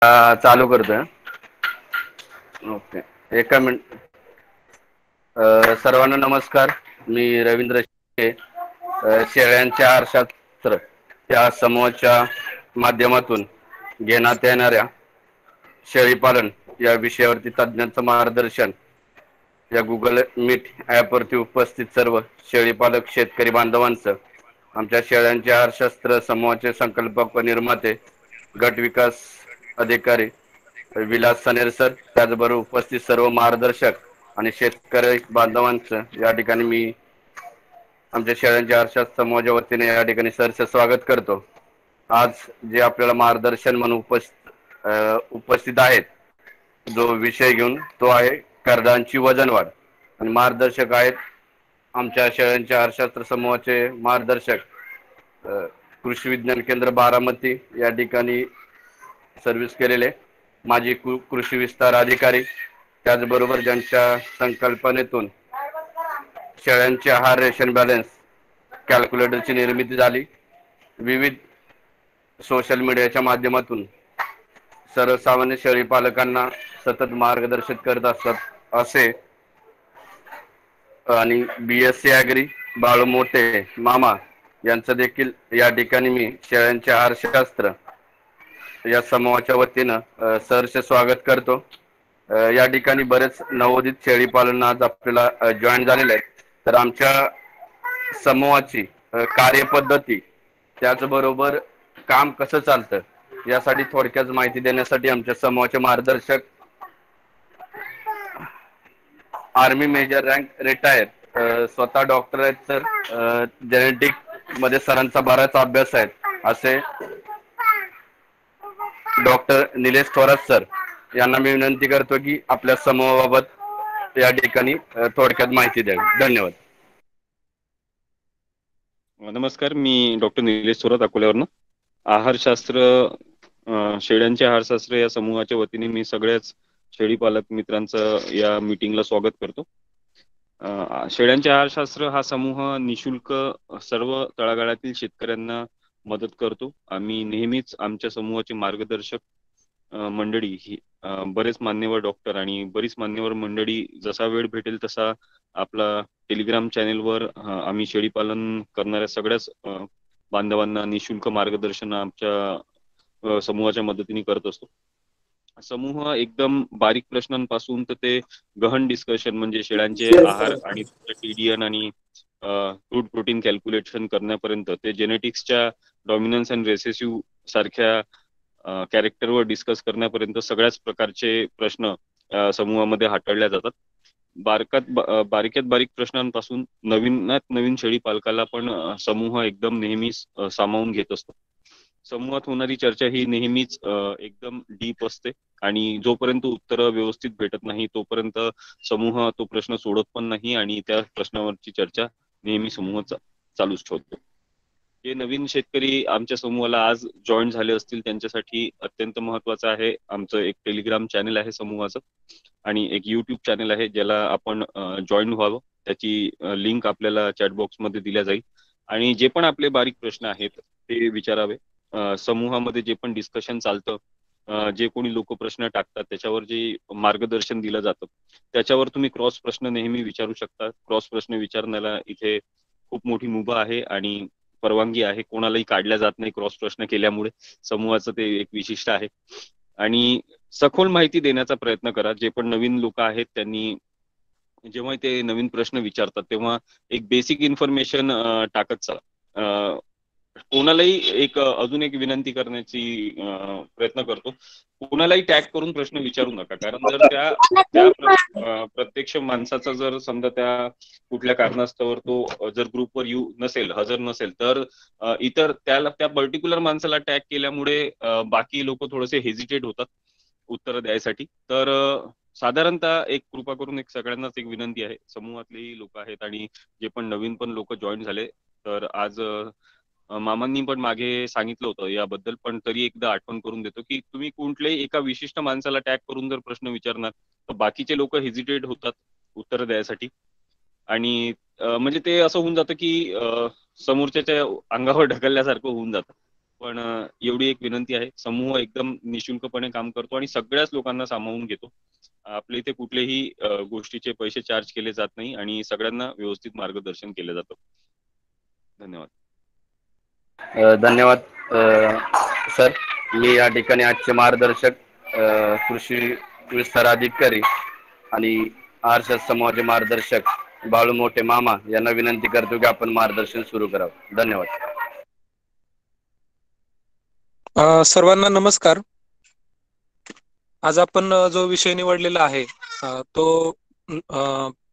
चालू करतोय. ओके. एका मिनिट. सर्वांना नमस्कार. मी रवींद्र शेळके, शेळ्यांचे आहारशास्त्र या समूहाच्या माध्यमातून घेण्यात येणाऱ्या शेळीपालन या विषयावरती तज्ञांचं मार्गदर्शन या गुगल मीट ॲपवरती उपस्थित सर्व शेळीपालक शेतकरी बांधवांचं, आमच्या शेळ्यांचे आहारशास्त्र समूहाचे संकल्पक व निर्माते गट विकास अधिकारी विलास सनेर सर, त्याचबरोबर उपस्थित सर्व मार्गदर्शक आणि शेतकरी बांधवांचं या ठिकाणी मी आमच्या शेळ्यांच्या आहारशास्त्र समूहाच्या वतीने या ठिकाणी सरचं स्वागत करतो. आज जे आपल्याला मार्गदर्शन म्हणून उपस्थित आहेत, जो विषय घेऊन तो आहे कर्डांची वजन वाढ. आणि मार्गदर्शक आहेत आमच्या शेळ्यांच्या आहारशास्त्र समूहाचे मार्गदर्शक कृषी विज्ञान केंद्र बारामती या ठिकाणी सर्व्हिस केलेले माजी कृषी विस्तार अधिकारी, त्याचबरोबर ज्यांच्या संकल्पनेतून शेळ्यांचे आहार रेशन बॅलन्स कॅल्क्युलेटरची निर्मिती झाली, विविध सोशल मीडियाच्या माध्यमातून सर्वसामान्य शेळी पालकांना सतत मार्गदर्शित करत असतात असे आणि BSc ॲग्री बाळू मोठे मामा यांचं देखील या ठिकाणी मी शेळ्यांचे आहारशास्त्र या समूहाच्या वतीनं सरचे स्वागत करतो. या ठिकाणी बरेच नवोदित शेळी पालन आज आपल्याला जॉईन झालेले आहेत. तर आमच्या समूहाची कार्यपद्धती, त्याचबरोबर काम कसं चालतं यासाठी थोडक्यात माहिती देण्यासाठी आमच्या समूहाचे मार्गदर्शक आर्मी मेजर रँक रिटायर, स्वतः डॉक्टर आहेत सर, जेनेटिक मध्ये सरांचा बराच अभ्यास आहे असे डॉक्टर निलेश थोरात सर यांना मी विनंती करतो की आपल्या समूहाबाबत या ठिकाणी थोडक्यात माहिती द्यावी. धन्यवाद. नमस्कार, मी डॉक्टर निलेश थोरात अकोल्यावरनं. आहारशास्त्र शेळ्यांचे आहारशास्त्र या समूहाच्या वतीने मी सगळ्याच शेळी पालक मित्रांचं या मीटिंगला स्वागत करतो. शेळ्यांचे आहारशास्त्र हा समूह निशुल्क सर्व तळागाळातील शेतकऱ्यांना मदत करतो. आम्ही नेहमीच आमच्या समूहाचे मार्गदर्शक मंडळी ही बरेच मान्यवर डॉक्टर आणि बरीच मान्यवर मंडळी जसा वेळ भेटेल तसा आपला टेलिग्राम चॅनेलवर आम्ही शेळी पालन करणाऱ्या सगळ्याच बांधवांना निशुल्क मार्गदर्शन आमच्या समूहाच्या मदतीने करत असतो. समूह एकदम बारीक प्रश्नांपासून तर ते गहन डिस्कशन म्हणजे शेळ्यांचे आहार आणि TDN आणि क्रूड प्रोटीन कॅल्क्युलेशन करण्यापर्यंत ते जेनेटिक्सच्या डॉमिनन्स अँड रेसेसिव्ह सारख्या कॅरेक्टरवर डिस्कस करण्यापर्यंत सगळ्याच प्रकारचे प्रश्न समूहामध्ये हाताळल्या जातात. बारीकात बारीक प्रश्नांपासून नवीनात नवीन शेळी पालकाला पण समूह एकदम नेहमीच सामावून घेत असतो. समूहात होणारी चर्चा ही नेहमीच एकदम डीप असते आणि जोपर्यंत उत्तरं व्यवस्थित भेटत नाही तोपर्यंत समूह तो प्रश्न सोडत पण नाही आणि त्या प्रश्नावरची चर्चा नेहमी समूह चालूच ठेवतो. जे नवीन शेतकरी आमच्या समूहाला आज जॉईन झाले असतील त्यांच्यासाठी अत्यंत महत्वाचं आहे आमचं एक टेलिग्राम चॅनल आहे समूहाचं आणि एक YouTube चॅनल आहे ज्याला आपण जॉईन व्हावं. त्याची लिंक आपल्याला चॅटबॉक्समध्ये दिल्या जाईल आणि जे पण आपले बारीक प्रश्न आहेत ते विचारावे. समूहामध्ये जे पण डिस्कशन चालतं, जे कोणी लोक प्रश्न टाकतात त्याच्यावर जे मार्गदर्शन दिलं जातं त्याच्यावर तुम्ही क्रॉस प्रश्न नेहमी विचारू शकता. क्रॉस प्रश्न विचारण्याला इथे खूप मोठी मुभा आहे आणि परवानगी आहे. कोणालाही काढल्या जात नाही क्रॉस प्रश्न केल्यामुळे. समूहाचं ते एक विशिष्ट आहे आणि सखोल माहिती देण्याचा प्रयत्न करा. जे पण नवीन लोक आहेत त्यांनी जेव्हा ते नवीन प्रश्न विचारतात तेव्हा एक बेसिक इन्फॉर्मेशन टाकत चला. कोणालाही अजून एक विनंती करण्याची प्रयत्न करतो, कोणालाही टॅग करून प्रश्न विचारू नका. कारण जर त्या प्रत्यक्ष माणसाचा जर समजा त्या कुठल्या कारणास्तव तो जर ग्रुपवर हजर नसेल तर इतर त्या पर्टिक्युलर माणसाला टॅग केल्यामुळे बाकी लोक थोडेसे हेजिटेट होतात उत्तर द्यायसाठी. तर साधारणतः एक कृपा करून एक सगळ्यांनाच एक विनंती आहे, समूहातलेही लोक आहेत आणि जे पण नवीन पण लोक जॉईन झाले तर आज मामांनी पण मागे सांगितलं होतं याबद्दल, पण तरी एकदा आठवण करून देतो की तुम्ही कुठल्याही एका विशिष्ट माणसाला टॅग करून जर प्रश्न विचारणार तर बाकीचे लोक हेजिटेट होतात उत्तर द्यायसाठी आणि म्हणजे ते असं होऊन जातं की समोरच्याच्या अंगावर ढकलल्यासारखं होऊन जातं. पण एवढी एक विनंती आहे, समूह एकदम निशुल्कपणे काम करतो आणि सगळ्याच लोकांना सामावून घेतो. आपल्या इथे कुठलेही गोष्टीचे पैसे चार्ज केले जात नाही आणि सगळ्यांना व्यवस्थित मार्गदर्शन केलं जातं. धन्यवाद. धन्यवाद सर. मी या ठिकाणी आजचे मार्गदर्शक कृषी विस्तार अधिकारी आणि आरशाद समूहाचे मार्गदर्शक बाळू मोठे मामा यांना विनंती करतो की आपण मार्गदर्शन सुरू करावं. धन्यवाद. सर्वांना नमस्कार. आज आपण जो विषय निवडलेला आहे तो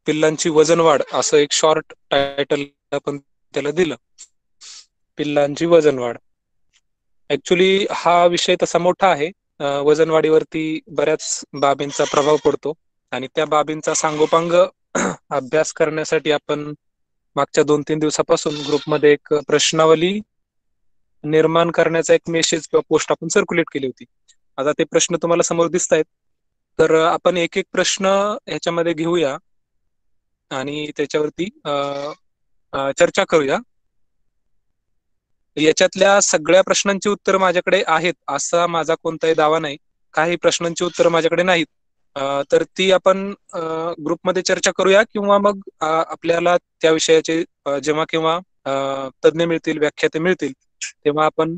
पिल्लांची वजन वाढ असं एक शॉर्ट टायटल आपण त्याला दिलं, पिल्लांची वजन वाढ. ऍक्च्युली हा विषय तसा मोठा आहे. वजन वाढीवरती बऱ्याच बाबींचा प्रभाव पडतो आणि त्या बाबींचा सांगोपांग अभ्यास करण्यासाठी आपण मागच्या 2-3 दिवसापासून ग्रुपमध्ये एक प्रश्नावली निर्माण करण्याचा एक मेसेज किंवा पोस्ट आपण सर्क्युलेट केली होती. आता ते प्रश्न तुम्हाला समोर दिसत आहेत, तर आपण एक एक प्रश्न ह्याच्यामध्ये घेऊया आणि त्याच्यावरती चर्चा करूया. याच्यातल्या सगळ्या प्रश्नांची उत्तर माझ्याकडे आहेत असा माझा कोणताही दावा नाही. काही प्रश्नांची उत्तर माझ्याकडे नाहीत, तर ती आपण ग्रुपमध्ये चर्चा करूया किंवा मग आपल्याला त्या विषयाचे जेव्हा केव्हा तज्ज्ञ मिळतील, व्याख्याते मिळतील, तेव्हा आपण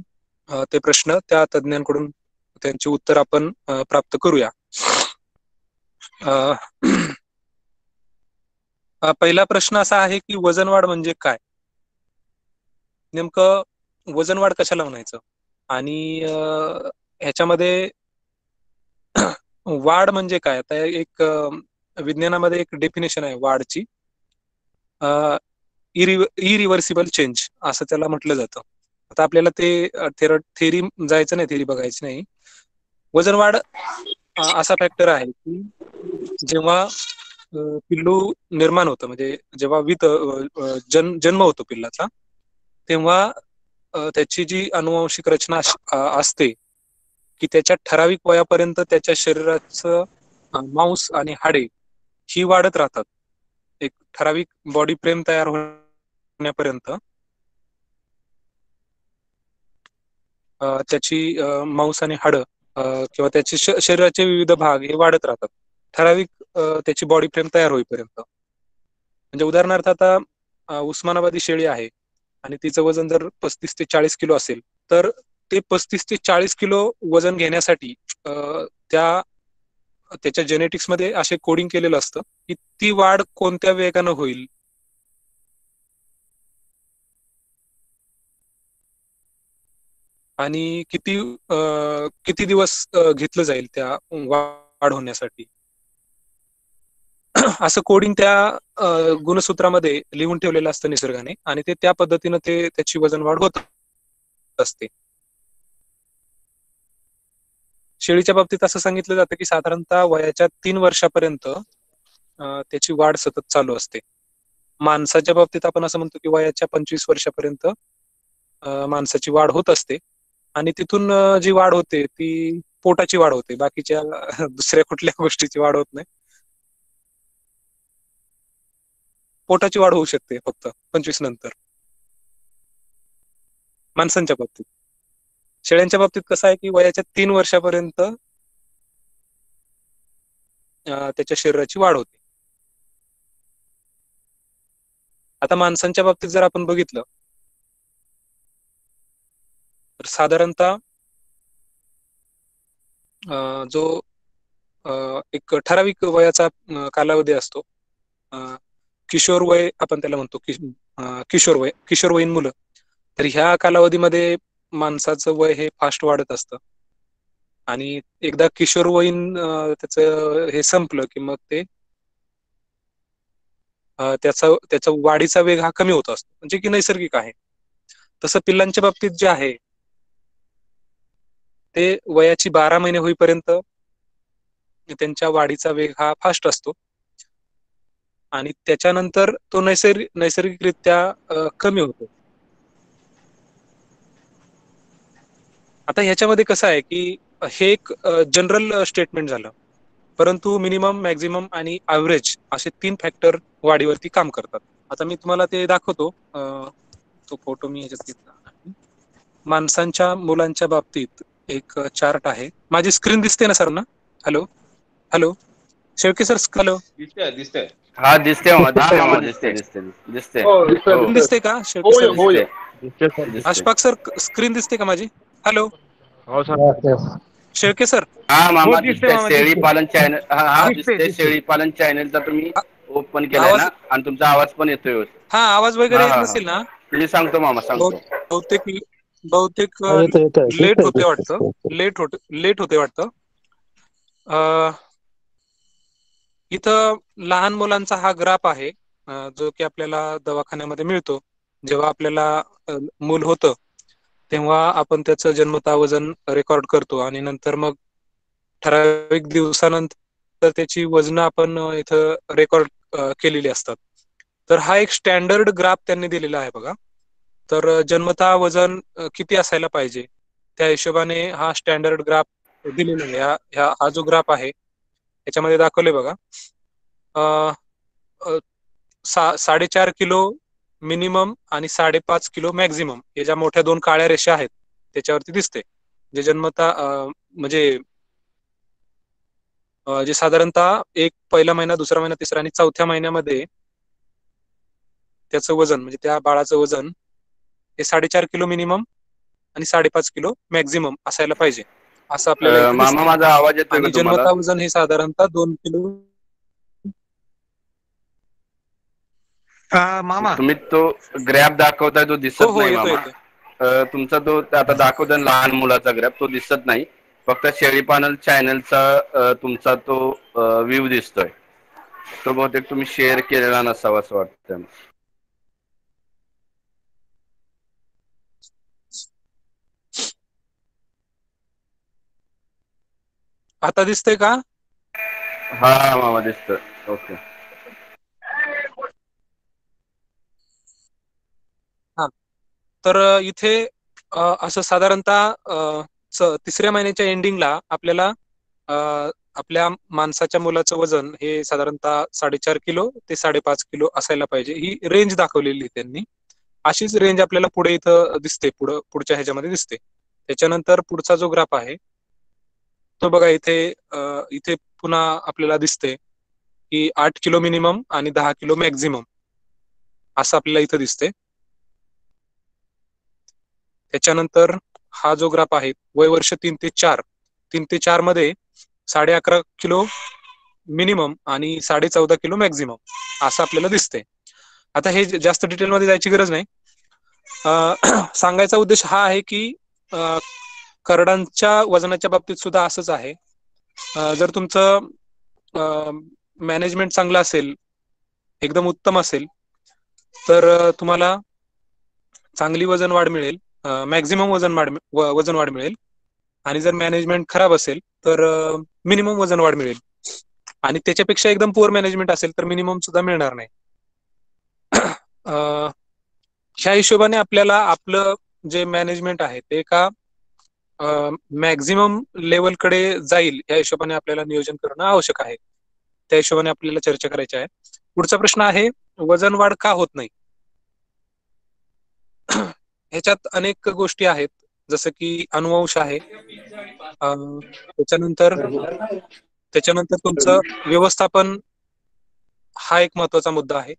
ते प्रश्न त्या तज्ज्ञांकडून त्यांची उत्तर आपण प्राप्त करूया. पहिला प्रश्न असा आहे की वजन वाढ म्हणजे काय? नेमकं वजन वाढ कशाला म्हणायचं आणि ह्याच्यामध्ये वाढ म्हणजे काय? आता एक विज्ञानामध्ये एक डेफिनेशन आहे वाढची, इरिव्हर्सिबल चेंज असं त्याला म्हटलं जातं. आता आपल्याला ते थेरी जायचं नाही, थेरी बघायची नाही. वजन वाढ असा फॅक्टर आहे की जेव्हा पिल्लू निर्माण होतं, म्हणजे जेव्हा जन्म होतो पिल्लाचा, तेव्हा त्याची जी अनुवांशिक रचना असते की त्याच्या ठराविक वयापर्यंत त्याच्या शरीराचं मांस आणि हाडे ही वाढत राहतात. एक ठराविक बॉडी फ्रेम तयार होण्यापर्यंत त्याची मांस आणि हाडं किंवा त्याचे शरीराचे विविध भाग हे वाढत राहतात ठराविक त्याची बॉडी फ्रेम तयार होईपर्यंत. म्हणजे उदाहरणार्थ आता उस्मानाबादी शेळी आहे आणि तिचं वजन जर 35 ते 40 किलो असेल, तर ते 35 ते 40 किलो वजन घेण्यासाठी त्याच्या जेनेटिक्स मध्ये असे कोडिंग केलेलं असतं की ती वाढ कोणत्या वेगानं होईल, आणि किती दिवस घेतलं जाईल त्या वाढ होण्यासाठी, असं कोडिंग त्या गुणसूत्रामध्ये लिहून ठेवलेलं असतं निसर्गाने, आणि ते त्या पद्धतीनं त्याची वजन वाढ होत असते. शेळीच्या बाबतीत असं सांगितलं जातं की साधारणतः वयाच्या 3 वर्षापर्यंत त्याची वाढ सतत चालू असते. माणसाच्या बाबतीत आपण असं म्हणतो की वयाच्या 25 वर्षापर्यंत माणसाची वाढ होत असते आणि तिथून जी वाढ होते ती पोटाची वाढ होते, बाकीच्या दुसऱ्या कुठल्या गोष्टीची वाढ होत नाही. पोटाची वाढ होऊ शकते फक्त 25 नंतर माणसांच्या बाबतीत. शेळ्यांच्या बाबतीत कसं आहे की वयाच्या 3 वर्षापर्यंत त्याच्या शरीराची वाढ होते. आता माणसांच्या बाबतीत जर आपण बघितलं तर साधारणतः जो एक ठराविक वयाचा कालावधी असतो, किशोर वय आपण त्याला म्हणतो, किशोरवयीन मुलं, तर ह्या कालावधीमध्ये माणसाचं वय हे फास्ट वाढत असतं आणि एकदा किशोरवयीन त्याचं हे संपलं की मग ते त्याचा वाढीचा वेग हा कमी होत असतो, म्हणजे की नैसर्गिक आहे. तसं पिल्लांच्या बाबतीत जे आहे ते वयाची 12 महिने होईपर्यंत त्यांच्या वाढीचा वेग हा फास्ट असतो आणि त्याच्यानंतर तो नैसर्गिकरित्या कमी होतो. आता ह्याच्यामध्ये कसं आहे की हे एक जनरल स्टेटमेंट झालं, परंतु मिनिमम, मॅक्झिमम आणि ऍव्हरेज असे 3 फॅक्टर वाढीवरती काम करतात. आता मी तुम्हाला ते दाखवतो, तो फोटो मी ह्याच्यात घेतला. माणसांच्या मुलांच्या बाबतीत एक चार्ट आहे. माझी स्क्रीन दिसते ना सर ना? Hello hello Shelke sir, hello दिसतंय दिसतंय. हा दिसते मामा, दिसते मामा, दिसते दिसते दिसते. स्क्रीन दिसते का शेळके सर? दिसते. अशफाक सर, स्क्रीन दिसते का माझी? हॅलो हो सर. शेळके सर, हा मामा दिसते दिसतंय. मामा, शेळी दिसते. पालन चॅनल, हा दिसते, दिसते. दिसते. शेळी पालन चॅनलचा तुम्ही आ- ओपन केलाय आवाज ना, आणि तुमचा आवाज पण येतोय व्यवस्थित. हा आवाज वगैरे हा येत हा हा नसेल ना? मी सांगतो मामा, सांगतो. बहुतेक बहुतेक येतोय. लेट होते दिसतंय. वाटतं. लेट होते वाटतं. इथं लहान मुलांचा हा ग्राफ आहे, जो की आपल्याला दवाखान्यामध्ये मिळतो. जेव्हा आपल्याला मूल होतं तेव्हा आपण त्याचं जन्मता वजन रेकॉर्ड करतो आणि नंतर मग ठराविक दिवसानंतर त्याची वजन आपण इथं रेकॉर्ड केलेली असतात. तर हा एक स्टँडर्ड ग्राफ त्यांनी दिलेला आहे बघा. तर जन्मता वजन किती असायला पाहिजे त्या हिशोबाने हा स्टँडर्ड ग्राफ दिलेला आहे. हा जो ग्राफ आहे याच्यामध्ये दाखवले बघा. 4.5 किलो मिनिमम आणि 5.5 किलो मॅक्झिमम हे ज्या मोठ्या 2 काळ्या रेषा आहेत त्याच्यावरती दिसते. जे जन्मता म्हणजे जे साधारणतः पहिला महिना, दुसरा महिना, तिसरा आणि चौथ्या महिन्यामध्ये त्याचं वजन, म्हणजे त्या बाळाचं वजन हे 4.5 किलो मिनिमम आणि 5.5 किलो मॅक्झिमम असायला पाहिजे, असं आपल्याला इथे मामा दिसते. माझा आवाज येतोय का आणि तुम्हाला? जन्मता वजन हे साधारणतः 2 किलो. मामा, तुम्ही तो ग्रॅफ दाखवताय तो दिसत हो नाही येतोय मामा. येतोय. तुमचा तो आता दाखवताय लहान मुलाचा ग्रॅफ, तो दिसत नाही. फक्त शेळी पालन चॅनलचा तुमचा तो व्ह्यू दिसतोय. तो बहुतेक तुम्ही शेअर केलेला नसावा असं वाटतं. आता दिसतंय का? हा मामा दिसतोय. ओके. हा, तर इथे असं साधारणतः तिसऱ्या महिन्याच्या एंडिंगला आपल्याला आपल्या माणसाच्या मुलाचं वजन हे साधारणतः 4.5 किलो ते 5.5 किलो असायला पाहिजे, ही रेंज दाखवलेली त्यांनी. अशीच रेंज आपल्याला पुढे इथं दिसते, पुढच्या ह्याच्यामध्ये दिसते. त्याच्यानंतर पुढचा जो ग्राफ आहे तो बघा. इथे पुन्हा आपल्याला दिसते की 8 किलो मिनिमम आणि 10 किलो मॅक्झिमम असं आपल्याला इथं दिसते. त्याच्यानंतर हा जो ग्राफ आहे वय वर्ष 3 ते 4 मध्ये 11.5 किलो मिनिमम आणि 14.5 किलो मॅक्झिमम असं आपल्याला दिसते. आता हे जास्त डिटेलमध्ये जायची गरज नाही. सांगायचा उद्देश हा आहे की करडांच्या वजनाच्या बाबतीत सुद्धा असंच आहे. जर तुमचं मॅनेजमेंट चांगलं असेल, एकदम उत्तम असेल, तर तुम्हाला चांगली वजन वाढ मिळेल, मॅक्झिमम वजन वाढ मिळेल. आणि जर मॅनेजमेंट खराब असेल तर मिनिमम वजन वाढ मिळेल. आणि त्याच्यापेक्षा एकदम पुअर मॅनेजमेंट असेल तर मिनिमम सुद्धा मिळणार नाही. ह्या हिशोबाने आपल्याला आपलं जे मॅनेजमेंट आहे ते का मॅक्झिमम लेवलकडे जाईल या हिशोबाने आपल्याला नियोजन करणं आवश्यक आहे. त्या हिशोबाने आपल्याला चर्चा करायची आहे. पुढचा प्रश्न आहे, वजन वाढ का होत नाही? ह्याच्यात अनेक गोष्टी आहेत, जसं की अनुवंश आहे. त्याच्यानंतर तुमचं व्यवस्थापन हा एक महत्वाचा मुद्दा आहे.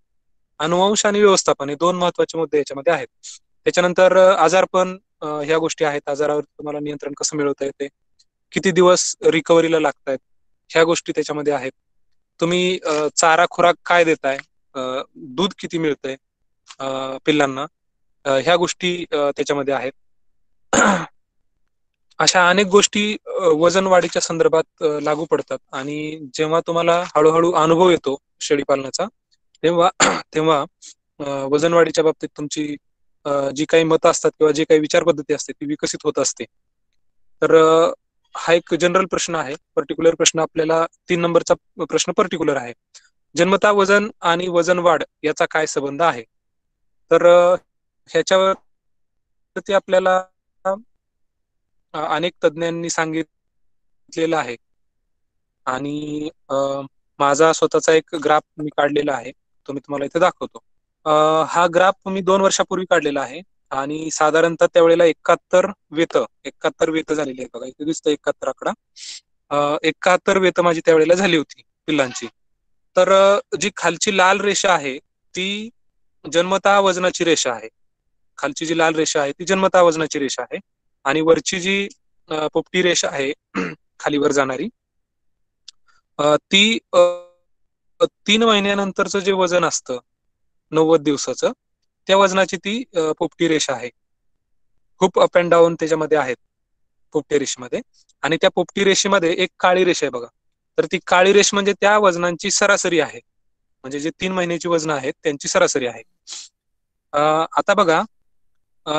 अनुवंश आणि व्यवस्थापन हे 2 महत्वाचे मुद्दे याच्यामध्ये आहेत. त्याच्यानंतर आजारपण, ह्या गोष्टी आहेत. आजारावर तुम्हाला नियंत्रण कसं मिळवता येते, किती दिवस रिकव्हरीला लागतायत, ह्या गोष्टी त्याच्यामध्ये आहेत. तुम्ही चारा खुराक काय देताय, दूध किती मिळतंय पिल्लांना, ह्या गोष्टी त्याच्यामध्ये आहेत. अशा अनेक गोष्टी वजन वाढीच्या संदर्भात लागू पडतात. आणि जेव्हा तुम्हाला हळूहळू अनुभव येतो शेळीपालनाचा, तेव्हा तेव्हा वजन वाढीच्या बाबतीत तुमची जी काही मतं असतात किंवा जी काही विचार पद्धती असते ती विकसित होत असते. तर हा एक जनरल प्रश्न आहे. पर्टिक्युलर प्रश्न आपल्याला 3 नंबरचा प्रश्न पर्टिक्युलर आहे. जन्मता वजन आणि वजन वाढ याचा काय संबंध आहे? तर ह्याच्यावरती आपल्याला अनेक तज्ञांनी सांगितलेलं आहे. आणि माझा स्वतःचा एक ग्राफ मी काढलेला आहे, तो मी तुम्हाला इथे दाखवतो. हा ग्राफ मी 2 वर्षापूर्वी काढलेला आहे. आणि साधारणतः त्यावेळेला 71 वेत झालेली आहे बघा, इथे दिसतं 71 आकडा. 71 वेत माझी त्यावेळेला झाली होती पिल्लांची. तर जी खालची लाल रेषा आहे ती जन्मतः वजनाची रेषा आहे. खालची जी लाल रेषा आहे ती जन्मतः वजनाची रेषा आहे, आणि वरची जी पोपटी रेषा आहे खालीवर जाणारी, ती 3 महिन्यानंतरचं जे वजन असतं 90 दिवसाचं, त्या वजनाची ती पोपटी रेषा आहे. खूप अप अँड डाऊन त्याच्यामध्ये आहेत पोपटी रेषेमध्ये. आणि त्या पोपटी रेषेमध्ये एक काळी रेषा आहे बघा. तर ती काळी रेष म्हणजे त्या वजनांची सरासरी आहे, म्हणजे जे 3 महिन्याची वजन आहेत त्यांची सरासरी आहे. आता बघा,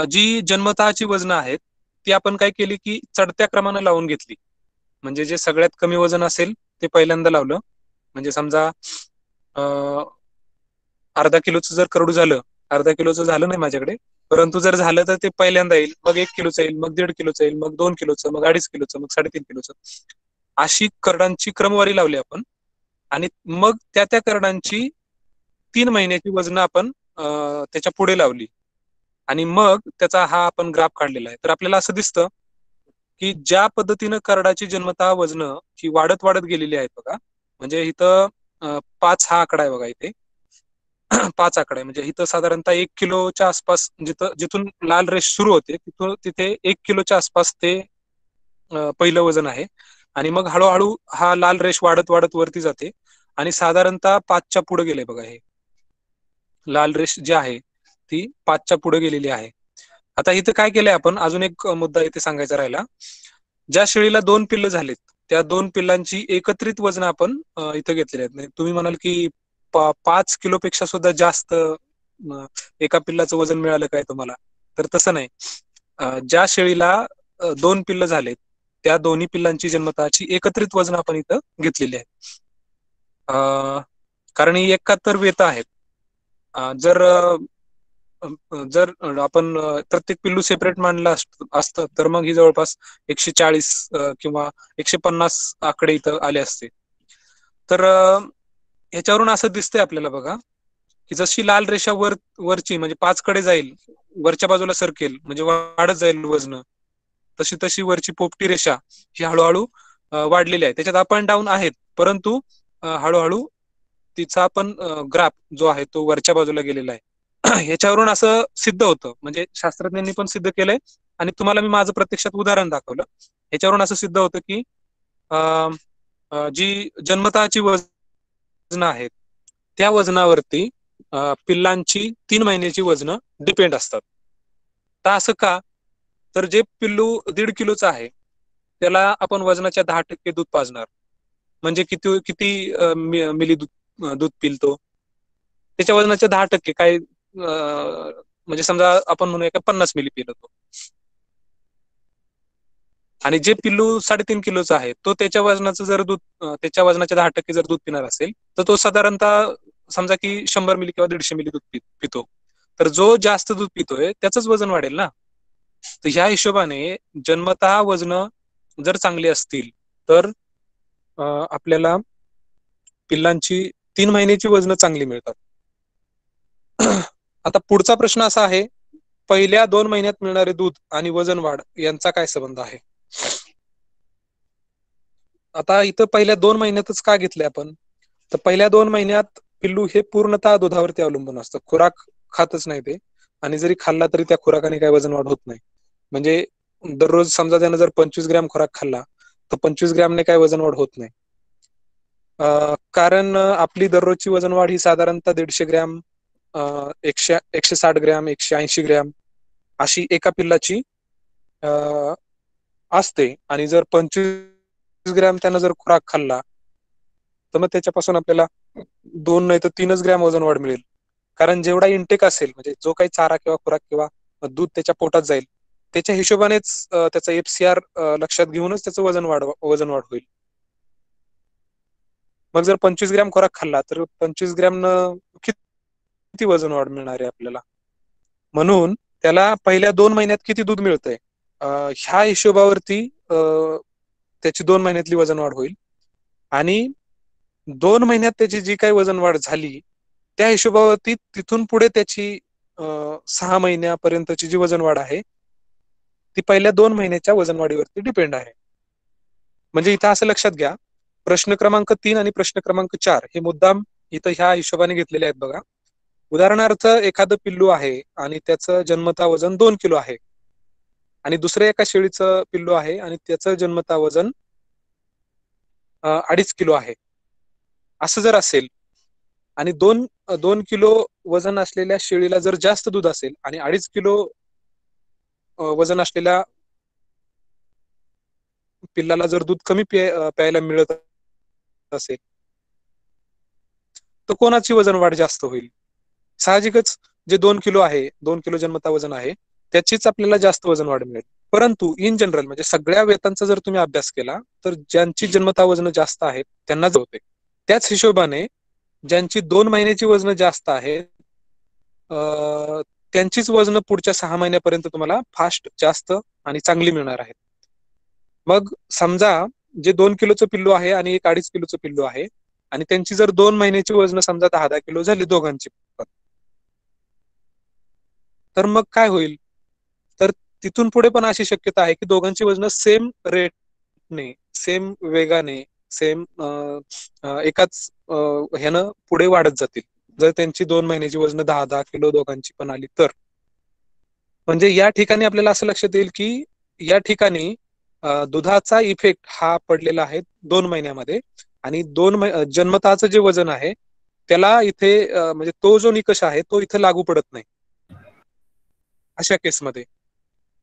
जी जन्मतःची वजन आहेत ती आपण काय केली की चढत्या क्रमानं लावून घेतली. म्हणजे जे सगळ्यात कमी वजन असेल ते पहिल्यांदा लावलं. म्हणजे समजा अर्धा किलोचं जर करडू झालं, अर्धा किलोचं झालं नाही माझ्याकडे, परंतु जर झालं तर ते पहिल्यांदा येईल, मग 1 किलोचं येईल, मग 1.5 किलोचं येईल, मग 2 किलोचं, मग 2.5 किलोचं, मग 3.5 किलोचं. अशी करडांची क्रमवारी लावली आपण, आणि मग त्या करडांची 3 महिन्याची वजन आपण त्याच्या पुढे लावली, आणि मग त्याचा हा आपण ग्राफ काढलेला आहे. तर आपल्याला असं दिसतं की ज्या पद्धतीनं करडाची जन्मतः वजन ही वाढत वाढत गेलेली आहेत बघा. म्हणजे इथं 5 हा आकडा आहे बघा, इथे 5 आकडा आहे. म्हणजे इथं साधारणतः 1 किलोच्या आसपास, जिथून लाल रेष सुरू होते तिथून तिथे 1 किलोच्या आसपास ते पहिलं वजन आहे. आणि मग हळूहळू हा लाल रेष वाढत वाढत वरती जाते, आणि साधारणतः 5च्या पुढे गेले बघा. हे लाल रेष जी आहे ती 5च्या पुढे गेलेली आहे. आता इथे काय केलंय आपण, अजून एक मुद्दा इथे सांगायचा राहिला. ज्या शेळीला 2 पिल्लं झालीत त्या 2 पिल्लांची एकत्रित वजन आपण इथं घेतलेली आहेत. म्हणजे तुम्ही म्हणाल की 5 किलोपेक्षा सुद्धा जास्त एका पिल्लाचं वजन मिळालं काय तुम्हाला, तर तसं नाही. ज्या शेळीला 2 पिल्लं झालेत त्या दोन्ही पिल्लांची जन्मतःची एकत्रित वजन आपण इथं घेतलेली आहे. कारण ही 71 वेत आहेत. जर जर आपण प्रत्येक पिल्लू सेपरेट मानलं असतं तर मग ही जवळपास 140 किंवा 150 आकडे इथं आले असते. तर ह्याच्यावरून असं दिसतंय आपल्याला बघा की जशी लाल रेषा वरची म्हणजे 5 कडे जाईल, वरच्या बाजूला सरकेल, म्हणजे वाढत जाईल वजन, तशी तशी वरची पोपटी रेषा ही हळूहळू वाढलेली आहे. त्याच्यात अप अँड डाऊन आहेत, परंतु हळूहळू तिचा पण ग्राफ जो आहे तो वरच्या बाजूला गेलेला आहे. ह्याच्यावरून असं सिद्ध होतं, म्हणजे शास्त्रज्ञांनी पण सिद्ध केलंय, आणि तुम्हाला मी माझं प्रत्यक्षात उदाहरण दाखवलं. ह्याच्यावरून असं सिद्ध होतं की जी जन्मतःची वजन आहेत त्या वजनावरती पिल्लांची 3 महिन्याची वजन डिपेंड असतात. तर असं का, तर जे पिल्लू 1.5 किलोचं आहे त्याला आपण वजनाच्या 10% दूध पाजणार, म्हणजे किती किती मिली दूध पिलतो, त्याच्या वजनाच्या 10% काय, म्हणजे समजा आपण म्हणूया का 50 मिली पिलं तो. आणि जे पिल्लू 3.5 किलोचा आहे तो त्याच्या वजनाचं जर दूध, त्याच्या वजनाच्या 10% जर दूध पिणार असेल तर तो साधारणतः समजा की 100 मिली किंवा 150 मिली दूध पितो. तर जो जास्त दूध पितोय त्याचंच वजन वाढेल ना. तर ह्या हिशोबाने जन्मतः वजन जर चांगली असतील तर आपल्याला पिल्लांची 3 महिन्याची वजन चांगली मिळतात. आता पुढचा प्रश्न असा आहे, पहिल्या 2 महिन्यात मिळणारे दूध आणि वजन वाढ यांचा काय संबंध आहे. आता इथं पहिल्या 2 महिन्यातच का घेतले आपण, तर पहिल्या 2 महिन्यात पिल्लू हे पूर्णतः दुधावरती अवलंबून असतं, खुराक खातच नाही ते, आणि जरी खाल्ला तरी त्या खुराकाने काय वजन वाढ होत नाही. म्हणजे दररोज समजा त्यानं जर 25 ग्रॅम खुराक खाल्ला तर 25 ग्रॅमने काय वजन वाढ होत नाही. कारण आपली दररोजची वजन वाढ ही साधारणतः 150 ग्रॅम, 160 ग्रॅम, 180 ग्रॅम अशी एका पिल्लाची असते. आणि जर 25 ग्रॅम त्यानं जर खुराक खाल्ला तर मग त्याच्यापासून आपल्याला 2 नाही तर 3च ग्रॅम वजन वाढ मिळेल. कारण जेवढा इंटेक असेल, म्हणजे जो काही चारा किंवा खुराक किंवा दूध त्याच्या पोटात जाईल त्याच्या हिशोबानेच त्याचा FCR लक्षात घेऊनच त्याचं वजन वाढ होईल. मग जर 25 ग्रॅम खुराक खाल्ला तर 25 ग्रॅम किती वजन वाढ मिळणार आहे आपल्याला. म्हणून त्याला पहिल्या 2 महिन्यात किती दूध मिळतंय ह्या हिशोबावरती त्याची 2 महिन्यातली वजन वाढ होईल, आणि 2 महिन्यात त्याची जी काही वजन वाढ झाली त्या हिशोबावरती तिथून पुढे त्याची 6 महिन्यापर्यंतची जी वजनवाढ आहे ती पहिल्या 2 महिन्याच्या वजनवाढीवरती डिपेंड आहे. म्हणजे इथं असं लक्षात घ्या, प्रश्न क्रमांक 3 आणि प्रश्न क्रमांक 4 हे मुद्दाम इथं ह्या हिशोबाने घेतलेले आहेत बघा. उदाहरणार्थ एखादं पिल्लू आहे आणि त्याचं जन्मता वजन 2 किलो आहे आणि दुसऱ्या एका शेळीचं पिल्लू आहे आणि त्याचं जन्मता वजन 2.5 किलो आहे. असं जर असेल आणि 2 किलो वजन असलेल्या शेळीला जर जास्त दूध असेल आणि 2.5 किलो वजन असलेल्या पिल्लाला जर दूध कमी प्यायला मिळत असेल तर कोणाची वजन वाढ जास्त होईल? साहजिकच जे 2 किलो आहे, 2 किलो जन्मता वजन आहे, त्याचीच आपल्याला जास्त वजन वाढ मिळेल. परंतु इन जनरल म्हणजे सगळ्या वेतांचा जर तुम्ही अभ्यास केला तर ज्यांची जन्मता वजन जास्त आहेत त्यांना होते. त्याच हिशोबाने ज्यांची 2 महिन्याची वजन जास्त आहेत त्यांचीच वजन पुढच्या 6 महिन्यापर्यंत तुम्हाला फास्ट जास्त आणि चांगली मिळणार आहेत. मग समजा जे 2 किलोचं पिल्लू आहे आणि एक 2.5 किलोचं पिल्लू आहे आणि त्यांची जर 2 महिन्याची वजन समजा 10-10 किलो झाली दोघांची, तर मग काय होईल? तर तिथून पुढे पण अशी शक्यता आहे की दोघांची वजन सेम रेटने, सेम वेगाने, सेम एकाच ह्यानं पुढे वाढत जातील जर त्यांची 2 महिन्याची वजन 10-10 किलो दोघांची पण आली तर. म्हणजे या ठिकाणी आपल्याला असं लक्षात येईल की या ठिकाणी दुधाचा इफेक्ट हा पडलेला आहे 2 महिन्यामध्ये आणि जन्मताचं जे वजन आहे त्याला इथे म्हणजे तो जो निकष आहे तो इथे लागू पडत नाही अशा केसमध्ये.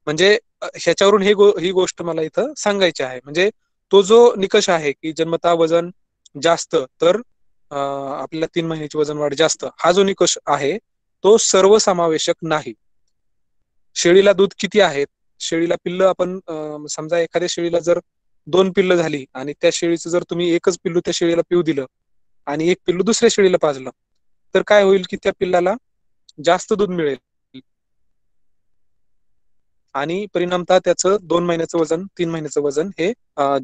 म्हणजे ह्याच्यावरून ही गोष्ट मला इथं सांगायची आहे. म्हणजे तो जो निकष आहे की जन्मता वजन जास्त तर आपल्याला 3 महिन्याची वजन वाढ जास्त, हा जो निकष आहे तो सर्वसमावेशक नाही. शेळीला दूध किती आहेत, शेळीला पिल्ल आपण समजा एखाद्या शेळीला जर 2 पिल्ल झाली आणि त्या शेळीचं जर तुम्ही एकच पिल्लू त्या शेळीला पिऊ दिलं आणि एक पिल्लू दुसऱ्या शेळीला पाजलं तर काय होईल की त्या पिल्लाला जास्त दूध मिळेल आणि परिणामतः त्याचं 2 महिन्याचं वजन 3 महिन्याचं वजन हे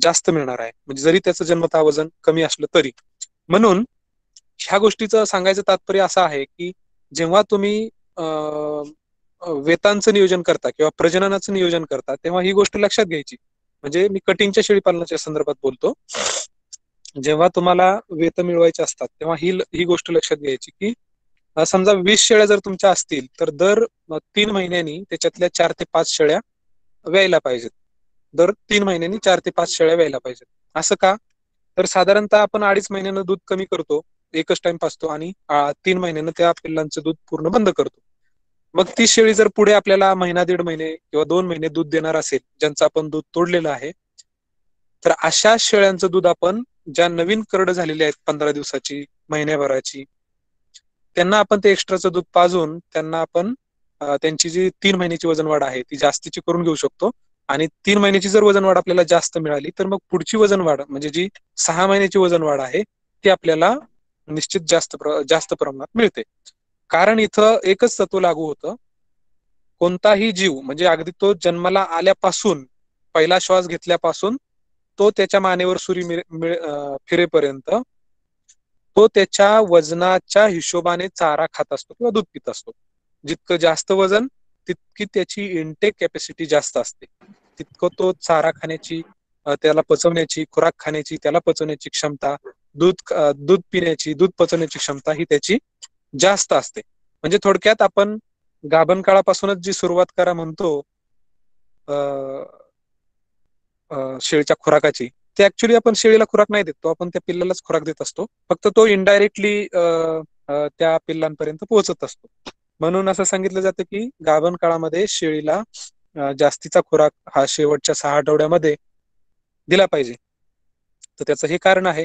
जास्त मिळणार आहे, म्हणजे जरी त्याचं जन्मतः वजन कमी असलं तरी. म्हणून ह्या गोष्टीचं सांगायचं तात्पर्य असं आहे की जेव्हा तुम्ही वेतांचं नियोजन करता किंवा प्रजननाचं नियोजन करता तेव्हा ही गोष्ट लक्षात घ्यायची. म्हणजे मी कटिंगच्या शेळी पालनाच्या संदर्भात बोलतो. जेव्हा तुम्हाला वेत मिळवायचे असतात तेव्हा ही गोष्ट लक्षात घ्यायची की समजा 20 शेळ्या जर तुमच्या असतील तर दर 3 महिन्यांनी त्याच्यातल्या 4 ते 5 शेळ्या व्यायला पाहिजेत. दर 3 महिन्यांनी 4 ते 5 शेळ्या व्यायला पाहिजेत. असं का? तर साधारणतः आपण 2.5 महिन्यानं दूध कमी करतो, एकच टाइम पाजतो आणि 3 महिन्यानं त्या पिल्लांचं दूध पूर्ण बंद करतो. मग ती शेळी जर पुढे आपल्याला महिना 1.5 महिने किंवा 2 महिने दूध देणार असेल, ज्यांचं आपण दूध तोडलेलं आहे, तर अशा शेळ्यांचं दूध आपण ज्या नवीन करड झालेली आहेत 15 दिवसाची, महिन्याभराची, त्यांना आपण ते एक्स्ट्राचं दूध पाजून त्यांना आपण त्यांची जी 3 महिन्याची वजन वाढ आहे ती जास्तीची करून घेऊ शकतो. आणि 3 महिन्याची जर वजन वाढ आपल्याला जास्त मिळाली तर मग पुढची वजन वाढ म्हणजे जी 6 महिन्याची वजन वाढ आहे ती आपल्याला निश्चित जास्त प्रमाणात मिळते. कारण इथं एकच तत्व लागू होतं, कोणताही जीव म्हणजे अगदी तो जन्माला आल्यापासून, पहिला श्वास घेतल्यापासून तो त्याच्या मानेवर सुरी फिरेपर्यंत तो त्याच्या वजनाच्या हिशोबाने चारा खात असतो किंवा दूध पित असतो. जितकं जास्त वजन तितकी त्याची इनटेक कॅपॅसिटी जास्त असते, तितकं तो चारा खाण्याची, त्याला पचवण्याची, खुराक खाण्याची, त्याला पचवण्याची क्षमता, दूध पिण्याची, दूध पचवण्याची क्षमता ही त्याची जास्त असते. म्हणजे थोडक्यात आपण गाभण काळापासूनच जी सुरुवात करा म्हणतो शेळीच्या खुराकाची, ते ऍक्च्युली आपण शेळीला खुराक नाही देतो, आपण त्या पिल्लालाच खुराक देत असतो. फक्त तो इनडायरेक्टली त्या पिल्लांपर्यंत पोहोचत असतो. म्हणून असं सांगितलं जातं की गाभण काळामध्ये शेळीला जास्तीचा खुराक हा शेवटच्या 6 आठवड्यामध्ये दिला पाहिजे. तर त्याचं हे कारण आहे.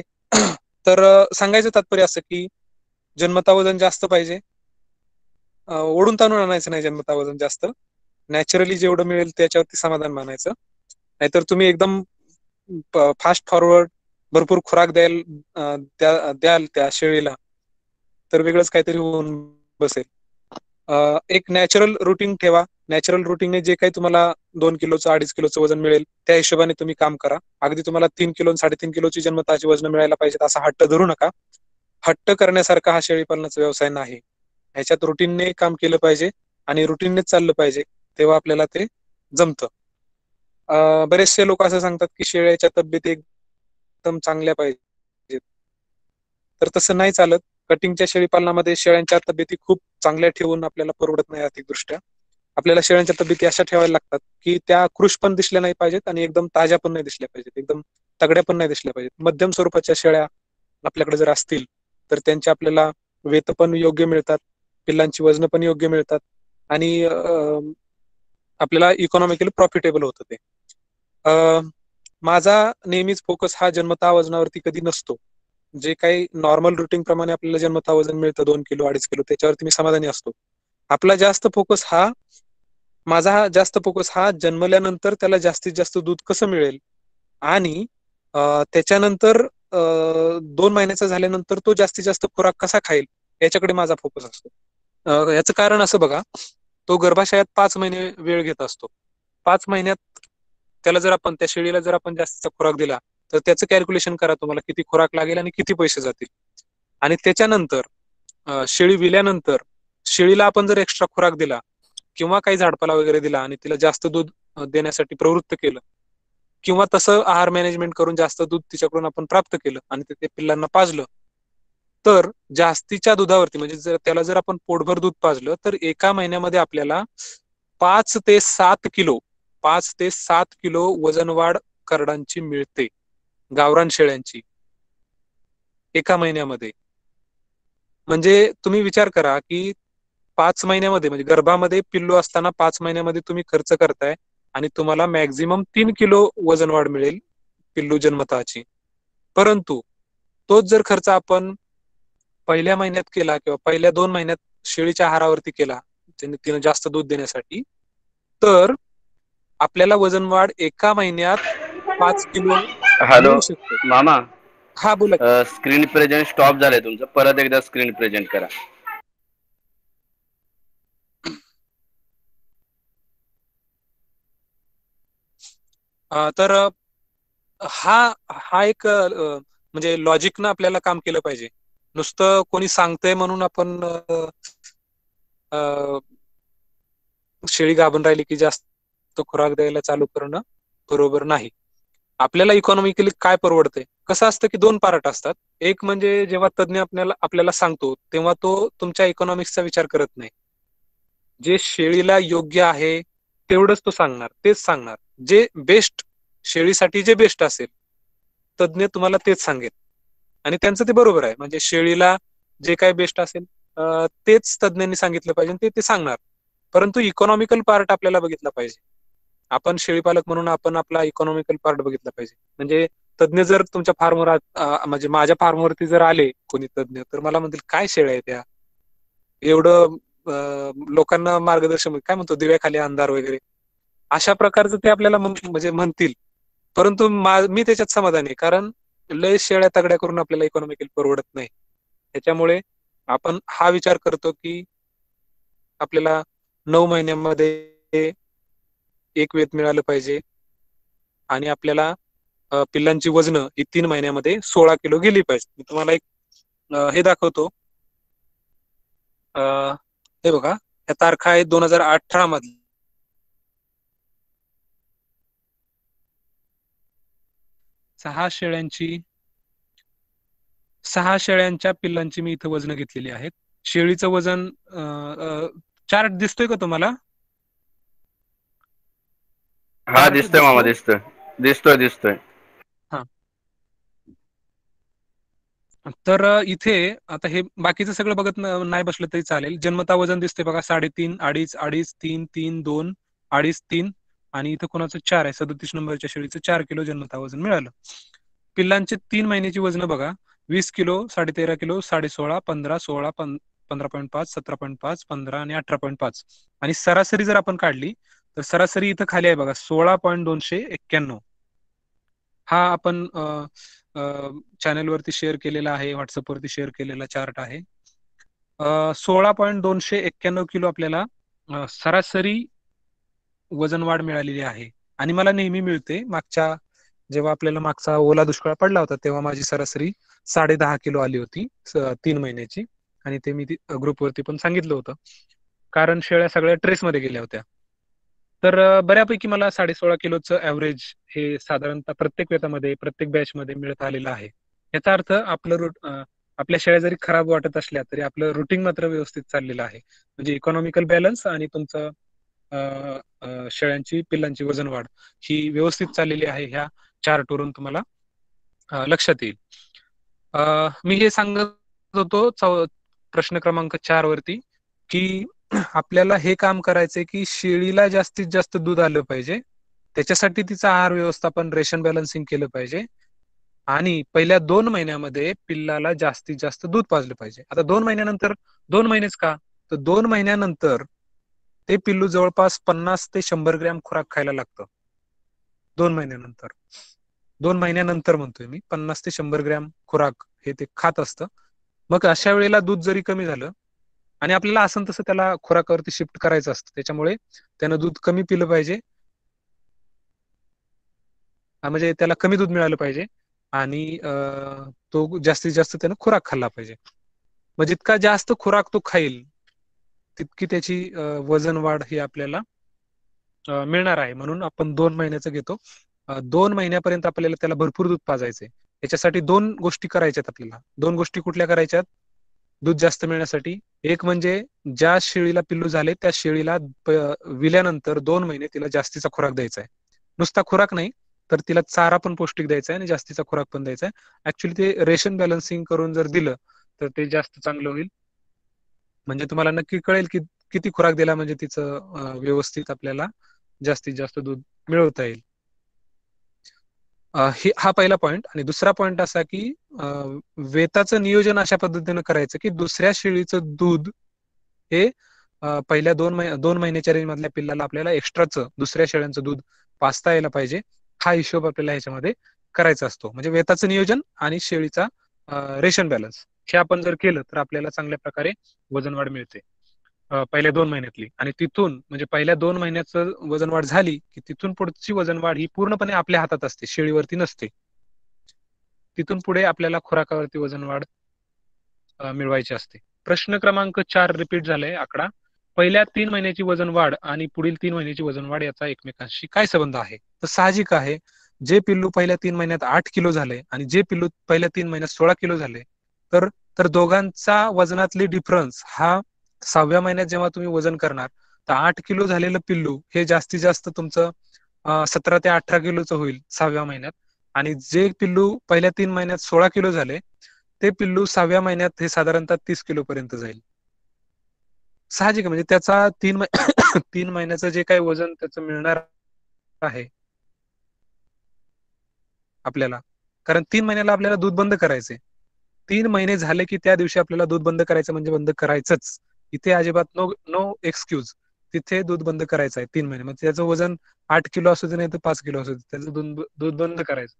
तर सांगायचं तात्पर्य असं की जन्मता वजन जास्त पाहिजे, ओढून ताणून आणायचं नाही. जन्मता वजन जास्त, नॅचरली जेवढं मिळेल त्याच्यावरती समाधान मानायचं. नाहीतर तुम्ही एकदम फास्ट फॉरवर्ड भरपूर खुराक द्याल त्या शेळीला तर वेगळंच काहीतरी होऊन बसेल. एक नॅचरल रुटीन ठेवा. नॅचरल रुटीनने जे काही तुम्हाला 2 किलोचं 2.5 किलोचं वजन मिळेल त्या हिशोबाने तुम्ही काम करा. अगदी तुम्हाला 3 किलो 3.5 किलोची जन्मताची वजन मिळायला पाहिजेत असा हट्ट धरू नका. हट्ट करण्यासारखा हा शेळी पालनाचा व्यवसाय नाही. ह्याच्यात रुटीनने काम केलं पाहिजे आणि रुटीननेच चाललं पाहिजे, तेव्हा आपल्याला ते जमतं. बरेचसे लोक असं सांगतात की शेळ्याच्या तब्येती एकदम चांगल्या पाहिजेत, तर तसं नाही चालत. कटिंगच्या शेळीपालनामध्ये शेळ्यांच्या तब्येती खूप चांगल्या ठेवून आपल्याला परवडत नाही आर्थिकदृष्ट्या. आपल्याला शेळ्यांच्या तब्येती अशा ठेवायला लागतात की त्या कृश पण दिसल्या नाही पाहिजेत आणि एकदम ताज्या पण नाही दिसल्या पाहिजेत, एकदम तगड्या पण नाही दिसल्या पाहिजेत. मध्यम स्वरूपाच्या शेळ्या आपल्याकडे जर असतील तर त्यांचे आपल्याला वेत पण योग्य मिळतात, पिल्लांची वजन पण योग्य मिळतात आणि आपल्याला इकॉनॉमिकली प्रॉफिटेबल होतं ते. माझा नेहमीच फोकस हा जन्मता वजनावरती कधी नसतो. जे काही नॉर्मल रुटीन प्रमाणे आपल्याला जन्मता वजन मिळतं 2 किलो 2.5 किलो, त्याच्यावरती मी समाधानी असतो. आपला जास्त फोकस हा जन्मल्यानंतर त्याला जास्तीत जास्त दूध कसं मिळेल आणि त्याच्यानंतर 2 महिन्याचा झाल्यानंतर तो जास्तीत जास्त खुराक कसा खाईल याच्याकडे माझा फोकस असतो. याचं कारण असं बघा, तो गर्भाशयात 5 महिने वेळ घेत असतो. 5 महिन्यात त्या शेळीला जर आपण जास्तीचा खुराक दिला तर त्याचं कॅल्क्युलेशन करा तुम्हाला किती खुराक लागेल आणि किती पैसे जातील. आणि त्याच्यानंतर शेळी विल्यानंतर शेळीला आपण जर एक्स्ट्रा खुराक दिला किंवा काही झाडपाला वगैरे दिला आणि तिला जास्त दूध देण्यासाठी प्रवृत्त केलं किंवा तसं आहार मॅनेजमेंट करून जास्त दूध तिच्याकडून आपण प्राप्त केलं आणि ते पिल्लांना पाजलं, तर जास्तीच्या दुधावरती म्हणजे त्याला जर आपण पोटभर दूध पाजलं तर एका महिन्यामध्ये आपल्याला 5 ते 7 किलो वजनवाढ करडांची मिळते, गावरान शेळ्यांची, एका महिन्यामध्ये. म्हणजे तुम्ही विचार करा की 5 महिन्यामध्ये म्हणजे गर्भामध्ये पिल्लू असताना 5 महिन्यामध्ये तुम्ही खर्च करताय आणि तुम्हाला मॅक्झिमम 3 किलो वजनवाढ मिळेल पिल्लू जन्मताची. परंतु तोच जर खर्च आपण पहिल्या महिन्यात केला किंवा पहिल्या 2 महिन्यात शेळीच्या आहारावरती केला तिनं जास्त दूध देण्यासाठी, तर आपल्याला वजनवाढ एका महिन्यात 5 किलो हॅलो मिळू शकते. मामा, हा बोला. स्क्रीन प्रेझेंट स्टॉप झालंय तुमचं, परत एकदा स्क्रीन प्रेझेंट करा. तर हा एक म्हणजे लॉजिकनं आपल्याला काम केलं पाहिजे. नुसतं कोणी सांगतंय म्हणून आपण शेळी गाभण राहिली की जास्त खुराक द्यायला चालू करणं बरोबर नाही. आपल्याला इकॉनॉमिकली काय परवडतंय, कसं असतं की 2 पार्ट असतात. एक म्हणजे जेव्हा तज्ञ आपल्याला सांगतो तेव्हा तो तुमच्या इकॉनॉमिक्सचा विचार करत नाही. जे शेळीला योग्य आहे तेवढंच तो सांगणार, तेच सांगणार. जे बेस्ट शेळीसाठी जे बेस्ट असेल तज्ञ तुम्हाला तेच सांगेल आणि त्यांचं ते बरोबर आहे. म्हणजे शेळीला जे काय बेस्ट असेल तेच तज्ञांनी सांगितलं पाहिजे, ते सांगणार. परंतु इकॉनॉमिकल पार्ट आपल्याला बघितला पाहिजे. आपण शेळीपालक म्हणून आपण आपला इकॉनॉमिकल पार्ट बघितला पाहिजे. म्हणजे तज्ञ जर तुमच्या फार्मवर म्हणजे माझ्या फार्मवरती जर आले कोणी तज्ञ, तर मला म्हणतील काय शेळ्या आहे त्या, एवढं लोकांना मार्गदर्शन, काय म्हणतो दिव्याखाली अंधार वगैरे, अशा प्रकारचं ते आपल्याला म्हणजे म्हणतील. परंतु मी त्याच्यात समाधानी आहे, कारण लय शेळ्या तगड्या करून आपल्याला इकॉनॉमिकल परवडत नाही. त्याच्यामुळे आपण हा विचार करतो की आपल्याला 9 महिन्यामध्ये एक वेत मिळालं पाहिजे आणि आपल्याला पिल्लांची वजनं ही 3 महिन्यामध्ये 16 किलो गेली पाहिजे. मी तुम्हाला एक हे दाखवतो. हे बघा, या तारखा आहेत 2018 मधल्या. 6 शेळ्यांच्या पिल्लांची मी इथं वजन घेतलेली आहेत. शेळीचं वजन चार्ट दिसतोय का तुम्हाला? हा दिसतोय मामा, दिसतोय. हा, तर इथे आता हे बाकीचं सगळं बघत नाही बसलं तरी चालेल. जन्मता वजन दिसते बघा 3.5, 2.5, 3, 3, 2, 2.5, 3 आणि इथं कोणाचं 4 आहे. 37 नंबरच्या शेळीचं 4 किलो जन्मता वजन मिळालं. पिल्लांचे 3 महिन्याची वजन बघा, 20 किलो, 13.5 किलो, 16.5, 15, 16, 15.5, 17.5, 15 आणि 18.5. आणि सरासरी जर आपण काढली तर सरासरी इथं खाली आहे बघा 16.291. हा आपण चॅनलवरती शेअर केलेला आहे, व्हॉट्सअपवरती शेअर केलेला चार्ट आहे. 16.291 किलो आपल्याला सरासरी वजनवाढ मिळालेली आहे. आणि मला नेहमी मिळते. जेव्हा आपल्याला मागचा ओला दुष्काळ पडला होता तेव्हा माझी सरासरी 10.5 किलो आली होती 3 महिन्याची. आणि ते मी ग्रुपवरती पण सांगितलं होतं, कारण शेळ्या सगळ्या ट्रेसमध्ये गेल्या होत्या. तर बऱ्यापैकी मला 16.5 किलोचं ॲव्हरेज हे साधारणतः प्रत्येक वेतामध्ये, प्रत्येक बॅचमध्ये मिळत आलेलं आहे. याचा अर्थ आपल्या शेळ्या जरी खराब वाटत असल्या तरी आपलं रुटीन मात्र व्यवस्थित चाललेलं आहे. म्हणजे इकॉनॉमिकल बॅलन्स आणि तुमचं शेळ्यांची पिल्लांची वजन वाढ ही व्यवस्थित चाललेली आहे, ह्या चार्टवरून तुम्हाला लक्षात येईल. मी हे सांगत होतो प्रश्न क्रमांक 4 वरती, की आपल्याला हे काम करायचंय की शेळीला जास्तीत जास्त दूध आलं पाहिजे. त्याच्यासाठी तिचं आहार व्यवस्थापन, रेशन बॅलन्सिंग केलं पाहिजे आणि पहिल्या 2 महिन्यामध्ये पिल्लाला जास्तीत जास्त दूध पाजलं पाहिजे. आता 2 महिन्यानंतर 2 महिनेच का? तर 2 महिन्यानंतर ते पिल्लू जवळपास 50 ते 100 ग्रॅम खुराक खायला लागतं. 2 महिन्यानंतर. 2 महिन्यानंतर म्हणतोय मी, 50 ते 100 ग्रॅम खुराक हे ते खात असतं. मग अशा वेळेला दूध जरी कमी झालं आणि आपल्याला असं तसं त्याला खुराकावरती शिफ्ट करायचं असतं, त्याच्यामुळे त्यानं दूध कमी पिलं पाहिजे. म्हणजे त्याला कमी दूध मिळालं पाहिजे आणि तो जास्तीत जास्त त्यानं खुराक खाल्ला पाहिजे. मग जितका जास्त खुराक तो खाईल तितकी त्याची वजन वाढ ही आपल्याला मिळणार आहे. म्हणून आपण 2 महिन्याचं घेतो. 2 महिन्यापर्यंत आपल्याला त्याला भरपूर दूध पाजायचंय. याच्यासाठी 2 गोष्टी करायच्यात आपल्याला. 2 गोष्टी कुठल्या करायच्यात? दूध जास्त मिळण्यासाठी. एक म्हणजे ज्या शेळीला पिल्लू झाले त्या शेळीला विल्यानंतर 2 महिने तिला जास्तीचा खुराक द्यायचा आहे. नुसता खुराक नाही, तर तिला चारा पण पौष्टिक द्यायचा आहे आणि जास्तीचा खुराक पण द्यायचा आहे. ऍक्च्युली ते रेशन बॅलन्सिंग करून जर दिलं तर ते जास्त चांगलं होईल. म्हणजे तुम्हाला नक्की कळेल की किती खुराक दिला म्हणजे तिचं व्यवस्थित आपल्याला जास्तीत जास्त दूध मिळवता येईल. हा पहिला पॉइंट. आणि दुसरा पॉइंट असा की वेताचं नियोजन अशा पद्धतीनं करायचं की दुसऱ्या शेळीचं दूध हे पहिल्या 2 महिन्याच्या रेंज मधल्या पिल्लाला आपल्याला एक्स्ट्राचं दुसऱ्या शेळ्यांचं दूध पाजता यायला पाहिजे. हा हिशोब आपल्याला ह्याच्यामध्ये करायचा असतो. म्हणजे वेताचं नियोजन आणि शेळीचा रेशन बॅलन्स हे आपण जर केलं तर आपल्याला चांगल्या प्रकारे वजन वाढ मिळते पहिल्या 2 महिन्यातली. आणि तिथून म्हणजे पहिल्या 2 महिन्याचं वजन वाढ झाली की तिथून पुढची वजन वाढ ही पूर्णपणे आपल्या हातात असते, शेळीवरती नसते. तिथून पुढे आपल्याला खुराकावरती वजन वाढ मिळवायची असते. प्रश्न क्रमांक 4 रिपीट झालाय आकडा. पहिल्या 3 महिन्याची वजन वाढ आणि पुढील 3 महिन्याची वजन वाढ याचा एकमेकांशी काय संबंध आहे? तर साहजिक आहे, जे पिल्लू पहिल्या 3 महिन्यात 8 किलो झाले आणि जे पिल्लू पहिल्या 3 महिन्यात 16 किलो झाले, तर तर दोघांचा वजनातली डिफरन्स हा 6व्या महिन्यात जेव्हा तुम्ही वजन करणार तर 8 किलो झालेलं पिल्लू हे जास्तीत जास्त तुमचं 17 ते 18 किलोचं होईल 6व्या महिन्यात. आणि जे पिल्लू पहिल्या 3 महिन्यात 16 किलो झाले ते पिल्लू 6व्या महिन्यात हे साधारणतः 30 किलो पर्यंत जाईल. साहजिक आहे, म्हणजे त्याचा 3 महिन्याचं जे काही वजन त्याचं मिळणार आहे आपल्याला, कारण 3 महिन्याला आपल्याला दूध बंद करायचंय. 3 महिने झाले की त्या दिवशी आपल्याला दूध बंद करायचं म्हणजे बंद करायचंच. इथे अजिबात नो नो एक्सक्यूज. तिथे दूध बंद करायचं आहे 3 महिने. मग त्याचं वजन 8 किलो असू दे नाही तर 5 किलो असू दे, त्याचं दूध बंद करायचं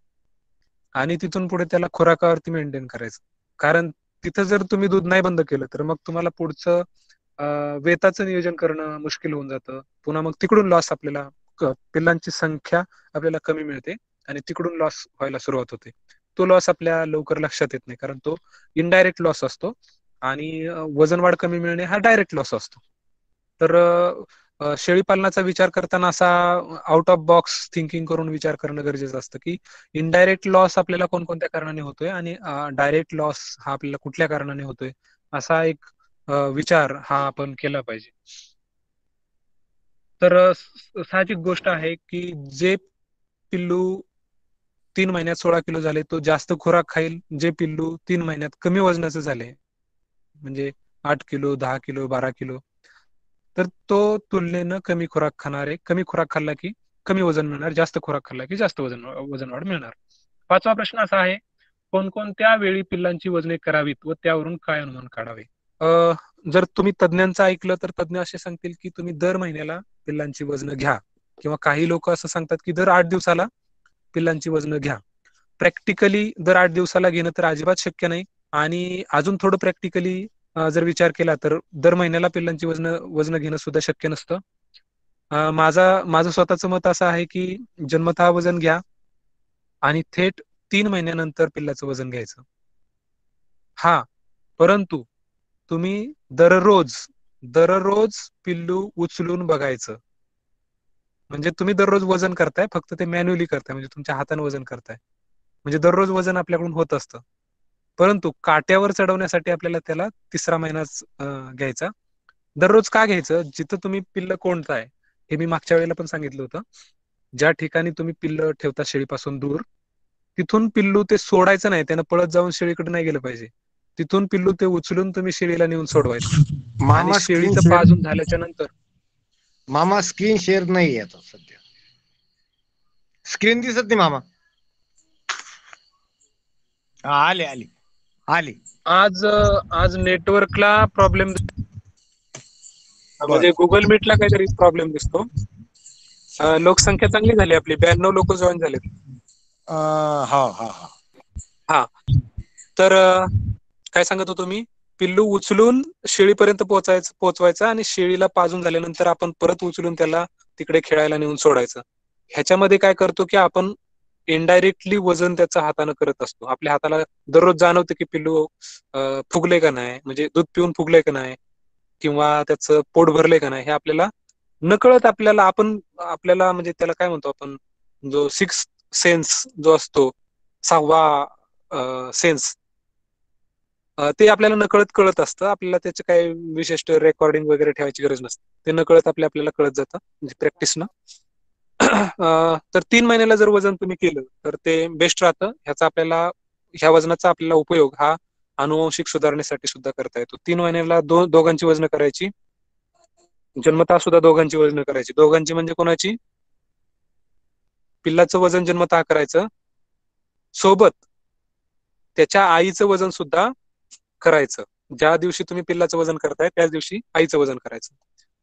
आणि तिथून पुढे त्याला खुराकावरती मेंटेन करायचं. कारण तिथं जर तुम्ही दूध नाही बंद केलं तर मग तुम्हाला पुढचं वेताचं नियोजन करणं मुश्किल होऊन जातं. पुन्हा मग तिकडून लॉस आपल्याला पिल्लांची संख्या आपल्याला कमी मिळते आणि तिकडून लॉस व्हायला सुरुवात होते. तो लॉस आपल्या लवकर लक्षात येत नाही, कारण तो इनडायरेक्ट लॉस असतो आणि वजन वाढ कमी मिळणे हा डायरेक्ट लॉस असतो. तर शेळीपालनाचा विचार करताना असा आउट ऑफ बॉक्स थिंकिंग करून विचार करणं गरजेचं असतं की इनडायरेक्ट लॉस आपल्याला कोणकोणत्या कारणाने होतोय आणि डायरेक्ट लॉस हा आपल्याला कुठल्या कारणाने होतोय, असा एक विचार हा आपण केला पाहिजे. तर साहजिक गोष्ट आहे की जे पिल्लू 3 महिन्यात 16 किलो झाले तो जास्त खुराक खाईल. जे पिल्लू 3 महिन्यात कमी वजनाचे झाले म्हणजे 8 किलो, 10 किलो, 12 किलो, तर तो तुलनेनं कमी खुराक खाणार आहे. कमी खुराक खाल्ला की कमी वजन मिळणार, जास्त खुराक खाल्ला की जास्त वजन वाढ मिळणार. 5वा प्रश्न असा आहे, कोणकोणत्या वेळी पिल्लांची वजने करावीत व त्यावरून काय अनुमान काढावे? जर तुम्ही तज्ञांचं ऐकलं तर तज्ञ असे सांगतील की तुम्ही दर महिन्याला पिल्लांची वजनं घ्या, किंवा काही लोक असं सांगतात की दर 8 दिवसाला पिल्लांची वजनं घ्या. प्रॅक्टिकली दर 8 दिवसाला घेणं तर अजिबात शक्य नाही. आणि अजून थोडं प्रॅक्टिकली जर विचार केला तर दर महिन्याला पिल्लांची वजन घेणं सुद्धा शक्य नसतं. माझं स्वतःचं मत असं आहे की जन्मतः वजन घ्या आणि थेट 3 महिन्यानंतर पिल्लाचं वजन घ्यायचं. हा, परंतु तुम्ही दररोज दररोज पिल्लू उचलून बघायचं. म्हणजे तुम्ही दररोज वजन करताय, फक्त ते मॅन्युअली करताय, म्हणजे तुमच्या हाताने वजन करताय. म्हणजे दररोज वजन आपल्याकडून होत असतं. परंतु काट्यावर चढवण्यासाठी आपल्याला त्याला 3रा महिनाच घ्यायचा. दररोज का घ्यायचं? जिथं तुम्ही पिल्ल कोंडताय, हे मी मागच्या वेळेला पण सांगितलं होतं. ज्या ठिकाणी तुम्ही पिल्ल ठेवता शेळीपासून दूर, तिथून पिल्लू ते सोडायचं नाही, त्यानं पळत जाऊन शेळीकडे नाही गेलं पाहिजे. तिथून पिल्लू ते उचलून तुम्ही शेळीला नेऊन सोडवायचं. आणि मामा स्क्रीन शेळीचं शेअर पाजून झाल्याच्या नंतर मामा स्क्रीन शेअर नाही आता सध्या. स्क्रीन दिसत नाही मामा. आले आले आले. आज नेटवर्कला प्रॉब्लेम, बर. म्हणजे गुगल मीटला काहीतरी प्रॉब्लेम दिसतो. लोकसंख्या चांगली झाली आपली, 92 लोक जॉईन झालेत. हा हा हा. हा, तर काय सांगत होतो मी? पिल्लू उचलून शेळीपर्यंत पोहोचवायचं आणि शेळीला पाजून झाल्यानंतर आपण परत उचलून त्याला तिकडे खेळायला नेऊन सोडायचं. ह्याच्यामध्ये काय करतो की आपण इनडायरेक्टली वजन त्याचं हाताने करत असतो. आपल्या हाताला दररोज जाणवतं की पिल्लू फुगले का नाही, म्हणजे दूध पिऊन फुगले का नाही, किंवा त्याचं पोट भरले का नाही, हे आपल्याला नकळत आपल्याला म्हणजे त्याला काय म्हणतो आपण, जो 6th सेन्स जो असतो, 6वा सेन्स, ते आपल्याला नकळत कळत असतं. आपल्याला त्याचे काही विशिष्ट रेकॉर्डिंग वगैरे ठेवायची गरज नसते. ते नकळत आपल्याला कळत जातं, म्हणजे प्रॅक्टिसनं. तर 3 महिन्याला जर वजन तुम्ही केलं तर ते बेस्ट राहतं. ह्या वजनाचा आपल्याला उपयोग हा अनुवांशिक सुधारणेसाठी सुद्धा करता येतो. 3 महिन्याला दोघांची वजन करायची, जन्मतः सुद्धा दोघांची वजन करायची. दोघांची म्हणजे कोणाची? पिल्लाचं वजन जन्मतः करायचं, सोबत त्याच्या आईचं वजन सुद्धा करायचं. ज्या दिवशी तुम्ही पिल्लाचं वजन करताय त्याच दिवशी आईचं वजन करायचं.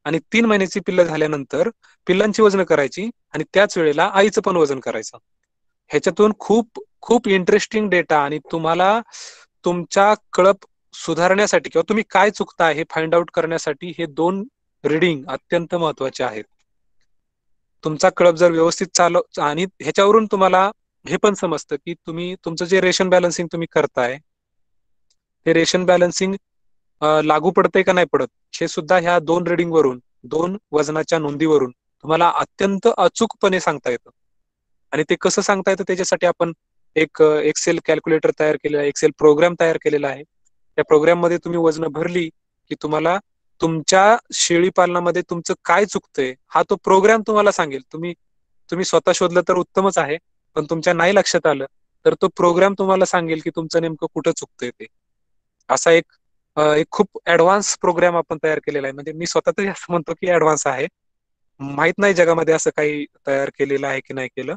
आणि 3 महिन्याची पिल्लं झाल्यानंतर पिल्लांची वजन करायची आणि त्याच वेळेला आईचं पण वजन करायचं. ह्याच्यातून खूप खूप इंटरेस्टिंग डेटा आणि तुम्हाला तुमच्या कळप सुधारण्यासाठी किंवा तुम्ही काय चुकताय हे फाइंड आउट करण्यासाठी हे 2 रिडिंग अत्यंत महत्वाचे आहेत. तुमचा कळप जर व्यवस्थित चालव, आणि ह्याच्यावरून तुम्हाला हे पण समजतं की तुमचं जे रेशन बॅलन्सिंग तुम्ही करताय, हे रेशन बॅलन्सिंग लागू पडतंय का नाही पडत, हे सुद्धा ह्या 2 रिडिंग वरून, 2 वजनाच्या नोंदीवरून तुम्हाला अत्यंत अचूकपणे सांगता येतं. आणि ते कसं सांगता येतं त्याच्यासाठी आपण एक एक्सेल कॅल्क्युलेटर तयार केलेला आहे, एक्सेल प्रोग्राम तयार केलेला आहे. त्या प्रोग्राम मध्ये तुम्ही वजन भरली की तुम्हाला तुमच्या शेळी पालनामध्ये तुमचं काय चुकतंय हा तो प्रोग्राम तुम्हाला सांगेल. तुम्ही स्वतः शोधलं तर उत्तमच आहे, पण तुमच्या नाही लक्षात आलं तर तो प्रोग्राम तुम्हाला सांगेल की तुमचं नेमकं कुठं चुकतंय ते. असा एक खूप ऍडव्हान्स प्रोग्राम आपण तयार केलेला आहे. म्हणजे मी स्वतः तरी असं म्हणतो की ऍडव्हान्स आहे. माहित नाही जगामध्ये असं काही तयार केलेलं आहे की नाही केलं.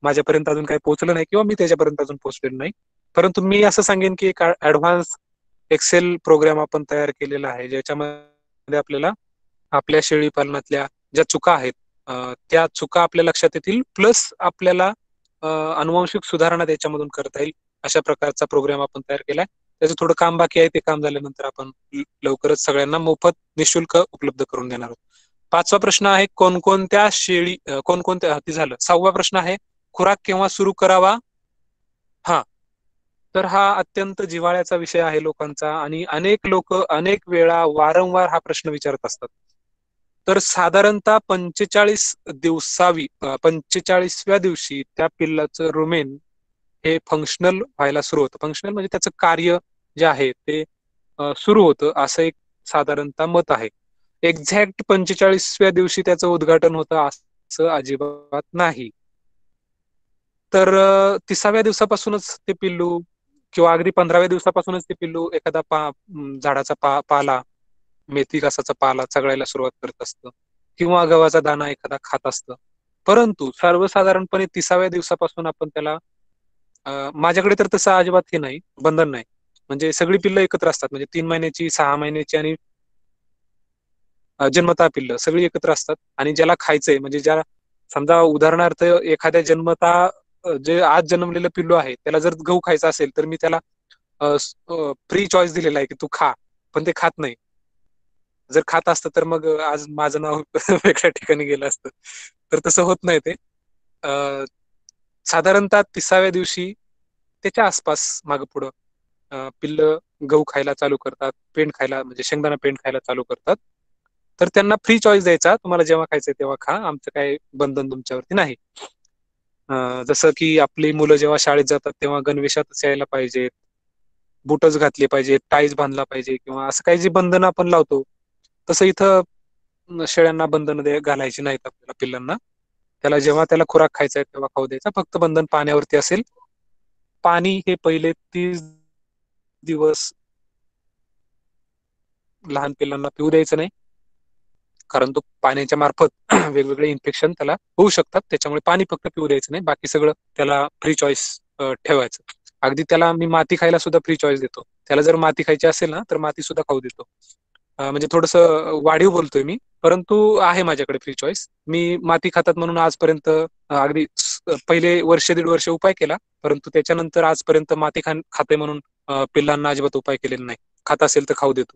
माझ्यापर्यंत अजून काही पोहोचलं नाही किंवा मी त्याच्यापर्यंत अजून पोहोचलेलो नाही. परंतु मी असं सांगेन की एक ऍडव्हान्स एक्सेल प्रोग्राम आपण तयार केलेला आहे, ज्याच्यामध्ये आपल्याला आपल्या शेळी पालनातल्या ज्या चुका आहेत त्या चुका आपल्या लक्षात येतील, प्लस आपल्याला अनुवांशिक सुधारणा त्याच्यामधून करता येईल, अशा प्रकारचा प्रोग्राम आपण तयार केलाय. त्याचं थोडं काम बाकी आहे, ते काम झाल्यानंतर आपण लवकरच सगळ्यांना मोफत निशुल्क उपलब्ध करून देणार आहोत. 5वा प्रश्न आहे कोणकोणत्या हाती झालं. 6वा प्रश्न आहे खुराक केव्हा सुरू करावा. हा, तर हा अत्यंत जिव्हाळ्याचा विषय आहे लोकांचा, आणि अनेक लोक अनेक वेळा वारंवार हा प्रश्न विचारत असतात. तर साधारणतः 45व्या दिवशी त्या पिल्लाचं रुमेन हे फंक्शनल व्हायला सुरू होतं. फंक्शनल म्हणजे त्याचं कार्य जे आहे ते सुरू होतं, असं एक साधारणतः मत आहे. एक्झॅक्ट 45व्या दिवशी त्याचं उद्घाटन होतं असं अजिबात नाही. तर 30व्या दिवसापासूनच ते पिल्लू, किंवा अगदी 15व्या दिवसापासूनच ते पिल्लू एखादा झाडाचा पाला, मेथी घासाचा पाला चघळायला सुरुवात करत असतं, किंवा गव्हाचा दाणा एखादा खात असतं. परंतु सर्वसाधारणपणे 30व्या दिवसापासून आपण त्याला, माझ्याकडे तर तसं अजिबात हे नाही, बंधन नाही. म्हणजे सगळी पिल्लं एकत्र असतात, म्हणजे 3 महिन्याची, 6 महिन्याची आणि जन्मतः पिल्लं सगळी एकत्र असतात. आणि ज्याला खायचंय, म्हणजे ज्या, समजा उदाहरणार्थ एखाद्या जन्मतः जे आज जन्मलेलं पिल्लू आहे त्याला जर गहू खायचा असेल तर मी त्याला फ्री चॉईस दिलेला आहे की तू खा, पण ते खात नाही. जर खात असतं तर मग आज माझं नाव वेगळ्या ठिकाणी गेलं असतं. तर तसं होत नाही ते. साधारणतः 30व्या दिवशी त्याच्या आसपास मागं पुढं पिल्ल गहू खायला चालू करतात, पेंड खायला म्हणजे शेंगदाणा पेंड खायला चालू करतात, तर त्यांना फ्री चॉईस द्यायचा, तुम्हाला जेव्हा खायचंय तेव्हा खा, आमचं काही बंधन तुमच्यावरती नाही. जसं की आपली मुलं जेव्हा शाळेत जातात तेव्हा गणवेशातच यायला पाहिजे, बुटच घातले पाहिजे, टाईज बांधला पाहिजे किंवा असं काही जी बंधन आपण लावतो, तसं इथं शेळ्यांना बंधन घालायची नाहीत आपल्याला पिल्लांना. त्याला जेव्हा त्याला खुराक खायचा आहे तेव्हा खाऊ द्यायचा, फक्त बंधन पाण्यावरती असेल. पाणी हे पहिले 30 दिवस लहान पिल्लांना पिऊ द्यायचं नाही, कारण तो पाण्याच्या मार्फत वेगवेगळे इन्फेक्शन त्याला होऊ शकतात, त्याच्यामुळे पाणी फक्त पिऊ द्यायचं नाही, बाकी सगळं त्याला फ्री चॉईस ठेवायचं. अगदी त्याला मी माती खायला सुद्धा फ्री चॉईस देतो, त्याला जर माती खायची असेल ना तर माती सुद्धा खाऊ देतो. म्हणजे थोडस वाढीव बोलतोय मी, परंतु आहे माझ्याकडे फ्री चॉईस. मी माती खातात म्हणून आजपर्यंत अगदी पहिले वर्ष दीड वर्ष उपाय केला, परंतु त्याच्यानंतर आजपर्यंत माती खाते म्हणून पिल्लांना अजिबात उपाय केलेला नाही. खात असेल तर खाऊ देतो.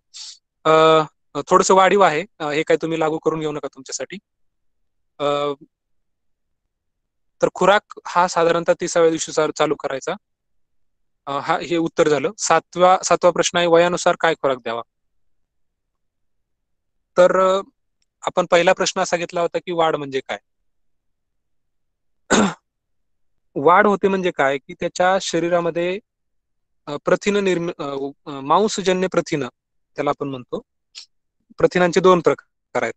थोडस वाढीव आहे, हे काय तुम्ही लागू करून घेऊ नका तुमच्यासाठी. तर खुराक हा साधारणतः 30व्या दिवशी चालू करायचा. हा हे उत्तर झालं. सातवा प्रश्न आहे, वयानुसार काय खुराक द्यावा. तर आपण पहिला प्रश्न असा घेतला होता की वाढ म्हणजे काय. वाढ होते म्हणजे काय, की त्याच्या शरीरामध्ये प्रथिन मांसजन्य प्रथिन त्याला आपण म्हणतो. प्रथिनांचे 2 प्रकार आहेत,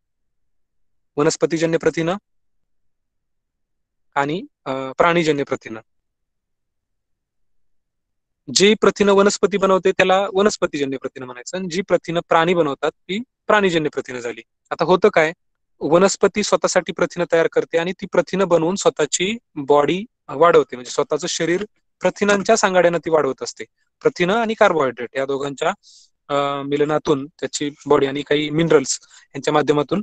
वनस्पतीजन्य प्रथिन आणि प्राणीजन्य प्रथिन. जी प्रथिन वनस्पती बनवते त्याला वनस्पतीजन्य प्रथिन म्हणायचं, आणि जी प्रथिन प्राणी बनवतात ती प्राणीजन्य प्रथिन झाली. आता होतं काय, वनस्पती स्वतःसाठी प्रथिन तयार करते आणि ती प्रथिन बनवून स्वतःची बॉडी वाढवते, म्हणजे स्वतःचं शरीर प्रथिनांच्या सांगाड्यानं ती वाढवत असते. प्रथिन आणि कार्बोहायड्रेट या दोघांच्या मिलनातून त्याची बॉडी आणि काही मिनरल्स यांच्या माध्यमातून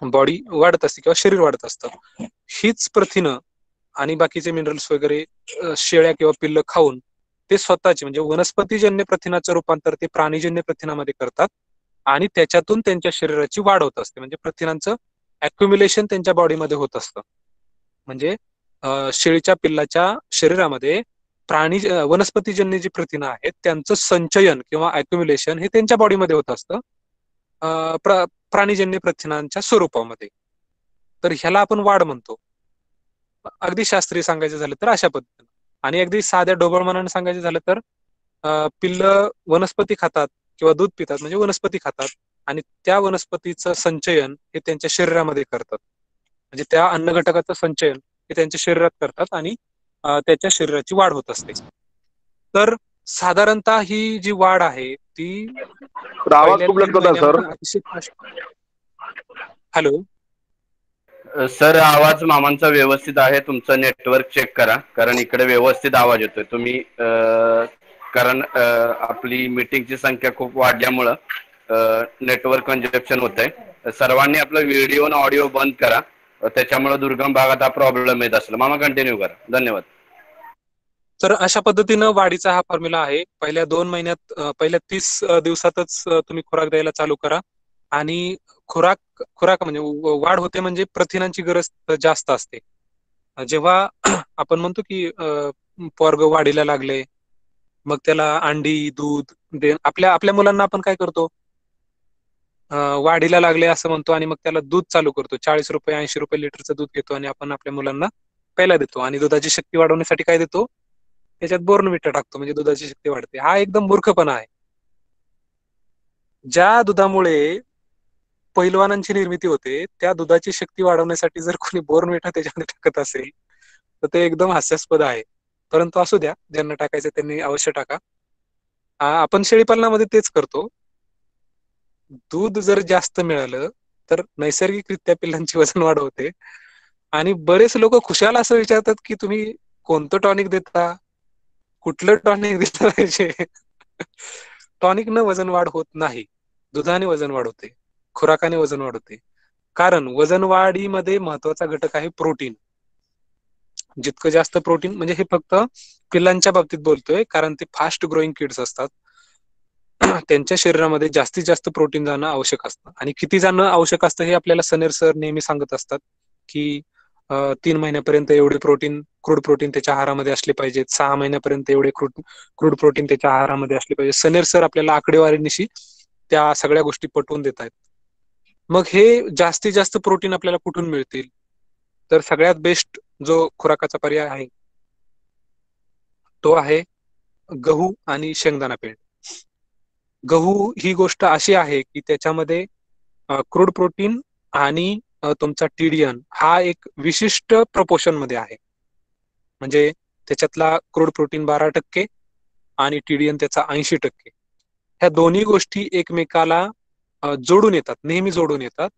बॉडी वाढत असते किंवा शरीर वाढत असतं. हीच प्रथिन आणि बाकीचे मिनरल्स वगैरे शेळ्या किंवा पिल्ल खाऊन ते स्वतःचे म्हणजे वनस्पतीजन्य प्रथिनाचं रूपांतर ते प्राणीजन्य प्रथिनामध्ये करतात आणि त्याच्यातून त्यांच्या शरीराची वाढ होत असते. म्हणजे प्रथिनांचं अक्युम्युलेशन त्यांच्या बॉडीमध्ये होत असतं. म्हणजे शेळीच्या पिल्लाच्या शरीरामध्ये वनस्पतीजन्य जी प्रथिनं आहेत त्यांचं संचयन किंवा अक्युम्युलेशन हे त्यांच्या बॉडीमध्ये होत असतं प्राणीजन्य प्रथिनांच्या स्वरूपामध्ये. तर ह्याला आपण वाढ म्हणतो. अगदी शास्त्रीय सांगायचं झालं तर अशा पद्धतीने. आणि अगदी साध्या ढोबळमानाने सांगायचं झालं तर पिल्ल वनस्पती खातात किंवा दूध पितात म्हणजे वनस्पती खातात, आणि त्या वनस्पतीचं संचयन हे त्यांच्या शरीरामध्ये करतात. म्हणजे त्या अन्न घटकाचं संचयन हे त्यांच्या शरीरात करतात आणि त्याच्या शरीराची वाढ होत असते. तर साधारणतः ही जी वाढ आहे ती आवाज खूप लटकत आहे सर. हॅलो सर, आवाज मामांचा व्यवस्थित आहे, तुमचं नेटवर्क चेक करा, कारण इकडे व्यवस्थित आवाज येतोय. तुम्ही कारण आपली मीटिंगची संख्या खूप वाढल्यामुळं नेटवर्क कंजेक्शन होत आहे. सर्वांनी आपला व्हिडिओ आणि ऑडिओ बंद करा, त्याच्यामुळे दुर्गम भागात हा प्रॉब्लेम येत असेल. मामा कंटिन्यू करा. धन्यवाद. तर अशा पद्धतीनं वाढीचा हा फॉर्म्युला आहे. पहिल्या 2 महिन्यात पहिल्या 30 दिवसातच तुम्ही खुराक द्यायला चालू करा. आणि खुराक म्हणजे वाढ होते म्हणजे प्रथिनांची गरज जास्त असते. जेव्हा आपण म्हणतो की पोरग वाढीला लागले, मग त्याला अंडी दूध आपल्या मुलांना आपण काय करतो, वाढीला लागले असं म्हणतो आणि मग त्याला दूध चालू करतो. 40 रुपये 80 रुपये लिटरचं दूध घेतो आणि आपण आपल्या मुलांना प्यायला देतो. आणि दुधाची शक्ती वाढवण्यासाठी काय देतो, त्याच्यात बोर्नव्हिटा टाकतो म्हणजे दुधाची शक्ती वाढते. हा एकदम मूर्खपणा आहे. ज्या दुधामुळे पैलवानांची निर्मिती होते त्या दुधाची शक्ती वाढवण्यासाठी जर कोणी बोर्नव्हिटा त्याच्यामध्ये टाकत असेल तर ते एकदम हास्यास्पद आहे. परंतु असू द्या, ज्यांना टाकायचं त्यांनी अवश्य टाका. आपण शेळीपालनामध्ये तेच करतो. दूध जर जास्त मिळालं तर नैसर्गिकरित्या पिल्लांची वजन वाढ होते. आणि बरेच लोक खुशाल असं विचारतात की तुम्ही कोणतं टॉनिक देता, कुठलं टॉनिक दिलं पाहिजे. टॉनिकनं वजन वाढ होत नाही, दुधाने वजन वाढ होते, खुराकाने वजन वाढ होते. कारण वजन वाढीमध्ये महत्वाचा घटक आहे प्रोटीन. जितकं जास्त प्रोटीन, म्हणजे हे फक्त पिल्लांच्या बाबतीत बोलतोय कारण ते फास्ट ग्रोईंग किड्स असतात, त्यांच्या शरीरामध्ये जास्तीत जास्त प्रोटीन जाणं आवश्यक असतं. आणि किती जाणं आवश्यक असतं हे आपल्याला सनेर सर नेहमी सांगत असतात की 3 महिन्यापर्यंत एवढे क्रूड प्रोटीन त्याच्या आहारामध्ये असले पाहिजेत, 6 महिन्यापर्यंत एवढे क्रूड प्रोटीन त्याच्या आहारामध्ये असले पाहिजे. सनेर सर आपल्याला आकडेवारीनिशी त्या सगळ्या गोष्टी पटवून देत आहेत. मग हे जास्तीत जास्त प्रोटीन आपल्याला कुठून मिळतील? तर सगळ्यात बेस्ट जो खुराकाचा पर्याय आहे तो आहे गहू आणि शेंगदाणा पेंड. गहू ही गोष्ट अशी आहे की त्याच्यामध्ये क्रूड प्रोटीन आणि तुमचा टीडीएन हा एक विशिष्ट प्रपोर्शन मध्ये आहे. म्हणजे त्याच्यातला क्रूड प्रोटीन 12% आणि टीडीएन त्याचा 80%. ह्या दोन्ही गोष्टी एकमेकाला जोडून येतात, नेहमी जोडून येतात.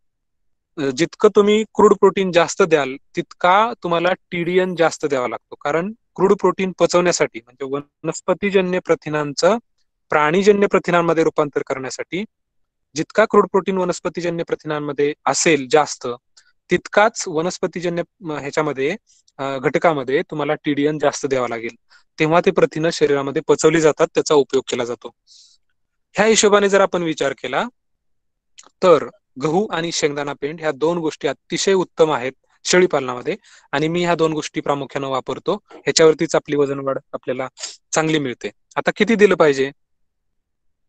जितकं तुम्ही क्रूड प्रोटीन जास्त द्याल तितका तुम्हाला टीडीएन जास्त द्यावा लागतो. कारण क्रूड प्रोटीन पचवण्यासाठी म्हणजे वनस्पतीजन्य प्रथिनांचं प्राणीजन्य प्रथिनांमध्ये रूपांतर करण्यासाठी जितका क्रूड प्रोटीन वनस्पतीजन्य प्रथिनांमध्ये असेल जास्त, तितकाच वनस्पतीजन्य ह्याच्यामध्ये घटकामध्ये तुम्हाला टीडीएन जास्त द्यावा लागेल. तेव्हा ते प्रथिनं शरीरामध्ये पचवली जातात, त्याचा उपयोग केला जातो. ह्या हिशोबाने जर आपण विचार केला तर गहू आणि शेंगदाणा पेंड ह्या दोन गोष्टी अतिशय उत्तम आहेत शेळीपालनामध्ये, आणि मी ह्या दोन गोष्टी प्रामुख्याने वापरतो. ह्याच्यावरतीच आपली वजन वाढ आपल्याला चांगली मिळते. आता किती दिलं पाहिजे?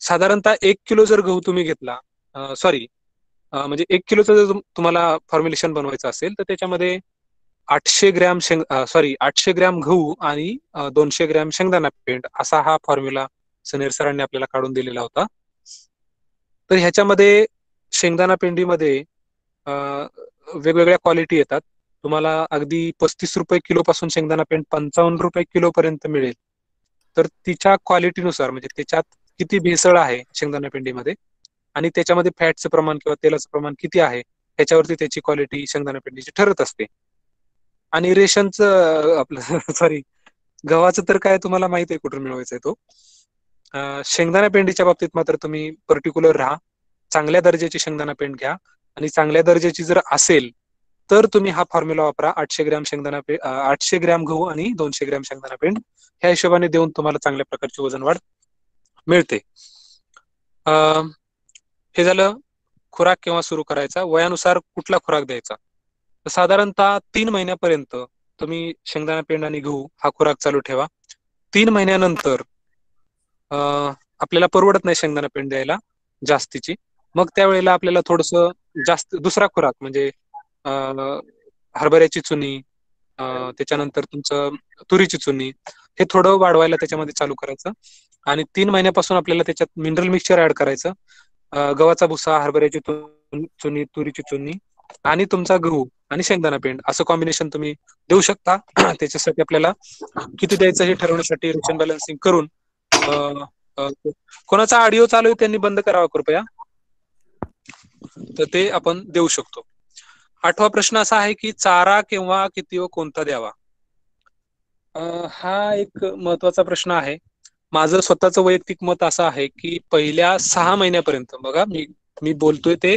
साधारणतः 1 किलो जर गहू तुम्ही घेतला, म्हणजे 1 किलोचं जर तुम्हाला फॉर्म्युलेशन बनवायचं असेल तर त्याच्यामध्ये 800 ग्रॅम गहू आणि 200 ग्रॅम शेंगदाणा पेंड असा हा फॉर्म्युला सनेर सरांनी आपल्याला काढून दिलेला होता. तर ह्याच्यामध्ये शेंगदाणा पेंडीमध्ये वेगवेगळ्या क्वालिटी येतात. तुम्हाला अगदी 35 रुपये किलो पासून शेंगदाणा पेंड 55 रुपये किलो पर्यंत मिळेल. तर तिच्या क्वालिटीनुसार म्हणजे त्याच्यात किती भेसळ आहे शेंगदाणा पेंडीमध्ये आणि त्याच्यामध्ये फॅटचं प्रमाण किंवा तेलाचं प्रमाण किती आहे ह्याच्यावरती त्याची क्वालिटी शेंगदाणा पेंडीची ठरत असते. आणि रेशनचं आपलं गव्हाचं तर काय तुम्हाला माहित आहे कुठून मिळवायचा आहे तो. शेंगदाणा पेंडीच्या बाबतीत मात्र तुम्ही पर्टिक्युलर राहा, चांगल्या दर्जाची शेंगदाणा पेंड घ्या आणि चांगल्या दर्जाची जर असेल तर तुम्ही हा फॉर्म्युला वापरा. 800 ग्रॅम गहू आणि 200 ग्रॅम शेंगदाणा पेंड ह्या हिशोबाने देऊन तुम्हाला चांगल्या प्रकारची वजन वाढ मिळते. हे झालं खुराक केव्हा सुरू करायचा, वयानुसार कुठला खुराक द्यायचा. तर साधारणतः 3 महिन्यापर्यंत तुम्ही शेंगदाणा पेंड आणि गहू हा खुराक चालू ठेवा. 3 महिन्यानंतर आपल्याला परवडत नाही शेंगदाणा पेंड द्यायला जास्तीची, मग त्यावेळेला आपल्याला थोडस जास्त दुसरा खुराक म्हणजे हरभऱ्याची चुनी, त्याच्यानंतर तुमचं तुरीची चुनी हे थोडं वाढवायला त्याच्यामध्ये चालू करायचं. आणि 3 महिन्यापासून आपल्याला त्याच्यात मिनरल मिक्सचर ऍड करायचं. गव्हाचा भुसा, हरभऱ्याची चुनी, तुरीची चुनी आणि तुमचा गहू आणि शेंगदाणा पेंड असं कॉम्बिनेशन तुम्ही देऊ शकता. त्याच्यासाठी आपल्याला किती द्यायचं हे ठरवण्यासाठी रेशन बॅलन्सिंग करून कोणाचा ऑडिओ चालू आहे त्यांनी बंद करावा कृपया, तर ते आपण देऊ शकतो. 8वा प्रश्न असा आहे की चारा केव्हा, किती व कोणता द्यावा. हा एक महत्वाचा प्रश्न आहे. माझं स्वतःचं वैयक्तिक मत असं आहे की पहिल्या 6 महिन्यापर्यंत, बघा मी बोलतोय ते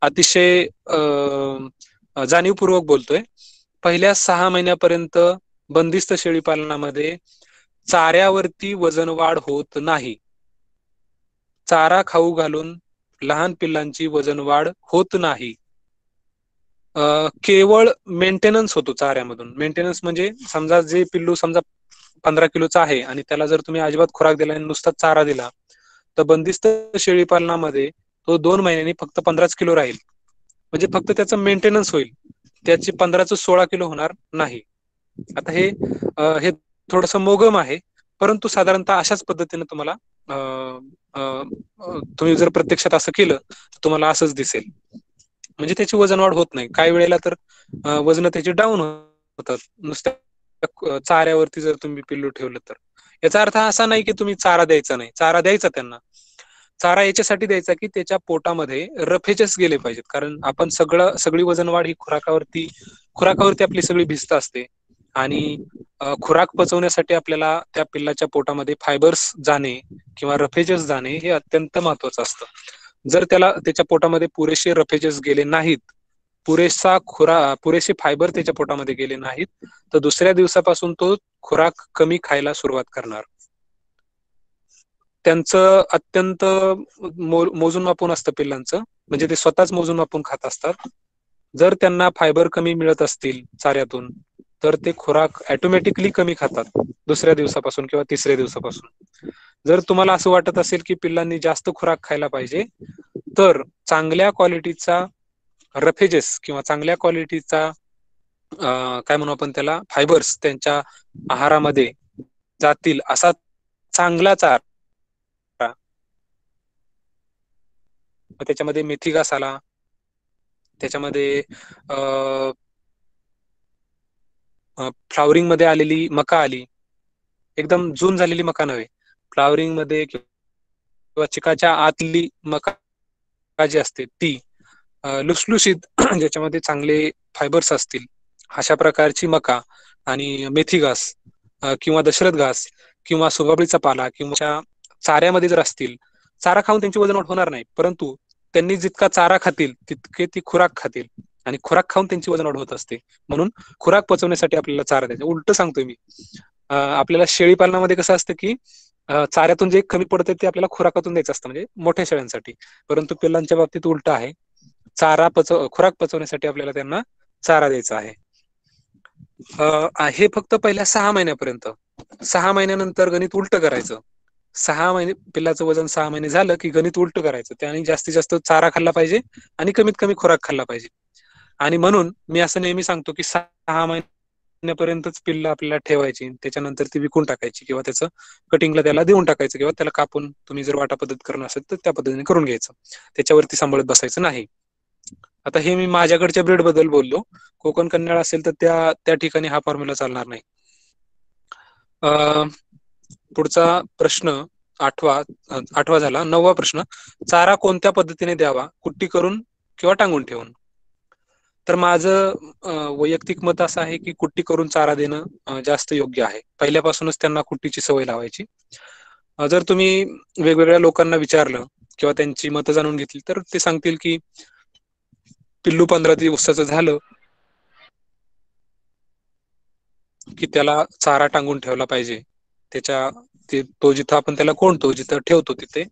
अतिशय जाणीवपूर्वक बोलतोय, पहिल्या 6 महिन्यापर्यंत बंदिस्त शेळी पालनामध्ये चाऱ्यावरती वजन वाढ होत नाही. चारा खाऊ घालून लहान पिल्लांची वजन वाढ होत नाही. केवळ मेंटेनन्स होतो चाऱ्यामधून. मेंटेनन्स म्हणजे समजा जे पिल्लू समजा 15 किलोचा आहे आणि त्याला जर तुम्ही अजिबात खुराक दिला आणि नुसता चारा दिला तर बंदिस्त शेळी पालनामध्ये तो 2 महिन्यांनी फक्त 15 किलो राहील. म्हणजे फक्त त्याचं मेंटेनन्स होईल, त्याची 15 16 किलो होणार नाही. आता हे थोडंसं मोगम आहे, परंतु साधारणतः अशाच पद्धतीने तुम्हाला तुम्ही जर प्रत्यक्षात असं केलं तर तुम्हाला असंच दिसेल. म्हणजे त्याची वजन वाढ होत नाही. काही वेळेला तर वजन त्याचे डाऊन होतात नुसत्या चाऱ्यावरती जर तुम्ही पिल्लू ठेवलं तर. याचा अर्थ असा नाही की तुम्ही चारा द्यायचा नाही, चारा द्यायचा त्यांना. चारा याच्यासाठी द्यायचा की त्याच्या पोटामध्ये रफेचेस गेले पाहिजेत. कारण आपण सगळी वजन वाढ ही खुराकावरती आपली सगळी भिस्त असते आणि खुराक पचवण्यासाठी आपल्याला त्या पिल्लाच्या पोटामध्ये फायबर्स जाणे किंवा रफेजेस जाणे हे अत्यंत महत्वाचं असतं. जर त्याच्या पोटामध्ये पुरेसे रफेजेस गेले नाहीत, पुरेसे फायबर त्याच्या पोटामध्ये गेले नाहीत, तर दुसऱ्या दिवसापासून तो खुराक कमी खायला सुरुवात करणार. त्यांचं अत्यंत मोजून मापून असतं पिल्लांचं, म्हणजे ते स्वतःच मोजून मापून खात असतात. जर त्यांना फायबर कमी मिळत असतील चाऱ्यातून तर ते खुराक ऑटोमॅटिकली कमी खातात दुसऱ्या दिवसापासून किंवा तिसऱ्या दिवसापासून. जर तुम्हाला असं वाटत असेल की पिल्लांनी जास्त खुराक खायला पाहिजे तर चांगल्या क्वालिटीचा रफेजेस किंवा चांगल्या क्वालिटीचा काय म्हणू आपण त्याला फायबर्स त्यांच्या आहारामध्ये जातील असा चांगला चारा, त्याच्यामध्ये मेथी घास आला, त्याच्यामध्ये फ्लावरिंग मध्ये आलेली मका आली, एकदम जून झालेली मका नव्हे, फ्लावरिंग मध्ये किंवा चिकाच्या आतली मका जी असते ती लुसलुशीत ज्याच्यामध्ये चांगले फायबर्स असतील अशा प्रकारची मका आणि मेथी घास किंवा दशरथ घास किंवा सुगाबळीचा पाला किंवा चाऱ्यामध्ये जर असतील, चारा खाऊन त्यांची वजन वाढ होणार नाही, परंतु त्यांनी जितका चारा खातील तितके ती खुराक खातील आणि खुराक खाऊन त्यांची वजन वाढ होत असते. म्हणून खुराक पचवण्यासाठी आपल्याला चारा द्यायचा. उलट सांगतोय मी, आपल्याला शेळी पालनामध्ये कसं असतं की चाऱ्यातून जे कमी पडतं ते आपल्याला खुराकातून द्यायचं असतं, म्हणजे मोठ्या शेळ्यांसाठी. परंतु पिल्लांच्या बाबतीत उलट आहे, खुराक पचवण्यासाठी आपल्याला त्यांना चारा द्यायचा आहे. हे फक्त पहिल्या 6 महिन्यापर्यंत. 6 महिन्यानंतर गणित उलट करायचं. 6 महिने पिल्लाचं वजन 6 महिने झालं की गणित उलट करायचं. त्याने जास्तीत जास्त चारा खाल्ला पाहिजे आणि कमीत कमी खुराक खाल्ला पाहिजे. आणि म्हणून मी असं नेहमी सांगतो की 6 महिन्यापर्यंतच पिल्ला आपल्याला ठेवायची, त्याच्यानंतर ती विकून टाकायची किंवा त्याचं कटिंगला त्याला देऊन टाकायचं किंवा त्याला कापून तुम्ही जर वाटा पद्धत करणार असेल तर त्या पद्धतीने करून घ्यायचं. त्याच्यावरती सांभाळत बसायचं नाही. आता हे मी माझ्याकडच्या ब्रीड बद्दल बोललो. कोकण कन्याळ असेल तर त्या ठिकाणी हा फॉर्म्युला चालणार नाही. पुढचा प्रश्न 8वा झाला. 9वा प्रश्न, चारा कोणत्या पद्धतीने द्यावा, कुट्टी करून किंवा टांगून ठेवून? तर माझं वैयक्तिक मत असं आहे की कुट्टी करून चारा देणं जास्त योग्य आहे. पहिल्यापासूनच त्यांना कुट्टीची सवय लावायची. जर तुम्ही वेगवेगळ्या लोकांना विचारलं किंवा त्यांची मतं जाणून घेतली तर ते सांगतील की पिल्लू 15 दिवसाचं झालं की त्याला चारा टांगून ठेवला पाहिजे. तो जिथं आपण त्याला कोंडतो, जिथं ठेवतो तिथे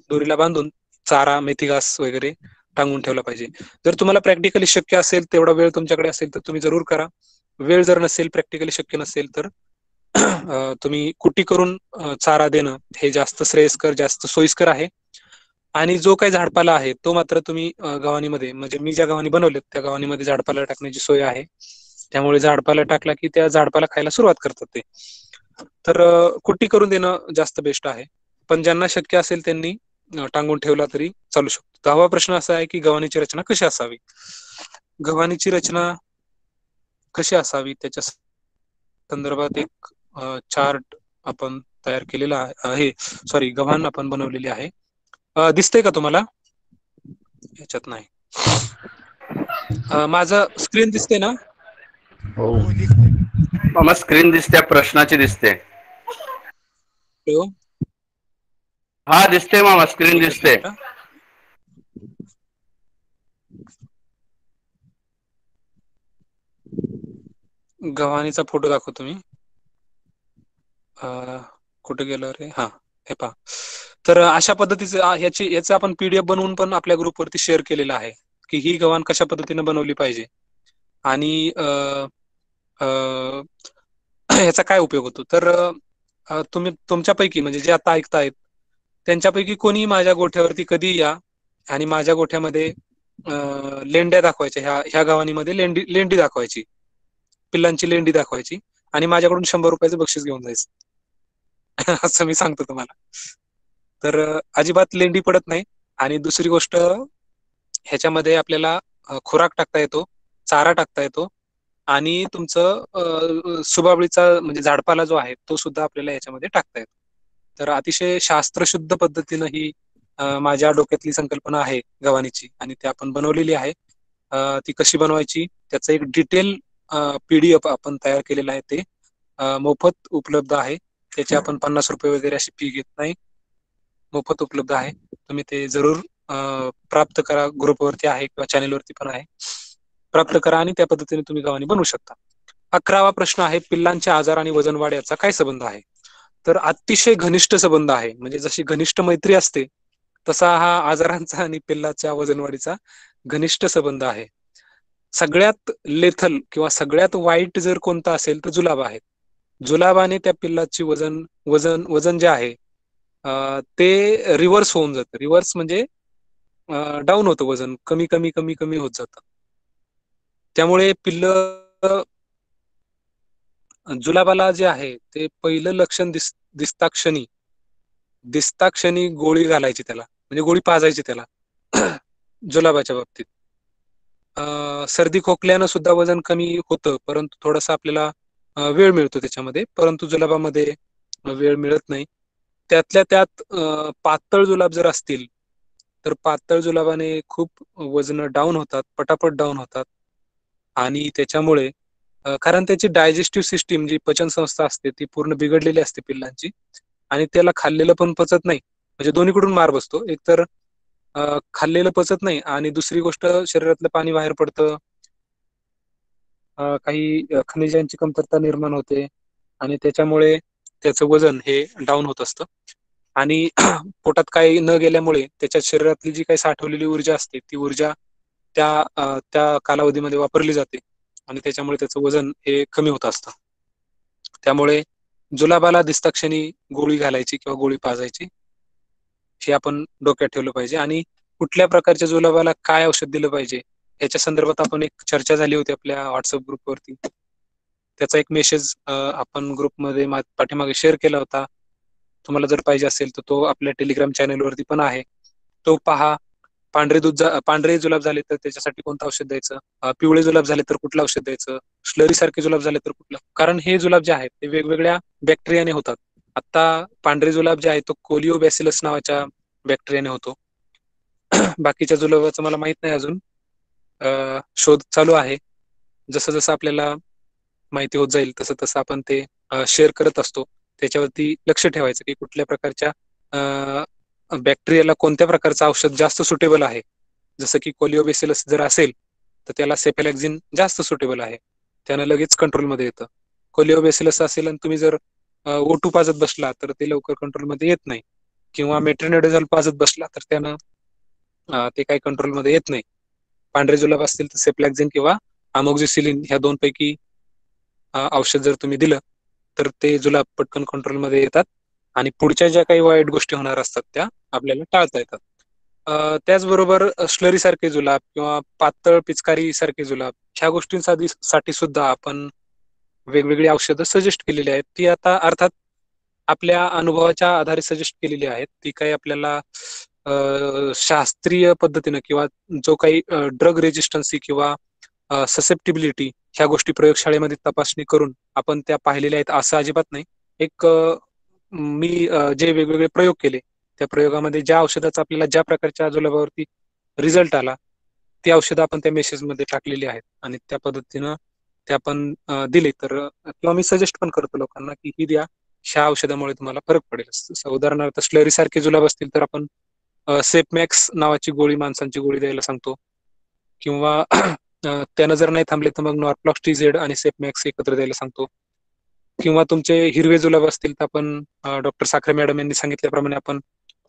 दोरीला बांधून चारा, मेथी घास वगैरे टांगून ठेवला पाहिजे. जर तुम्हाला प्रॅक्टिकली शक्य असेल, तेवढा वेळ तुमच्याकडे असेल तर तुम्ही जरूर करा. वेळ जर नसेल, प्रॅक्टिकली शक्य नसेल तर तुम्ही कुट्टी करून चारा देणं हे जास्त श्रेयस्कर, जास्त सोयीस्कर आहे. आणि जो काही झाडपाला आहे तो मात्र तुम्ही गव्हाणीमध्ये, म्हणजे मी ज्या गव्हाणी बनवलेत त्या गव्हाणीमध्ये झाडपाला टाकण्याची सोय आहे. त्यामुळे झाडपाला टाकला की त्या झाडपाला खायला सुरुवात करतात ते. तर कुट्टी करून देणं जास्त बेस्ट आहे. पण ज्यांना शक्य असेल त्यांनी टांगून ठेवला तरी चालू शकतो. 10वा प्रश्न असा आहे की गव्हाणीची रचना कशी असावी? गव्हाणीची रचना कशी असावी त्याच्या संदर्भात एक चार्ट आपण तयार केलेला आहे. सॉरी, गव्हाण आपण बनवलेली आहे. दिसतंय का तुम्हाला? याच्यात नाही. माझं स्क्रीन दिसते ना? हो. मामा स्क्रीन दिसते, प्रश्नाची दिसते. हॅलो, हा दिसते मामा, स्क्रीन दिसते. गव्हाणीचा फोटो दाखवतो मी. कुठे गेलो रे? हा, हे पहा. तर अशा पद्धतीचं याचं आपण PDF बनवून पण आपल्या ग्रुपवरती शेअर केलेलं आहे की ही गव्हाण कशा पद्धतीने बनवली पाहिजे आणि ह्याचा काय उपयोग होतो. तर तुम्ही तुमच्यापैकी, म्हणजे जे आता ऐकतायत त्यांच्यापैकी कोणी माझ्या गोठ्यावरती कधी या आणि माझ्या गोठ्यामध्ये लेंड्या दाखवायच्या, ह्या गव्हाणीमध्ये लेंडी दाखवायची, पिल्लांची लेंडी दाखवायची आणि माझ्याकडून 100 रुपयाचं बक्षीस घेऊन जायचं. असं मी सांगतो तुम्हाला. तर अजिबात लेंडी पडत नाही. आणि दुसरी गोष्ट, ह्याच्यामध्ये आपल्याला खुराक टाकता येतो, चारा टाकता येतो आणि तुमचं सुबाबळीचा म्हणजे झाडपाला जो आहे तो सुद्धा आपल्याला याच्यामध्ये टाकता येतो. तर अतिशय शास्त्रशुद्ध पद्धतीनं ही माझ्या डोक्यातली संकल्पना आहे गव्हाणीची आणि ती आपण बनवलेली आहे. ती कशी बनवायची त्याचं एक डिटेल PDF आपण तयार केलेलं आहे. ते मोफत उपलब्ध आहे. त्याची आपण 50 रुपये वगैरे अशी फी घेत नाही, मोफत उपलब्ध आहे. तुम्ही ते जरूर प्राप्त करा. ग्रुपवरती आहे किंवा चॅनेलवरती पण आहे, प्राप्त करा आणि त्या पद्धतीने तुम्ही गव्हाणी बनवू शकता. 11वा प्रश्न आहे, पिल्लांचे आजार आणि वजन वाढ याचा काय संबंध आहे? तर अतिशय घनिष्ठ संबंध आहे. म्हणजे जशी घनिष्ठ मैत्री असते तसा हा आजारांचा आणि पिल्लाच्या वजनवाढीचा घनिष्ठ संबंध आहे. सगळ्यात लेथल किंवा सगळ्यात वाईट जर कोणता असेल तर जुलाब आहे. जुलाबाने त्या पिल्लाची वजन वजन वजन जे आहे ते रिव्हर्स होऊन जातं. रिव्हर्स म्हणजे डाऊन होतं, वजन कमी कमी कमी कमी होत जातं. त्यामुळे पिल्ल जुलाबाला जे आहे ते पहिलं लक्षण दिसता क्षणी गोळी घालायची त्याला, म्हणजे गोळी पाजायची त्याला जुलाबाच्या बाबतीत. सर्दी खोकल्यानं सुद्धा वजन कमी होतं, परंतु थोडासा आपल्याला वेळ मिळतो त्याच्यामध्ये, परंतु जुलाबामध्ये वेळ मिळत नाही. त्यातल्या त्यात पातळ जुलाब जर असतील तर पातळ जुलाबाने खूप वजन डाऊन होतात, पटापट डाऊन होतात. आणि त्याच्यामुळे कारण त्याची डायजेस्टिव्ह सिस्टीम जी पचन संस्था असते ती पूर्ण बिघडलेली असते पिल्लांची, आणि त्याला खाल्लेलं पण पचत नाही. म्हणजे दोन्हीकडून मार बसतो. एक तर खाल्लेलं पचत नाही, आणि दुसरी गोष्ट शरीरातलं पाणी बाहेर पडतं, काही खनिजांची कमतरता निर्माण होते, आणि त्याच्यामुळे त्याचं वजन हे डाऊन होत असतं. आणि पोटात काही न गेल्यामुळे त्याच्या शरीरातली जी काही साठवलेली ऊर्जा असते ती ऊर्जा त्या कालावधीमध्ये वापरली जाते, आणि त्याच्यामुळे त्याचं वजन हे कमी होत असतं. त्यामुळे जुलाबाला दिसता क्षणी गोळी घालायची किंवा गोळी पाजायची हे आपण डोक्यात ठेवलं पाहिजे. आणि कुठल्या प्रकारच्या जुलाबाला काय औषध दिलं पाहिजे याच्या संदर्भात आपण एक चर्चा झाली होती आपल्या व्हॉट्सअप ग्रुपवरती. त्याचा एक मेसेज आपण ग्रुपमध्ये पाठीमागे शेअर केला होता. तुम्हाला जर पाहिजे असेल तर तो आपल्या टेलिग्राम चॅनलवरती पण आहे, तो पहा. पांढरे जुलाब झाले तर त्याच्यासाठी कोणतं औषध द्यायचं, पिवळे जुलाब झाले तर कुठलं औषध द्यायचं, स्लरी सारखे जुलाब झाले तर कुठलं. कारण हे जुलाब जे आहेत ते वेगवेगळ्या बॅक्टेरियाने होतात. आता पांढरे जुलाब जे आहे तो कोलिओबॅसिलस नावाच्या बॅक्टेरियाने होतो. बाकीच्या जुलाबाचं मला माहित नाही अजून, शोध चालू आहे. जसं जसं आपल्याला माहिती होत जाईल तसं तसं आपण ते शेअर करत असतो. त्याच्यावरती लक्ष ठेवायचं की कुठल्या प्रकारच्या बॅक्टेरियाला कोणत्या प्रकारचं औषध जास्त सुटेबल आहे. जसं की कोलिओबॅसिलस जर असेल तर त्याला सेफॅलॅक्झिन जास्त सुटेबल आहे, त्यानं लगेच कंट्रोलमध्ये येतं. कोलिओबॅसिलस असेल आणि तुम्ही जर O2 पाजत बसला तर ते लवकर कंट्रोलमध्ये येत नाही, किंवा मेट्रोनिडाझोल पाजत बसला तर त्यानं ते काही कंट्रोलमध्ये येत नाही. पांढरे जुलाब असतील तर सेफ्लॅक्झिन किंवा अमोक्झिसिलिन ह्या दोनपैकी औषध जर तुम्ही दिलं तर ते जुलाब पटकन कंट्रोलमध्ये येतात, आणि पुढच्या ज्या काही वाईट गोष्टी होणार असतात त्या आपल्याला टाळता येतात. त्याचबरोबर स्लरी सारखे जुलाब किंवा पातळ पिचकारी सारखे जुलाब ह्या गोष्टींसाठी सुद्धा आपण वेगवेगळी औषधं सजेस्ट केलेली आहेत. ती आता अर्थात आपल्या अनुभवाच्या आधारे सजेस्ट केलेली आहेत. ती काही आपल्याला शास्त्रीय पद्धतीनं किंवा जो काही ड्रग रेजिस्टन्सी किंवा ससेप्टिबिलिटी ह्या गोष्टी प्रयोगशाळेमध्ये तपासणी करून आपण त्या पाहिलेल्या आहेत असं अजिबात नाही. एक मी जे वेगवेगळे प्रयोग केले त्या प्रयोगामध्ये ज्या औषधाचा आपल्याला ज्या प्रकारच्या जुलाबावरती रिझल्ट आला ती औषधं आपण त्या मेसेजमध्ये टाकलेली आहेत, आणि त्या पद्धतीनं ते आपण दिले तर, किंवा मी सजेस्ट पण करतो लोकांना की ही द्या, ह्या औषधामुळे तुम्हाला फरक पडेल. उदाहरणार्थ स्लरी सारखे जुलाब असतील तर आपण सेपमॅक्स नावाची गोळी, माणसांची गोळी द्यायला सांगतो, किंवा त्यानं जर नाही थांबले तर मग नॉर्फ्लॉक्स्टिझेड आणि सेपमॅक्स एकत्र द्यायला सांगतो. किंवा तुमचे हिरवे जुलाब असतील तर आपण डॉक्टर साखरे मॅडम यांनी सांगितल्याप्रमाणे आपण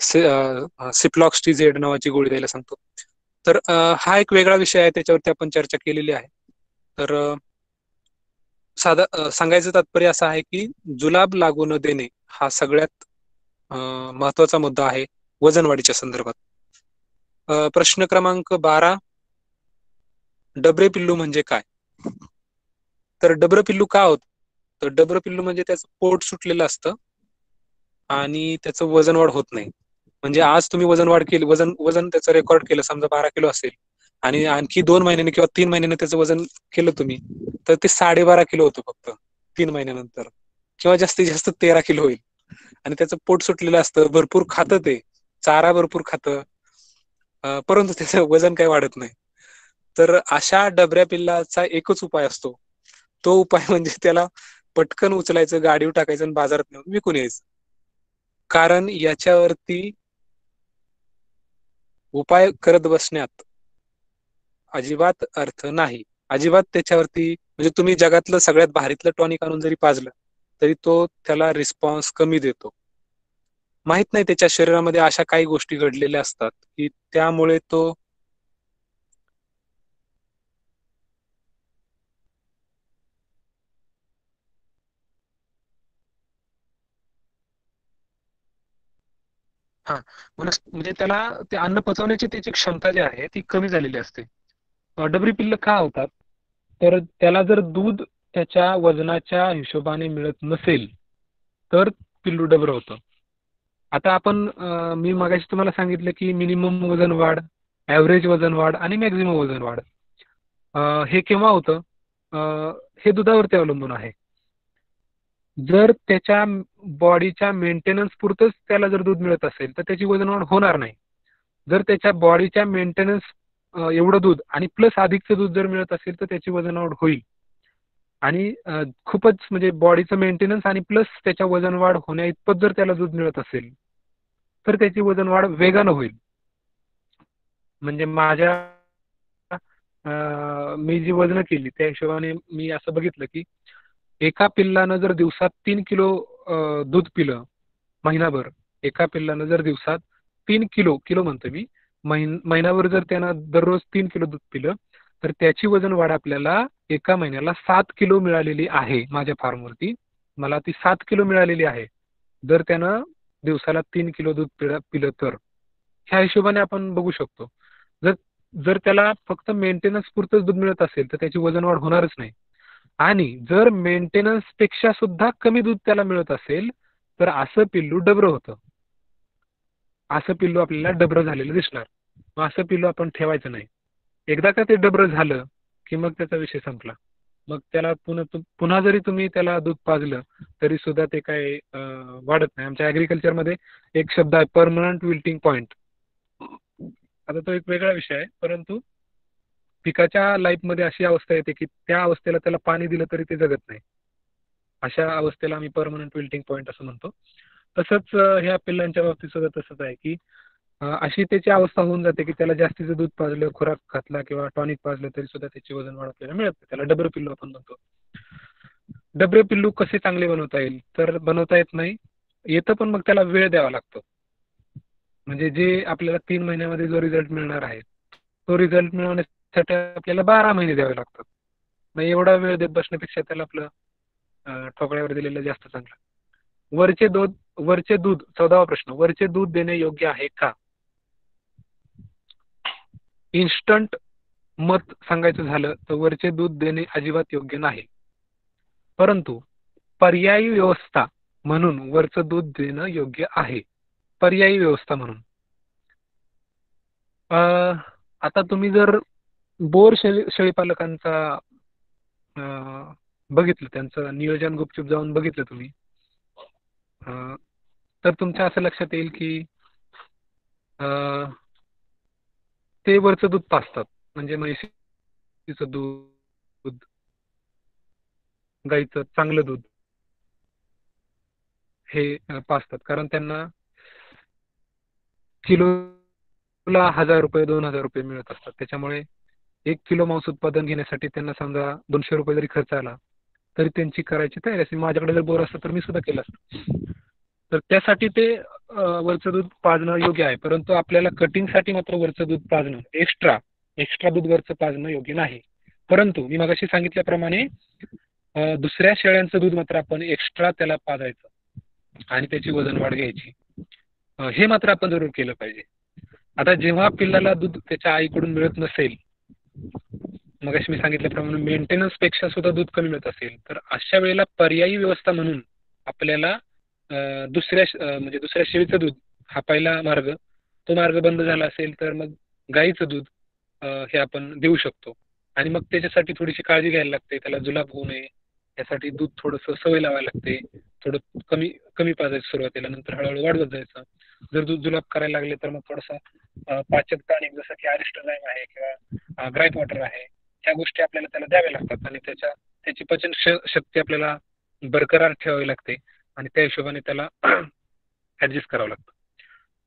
सिप्लॉक्स्टिझेड नावाची गोळी द्यायला सांगतो. तर हा एक वेगळा विषय आहे, त्याच्यावरती आपण चर्चा केलेली आहे. तर सांगायचं तात्पर्य असं आहे की जुलाब लागू न देणे हा सगळ्यात महत्वाचा मुद्दा आहे वजन वाढीच्या संदर्भात. प्रश्न क्रमांक 12, डबरे पिल्लू म्हणजे काय? तर डबरं पिल्लू का होत? तर डबरं पिल्लू म्हणजे त्याचं पोट सुटलेलं असतं आणि त्याचं वजन वाढ होत नाही. म्हणजे आज तुम्ही वजन वाढ केली, वजन त्याचं रेकॉर्ड केलं, समजा 12 किलो असेल, आणि आणखी 2 महिन्याने किंवा 3 महिन्याने त्याचं वजन केलं तुम्ही, तर ते 12.5 किलो होतं फक्त 3 महिन्यानंतर, किंवा जास्तीत जास्त 13 किलो होईल. आणि त्याचं पोट सुटलेलं असतं, भरपूर खातं, ते चारा भरपूर खातं, परंतु त्याचं वजन काही वाढत नाही. तर अशा डबऱ्या पिल्लाचा एकच उपाय असतो, तो उपाय म्हणजे त्याला पटकन उचलायचं, गाडीवर टाकायचं आणि बाजारात नेऊन विकून यायचं. कारण याच्यावरती उपाय करत बसण्यात अजिबात अर्थ नाही. अजिबात त्याच्यावरती, म्हणजे तुम्ही जगातलं सगळ्यात भारीतलं टॉनिक आणून जरी पाजलं तरी तो त्याला रिस्पॉन्स कमी देतो. माहित नाही त्याच्या शरीरामध्ये अशा काही गोष्टी घडलेल्या असतात की त्यामुळे तो म्हणजे त्याला ते अन्न पचवण्याची त्याची क्षमता जी आहे ती कमी झालेली असते. डबरी पिल्ल का होतात? तर त्याला जर दूध त्याच्या वजनाच्या हिशोबाने मिळत नसेल तर पिल्लू डबर होतं. आता आपण मी मगाशी तुम्हाला सांगितलं की मिनिमम वजन वाढ, ॲव्हरेज वजन वाढ आणि मॅक्झिमम वजन वाढ. हे केव्हा होतं? हे दुधावरती अवलंबून आहे. जर त्याच्या बॉडीच्या मेंटेनन्स पुरतंच त्याला जर दूध मिळत असेल तर त्याची वजन वाढ होणार नाही. जर त्याच्या बॉडीच्या मेंटेनन्स एवढं दूध आणि प्लस अधिकचं दूध जर मिळत असेल तर त्याची वजन वाढ होईल. आणि खूपच म्हणजे बॉडीचं मेंटेनन्स आणि प्लस त्याच्या वजन वाढ होण्या इतपत जर त्याला दूध मिळत असेल तर त्याची वजन वाढ वेगानं होईल. म्हणजे माझ्या मी जी वजन केली त्या हिशोबाने मी असं बघितलं की एका पिल्लानं जर दिवसात 3 किलो दूध पिलं महिनाभर, एका पिल्लानं जर दिवसात 3 किलो किलो म्हणतो मी, महिनाभर जर त्यानं दररोज 3 किलो दूध पिलं तर त्याची वजन वाढ आपल्याला एका महिन्याला 7 किलो मिळालेली आहे. माझ्या फार्मवरती मला ती 7 किलो मिळालेली आहे जर त्यानं दिवसाला 3 किलो दूध पिलं तर. ह्या हिशोबाने आपण बघू शकतो. जर जर त्याला फक्त मेंटेनन्स पुरतंच दूध मिळत असेल तर त्याची वजन वाढ होणारच नाही. आणि जर मेंटेनन्स पेक्षा सुद्धा कमी दूध त्याला मिळत असेल तर असं पिल्लू डबरं होतं. असं पिल्लू आपल्याला डबरं झालेलं दिसणार. मग असं पिल्लू आपण ठेवायचं नाही. एकदा का ते डबरं झालं की मग त्याचा विषय संपला. मग त्याला पुन्हा जरी तुम्ही त्याला दूध पाजलं तरी सुद्धा ते काय वाढत नाही. आमच्या ॲग्रिकल्चरमध्ये एक शब्द आहे परमनंट विल्टिंग पॉईंट. आता तो एक वेगळा विषय आहे, परंतु पिकाच्या लाईफमध्ये अशी अवस्था येते की त्या अवस्थेला त्याला पाणी दिलं तरी ते जगत नाही. अशा अवस्थेला आम्ही परमनंट विल्टिंग पॉईंट असं म्हणतो. तसंच ह्या पिल्लांच्या बाबतीत सुद्धा तसंच आहे की अशी त्याची अवस्था होऊन जाते की त्याला जास्तीचं दूध पाजलं, खुराक घातला किंवा टॉनिक पाजलं तरी सुद्धा त्याची वजन वाढ आपल्याला मिळत नाही. त्याला डबरं पिल्लू आपण म्हणतो. डबरे पिल्लू कसे चांगले बनवता येईल? तर बनवता येत नाही. येतं पण मग त्याला वेळ द्यावा लागतो. म्हणजे जे आपल्याला 3 महिन्यामध्ये जो रिझल्ट मिळणार आहे तो रिझल्ट मिळवण्यासाठी आपल्याला 12 महिने द्यावे लागतात. मग एवढा वेळ देत बसण्यापेक्षा त्याला आपलं ठोकळ्यावर दिलेलं जास्त चांगलं. वरचे दूध 14वा प्रश्न, वरचे दूध देणे योग्य आहे का? इन्स्टंट मत सांगायचं झालं तर वरचे दूध देणे अजिबात योग्य नाही. परंतु पर्यायी व्यवस्था म्हणून वरचं दूध देणं योग्य आहे. पर्यायी व्यवस्था म्हणून आता तुम्ही जर बोर शेळीपालकांचा बघितलं, त्यांचं नियोजन गुपचूप जाऊन बघितलं तुम्ही, तर तुमच्या असं लक्षात येईल की ते वरचं दूध पाजतात. म्हणजे म्हैसीचं दूध, गाईचं चांगलं दूध हे पाजतात. कारण त्यांना किलोला 1000 रुपये 2000 रुपये मिळत असतात. त्याच्यामुळे 1 किलो मांस उत्पादन घेण्यासाठी त्यांना समजा 200 रुपये जरी खर्च आला तरी त्यांची करायची तयारी असते. माझ्याकडे जर बोर असतं तर मी सुद्धा केलं असतं. तर त्यासाठी ते वरचं दूध पाजणं योग्य आहे. परंतु आपल्याला कटिंगसाठी मात्र वरचं दूध पाजणं एक्स्ट्रा दूध वरचं पाजणं योग्य नाही. परंतु मी मगाशी सांगितल्याप्रमाणे दुसऱ्या शेळ्यांचं दूध मात्र आपण एक्स्ट्रा त्याला पाजायचं आणि त्याची वजन वाढ घ्यायची. हे मात्र आपण जरूर केलं पाहिजे. आता जेव्हा पिल्लाला दूध त्याच्या आईकडून मिळत नसेल, मगाशी मी सांगितल्याप्रमाणे मेंटेनन्स पेक्षा सुद्धा दूध कमी मिळत असेल तर अशा वेळेला पर्यायी व्यवस्था म्हणून आपल्याला म्हणजे दुसऱ्या शेळीचं दूध हा पहिला मार्ग, तो मार्ग बंद झाला असेल तर मग गाईचं दूध हे आपण देऊ शकतो. आणि मग त्याच्यासाठी थोडीशी काळजी घ्यायला लागते. त्याला जुलाब होऊ नये यासाठी दूध थोडंसं सवय लावायला लागते. थोडं कमी पाजायचं सुरुवातीला, नंतर हळूहळू वाढवत जायचं. जर दूध जुलाब करायला लागले तर मग थोडासा पाचक टॉनिक जसं की अरिस्टोझाइम आहे किंवा ग्राईप वॉटर आहे, ह्या गोष्टी आपल्याला त्याला द्याव्या लागतात. आणि त्याची पचन शक्ती आपल्याला बरकरार ठेवावी लागते आणि त्या हिशोबाने त्याला ऍडजस्ट करावं लागतं.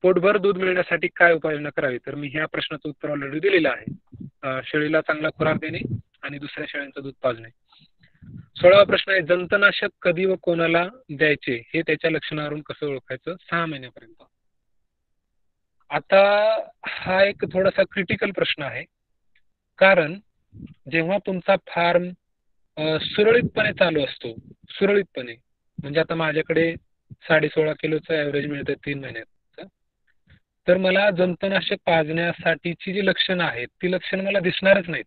पोटभर दूध मिळण्यासाठी काय उपाययोजना करावी? तर मी ह्या प्रश्नाचं उत्तर ऑलरेडी दिलेलं आहे. शेळीला चांगला खुराक देणे आणि दुसऱ्या शेळ्यांचं दूध पाजणे. 16वा प्रश्न आहे, जंतनाशक कधी व कोणाला द्यायचे हे त्याच्या लक्षणावरून कसं ओळखायचं? 6 महिन्यापर्यंत. आता हा एक थोडासा क्रिटिकल प्रश्न आहे. कारण जेव्हा तुमचा फार्म सुरळीतपणे चालू असतो, म्हणजे आता माझ्याकडे 16.5 किलोचं ॲव्हरेज मिळतं 3 महिन्याचं, तर मला जंतुनाशक पाजण्यासाठीची जी लक्षणं आहेत ती लक्षणं मला दिसणारच नाहीत.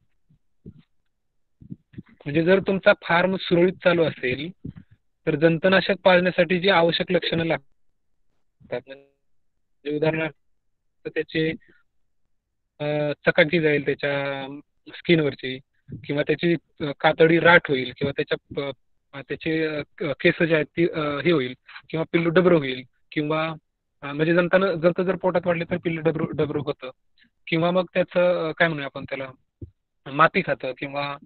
म्हणजे जर तुमचा फार्म सुरळीत चालू असेल तर जंतुनाशक पाजण्यासाठी जी आवश्यक लक्षणं लागतात, म्हणजे उदाहरणार्थ त्याचे चकाकी जाईल त्याच्या स्किनवरची, किंवा त्याची कातडी राठ होईल, किंवा त्याचे केस जे आहेत ती हे होईल, किंवा पिल्लू डबरं होईल, किंवा म्हणजे जंत जर पोटात वाढले तर पिल्लू डबरू होतं, किंवा मग त्याचं काय म्हणूया आपण त्याला माती खातं, किंवा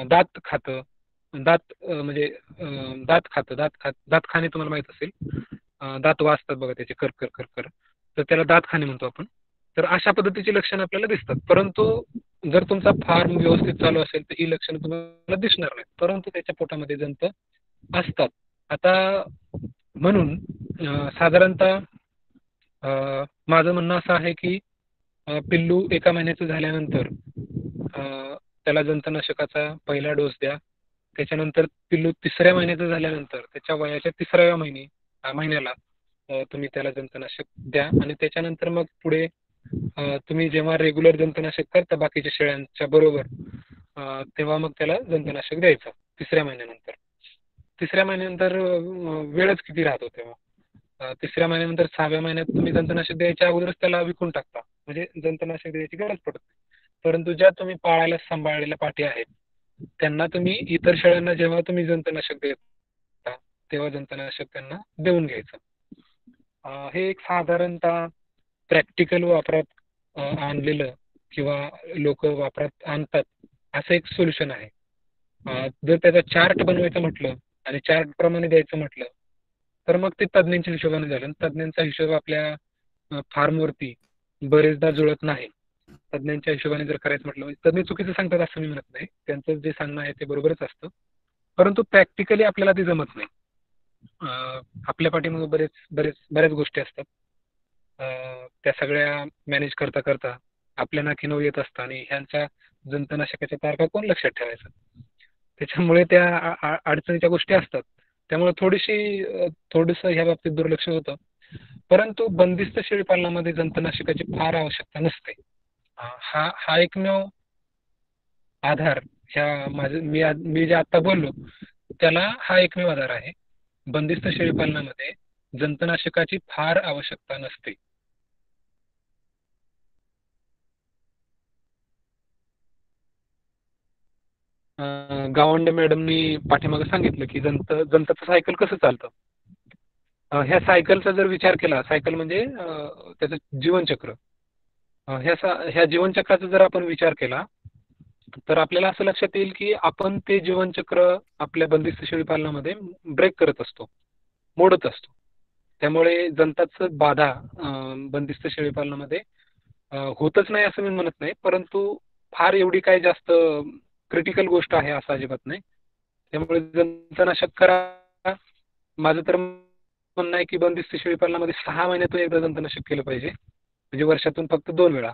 दात खातं, म्हणजे दात खाणे तुम्हाला माहित असेल, दात वाजतात बघा त्याचे कर कर कर कर, तर त्याला दात खाणे म्हणतो आपण. तर अशा पद्धतीची लक्षणं आपल्याला दिसतात. परंतु जर तुमचा फार्म व्यवस्थित चालू असेल तर ही लक्षणं तुम्हाला दिसणार नाही, परंतु त्याच्या पोटामध्ये जंत असतात. आता म्हणून साधारणतः माझं म्हणणं असं आहे की पिल्लू 1 महिन्याचं झाल्यानंतर त्याला जंतुनाशकाचा पहिला डोस द्या. त्याच्यानंतर पिल्लू 3ऱ्या महिन्याचं झाल्यानंतर त्याच्या वयाच्या 3ऱ्या महिन्याला तुम्ही त्याला जंतुनाशक द्या, आणि त्याच्यानंतर मग पुढे तुम्ही जेव्हा रेग्युलर जंतुनाशक करता बाकीच्या शेळ्यांच्या बरोबर, तेव्हा मग त्याला जंतुनाशक द्यायचं 3ऱ्या महिन्यानंतर. 3ऱ्या महिन्यानंतर वेळच किती राहतो तेव्हा. 3ऱ्या महिन्यानंतर 6व्या महिन्यात तुम्ही जंतुनाशक द्यायच्या अगोदरच त्याला विकून टाकता, म्हणजे जंतुनाशक द्यायची गरज पडत नाही. परंतु ज्या तुम्ही पाळायला सांभाळलेल्या पाठी आहेत त्यांना तुम्ही इतर शेळ्यांना जेव्हा तुम्ही जंतुनाशक देता तेव्हा जंतुनाशक त्यांना देऊन घ्यायचं. हे एक साधारणतः प्रॅक्टिकल वापरात आणलेलं किंवा लोक वापरात आणतात असं एक सोल्युशन आहे. जर त्याचा चार्ट बनवायचं म्हटलं आणि चार्ट प्रमाणे द्यायचं म्हटलं तर मग ते तज्ज्ञांच्या हिशोबाने झालं. तज्ज्ञांचा हिशोब आपल्या फार्मवरती बरेचदा जुळत नाही. तज्ज्ञांच्या हिशोबाने जर करायचं म्हटलं, म्हणजे तज्ज्ञ चुकीचं सांगतात असं मी म्हणत नाही, त्यांचं जे सांगणं आहे ते बरोबरच असतं, परंतु प्रॅक्टिकली आपल्याला ते जमत नाही. आपल्या पाठीमागे बऱ्याच गोष्टी असतात, त्या सगळ्या मॅनेज करता करता आपल्या नाकी नऊ येत असतं, आणि ह्यांच्या जंतुनाशकाच्या तारखा कोण लक्षात ठेवायचं. त्याच्यामुळे त्या अडचणीच्या गोष्टी असतात. त्यामुळे थोडंसं ह्या बाबतीत दुर्लक्ष होतं. परंतु बंदिस्त शेळीपालनामध्ये जंतुनाशकाची फार आवश्यकता नसते. हा एकमेव आधार ह्या मी जे आता बोललो त्याला हा एकमेव आधार आहे. बंदिस्त शेळीपालनामध्ये जंतुनाशकाची फार आवश्यकता नसते. गावंडे मॅडमनी पाठीमागे सांगितलं की जंताचं सायकल कसं चालतं. ह्या सायकलचा जर विचार केला, सायकल म्हणजे त्याचं जीवनचक्र, ह्या जीवनचक्राचा जर आपण विचार केला तर आपल्याला असं लक्षात येईल की आपण ते जीवनचक्र आपल्या बंदिस्त शेळीपालनामध्ये ब्रेक करत असतो, मोडत असतो. त्यामुळे जंताचं बाधा बंदिस्त शेळीपालनामध्ये होतच नाही असं मी म्हणत नाही, परंतु फार एवढी काही जास्त क्रिटिकल गोष्ट आहे असं अजिबात नाही. त्यामुळे जंतुनाशक करा. माझं तर म्हणणं आहे की बंदिस्त शेळीपालनामध्ये 6 महिन्यातून एकदा जंतुनाशक केलं पाहिजे, म्हणजे वर्षातून फक्त 2 वेळा.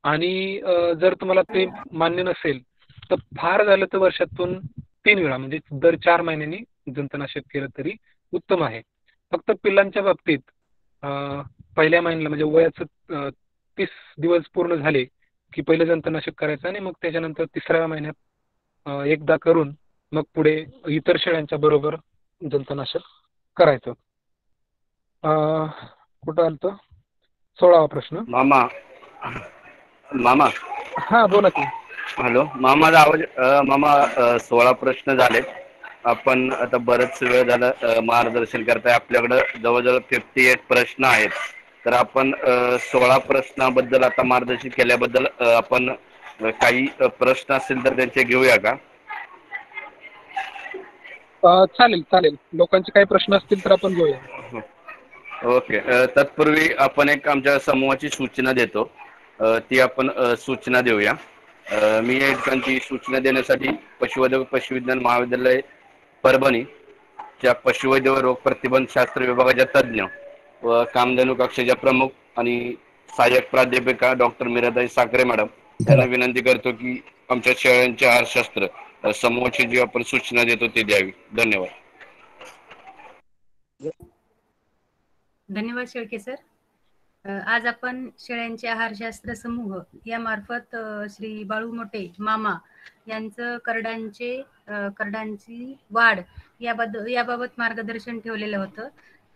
आणि जर तुम्हाला ते मान्य नसेल तर फार झालं तर वर्षातून 3 वेळा, म्हणजे दर 4 महिन्यांनी जंतुनाशक केलं तरी उत्तम आहे. फक्त पिल्लांच्या बाबतीत पहिल्या महिन्याला म्हणजे वयाचं 30 दिवस पूर्ण झाले की पहिलं जंतुनाशक करायचं, आणि मग त्याच्यानंतर 3ऱ्या महिन्यात एकदा करून मग पुढे इतर शेळ्यांच्या बरोबर जंतुनाशक करायचं. कुठं आलं तर 16वा प्रश्न. मामा हा बोला की. हॅलो मामा, माझा आवाज. मामा 16 प्रश्न झाले. आपण आता बरंच वेळ झालं मार्गदर्शन करताय. आपल्याकडं जवळजवळ 58 प्रश्न आहेत. तर आपण 16 प्रश्नाबद्दल आता मार्गदर्शन केल्याबद्दल आपण काही प्रश्न असतील तर त्यांचे घेऊया का? चालेल. लोकांचे काही प्रश्न असतील तर आपण घेऊया. ओके. तत्पूर्वी आपण एक आमच्या समूहाची सूचना देतो, ती आपण सूचना देऊया. मी या ठिकाणची सूचना देण्यासाठी पशुवैद्यक पशुविज्ञान महाविद्यालय परभणी च्या पशुवैद्य व रोग प्रतिबंधशास्त्र विभागाच्या तज्ज्ञ व कामधेनू कक्षाच्या प्रमुख आणि सहाय्यक प्राध्यापिका डॉक्टर मीराताई साखरे मॅडम यांना विनंती करतो की आमच्या शेळ्यांचे आहारशास्त्र समूहाची जी आपण सूचना देतो ती द्यावी. धन्यवाद. धन्यवाद शेळके सर. आज आपण शेळ्यांचे आहारशास्त्र समूह या मार्फत श्री बाळू मोठे मामा यांचं करडांची वाढ याबाबत मार्गदर्शन ठेवलेलं होतं.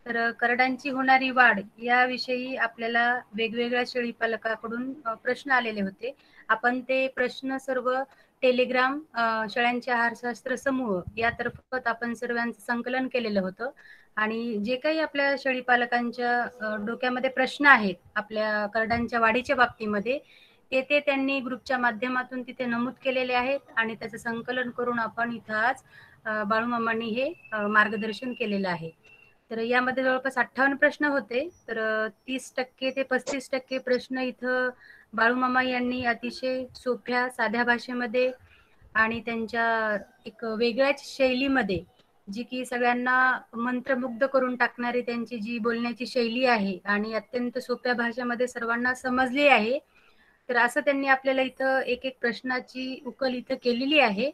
तर करडांची होणारी वाढ याविषयी आपल्याला वेगवेगळ्या शेळी पालकाकडून प्रश्न आलेले होते. आपण ते प्रश्न सर्व टेलिग्राम शेळ्यांचे आहारशास्त्र समूह यातर्फत आपण सर्वांचं संकलन केलेलं होतं. आणि जे काही आपल्या शेळी पालकांच्या डोक्यामध्ये प्रश्न आहेत आपल्या करडांच्या वाढीच्या बाबतीमध्ये ते त्यांनी ग्रुपच्या माध्यमातून तिथे नमूद केलेले आहेत आणि त्याचं संकलन करून आपण इथं आज बाळूमामांनी हे मार्गदर्शन केलेलं आहे. तर यामध्ये जवळपास 58 प्रश्न होते. तर 30% ते 35% प्रश्न इथं बाळूमामा यांनी अतिशय सोप्या साध्या भाषेमध्ये आणि त्यांच्या एक वेगळ्याच शैलीमध्ये जी की सगळ्यांना मंत्रमुग्ध करून टाकणारी त्यांची जी बोलण्याची शैली आहे आणि अत्यंत सोप्या भाषेमध्ये सर्वांना समजली आहे. तर असं त्यांनी आपल्याला इथं एक एक प्रश्नाची उकल इथं केलेली आहे.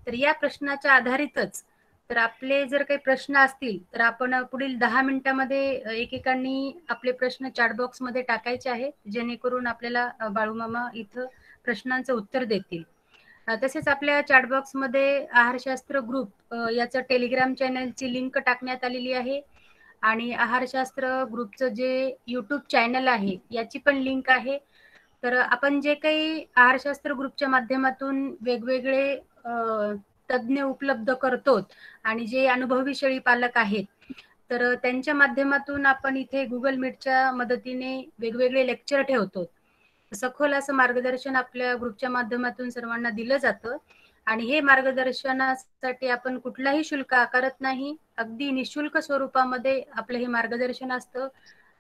तर या प्रश्नाच्या आधारितच तर आपले जर काही प्रश्न असतील तर आपण पुढील 10 मिनिटांमध्ये एकेकांनी आपले प्रश्न चॅट बॉक्समध्ये टाकायचे आहेत, जेणेकरून आपल्याला बाळूमामा इथं प्रश्नांचं उत्तर देतील. तसेच आपल्या चॅटबॉक्समध्ये आहारशास्त्र ग्रुप याचं टेलिग्राम चॅनलची लिंक टाकण्यात आलेली आहे आणि आहारशास्त्र ग्रुपचं जे यूट्यूब चॅनल आहे याची पण लिंक आहे. तर आपण जे काही आहारशास्त्र ग्रुपच्या माध्यमातून वेगवेगळे तज्ज्ञ उपलब्ध करतो आणि जे अनुभवी शेळी पालक आहेत तर त्यांच्या माध्यमातून आपण इथे गुगल मीटच्या मदतीने वेगवेगळे लेक्चर ठेवतो. सखोल असं मार्गदर्शन आपल्या ग्रुपच्या माध्यमातून सर्वांना दिलं जातं आणि हे मार्गदर्शनासाठी आपण कुठलाही शुल्क आकारत नाही. अगदी निशुल्क स्वरूपामध्ये आपलं हे मार्गदर्शन असतं.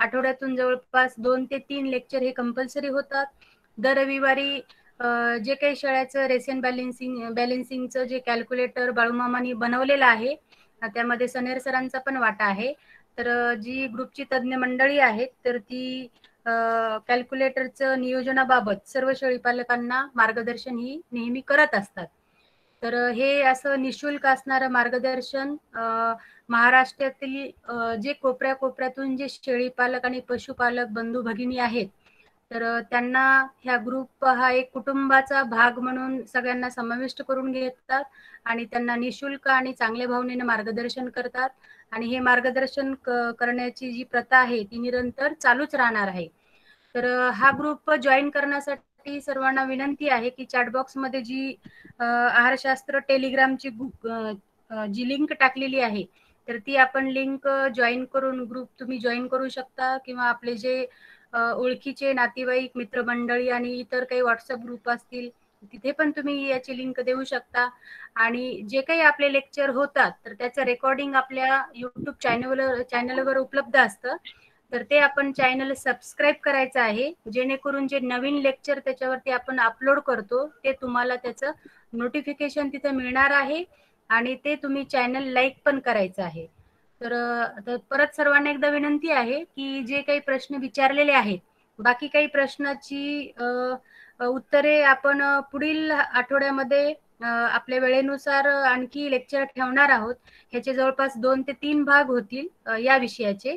आठवड्यातून जवळपास 2 ते 3 लेक्चर हे कंपल्सरी होतात. दर रविवारी जे काही शेळ्याचं रेशन बॅलेन्सिंगचं जे कॅल्क्युलेटर बाळूमामांनी बनवलेलं आहे त्यामध्ये सनेर सरांचा पण वाटा आहे. तर जी ग्रुपची तज्ज्ञ मंडळी आहेत तर ती कॅल्क्युलेटरचं नियोजनाबाबत सर्व शेळी पालकांना मार्गदर्शन ही नेहमी करत असतात. तर हे असं निशुल्क असणारं मार्गदर्शन महाराष्ट्रातील जे कोपऱ्यातून जे शेळी पालक आणि पशुपालक बंधू भगिनी आहेत तर त्यांना ह्या ग्रुप हा एक कुटुंबाचा भाग म्हणून सगळ्यांना समाविष्ट करून घेतात आणि त्यांना निशुल्क आणि चांगल्या भावनेने मार्गदर्शन करतात आणि हे मार्गदर्शन करण्याची जी प्रथा आहे ती निरंतर चालूच राहणार आहे. तर हा ग्रुप जॉईन करण्यासाठी सर्वांना विनंती आहे की चॅटबॉक्स मध्ये जी आहारशास्त्र टेलिग्रामची जी लिंक टाकलेली आहे तर ती आपण लिंक जॉईन करून ग्रुप तुम्ही जॉईन करू शकता किंवा आपले जे ओळखीचे नातेवाईक मित्रमंडळी आणि इतर काही व्हॉट्सअप ग्रुप असतील तिथे पण तुम्ही याची लिंक देऊ शकता आणि जे काही आपले लेक्चर होतात तर त्याचं रेकॉर्डिंग आपल्या युट्यूब चॅनलवर उपलब्ध असतं. तर ते आपण चॅनल सबस्क्राईब करायचं आहे जेणेकरून जे नवीन लेक्चर त्याच्यावरती आपण अपलोड करतो ते तुम्हाला त्याचं नोटिफिकेशन तिथं मिळणार आहे आणि ते तुम्ही चॅनल लाईक पण करायचं आहे. तर परत सर्वांना एकदा विनंती आहे की जे काही प्रश्न विचारलेले आहेत बाकी काही प्रश्नाची उत्तरे आपण पुढील आठवड्यामध्ये आपल्या वेळेनुसार आणखी लेक्चर ठेवणार आहोत. ह्याचे जवळपास 2 ते 3 भाग होतील या विषयाचे.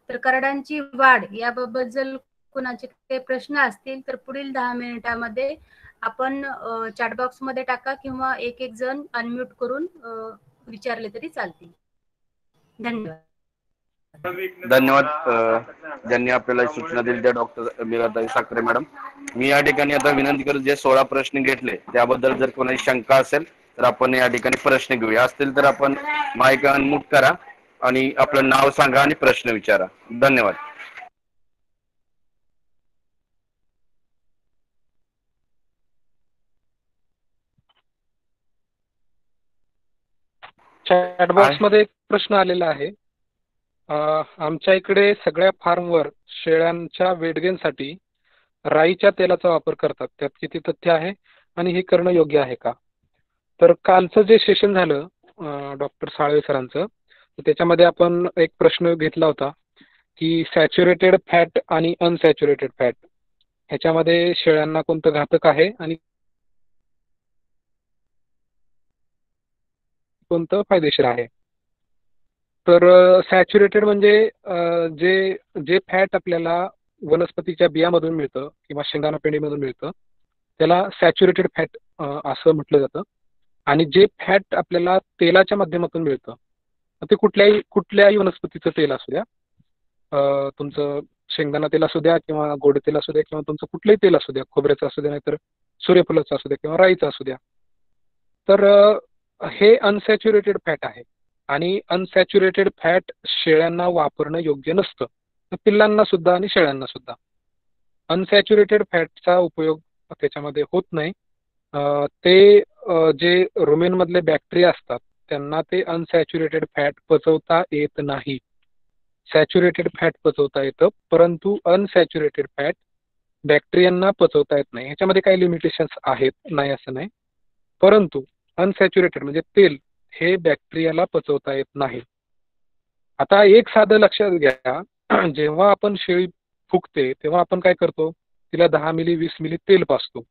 तर करडांची वाढ याबाबत जर कोणाचे काही प्रश्न असतील तर पुढील 10 मिनिटांमध्ये आपण चॅटबॉक्स मध्ये टाका किंवा एक जण अनम्यूट करून विचारले तरी चालतील. धन्यवाद. धन्यवाद. ज्यांनी आपल्याला सूचना दिली त्या डॉक्टर मीराताई साखरे मॅडम. मी या ठिकाणी आता विनंती करतो जे 16 प्रश्न घेतले त्याबद्दल जर कोणाची शंका असेल तर आपण या ठिकाणी प्रश्न घेऊया. असतील तर आपण माईक अनम्यूट करा आणि आपलं नाव सांगा आणि प्रश्न विचारा. धन्यवाद. चॅटबॉक्स मध्ये एक प्रश्न आलेला आहे. आमच्या इकडे सगळ्या फार्मवर शेळ्यांच्या वेट गेनसाठी राईच्या तेलाचा वापर करतात, त्यात किती तथ्य आहे आणि हे करणं योग्य आहे का? तर कालचं जे सेशन झालं डॉक्टर साळवे सरांचं त्याच्यामध्ये आपण एक प्रश्न घेतला होता की सॅच्युरेटेड फॅट आणि अनसॅच्युरेटेड फॅट ह्याच्यामध्ये शेळ्यांना कोणतं घातक आहे आणि कोणतं फायदेशीर आहे. तर सॅच्युरेटेड म्हणजे जे जे फॅट आपल्याला वनस्पतीच्या बियामधून मिळतं किंवा शेंगदाणा पेंडीमधून मिळतं त्याला सॅच्युरेटेड फॅट असं म्हटलं जातं. आणि जे फॅट आपल्याला तेलाच्या माध्यमातून मिळतं ते कुठल्याही वनस्पतीचं तेल असू द्या, तुमचं शेंगदाणा तेल असू द्या किंवा गोड तेल असू द्या किंवा तुमचं कुठलंही तेल असू द्या, खोबऱ्याचं असू द्या नाहीतर सूर्यफुलाचं असू द्या किंवा राईचं असू द्या, तर हे अनसॅच्युरेटेड फॅट आहे. आणि अनसॅच्युरेटेड फॅट शेळ्यांना वापरणं योग्य नसतं, पिल्लांना सुद्धा आणि शेळ्यांना सुद्धा. अनसॅच्युरेटेड फॅटचा उपयोग त्याच्यामध्ये होत नाही. ते जे रुमेनमधले बॅक्टेरिया असतात त्यांना ते अनसॅच्युरेटेड फॅट पचवता येत नाही. सॅच्युरेटेड फॅट पचवता येतं, परंतु अनसॅच्युरेटेड फॅट बॅक्टेरियांना पचवता येत नाही. ह्याच्यामध्ये काही लिमिटेशन्स आहेत, नाही असं नाही, परंतु अनसॅच्युरेटेड म्हणजे तेल हे बॅक्टेरियाला पचवता येत नाही. आता एक साधं लक्षात घ्या, जेव्हा आपण शेळी फुगते तेव्हा आपण काय करतो, तिला 10 मिली 20 मिली तेल पाजतो.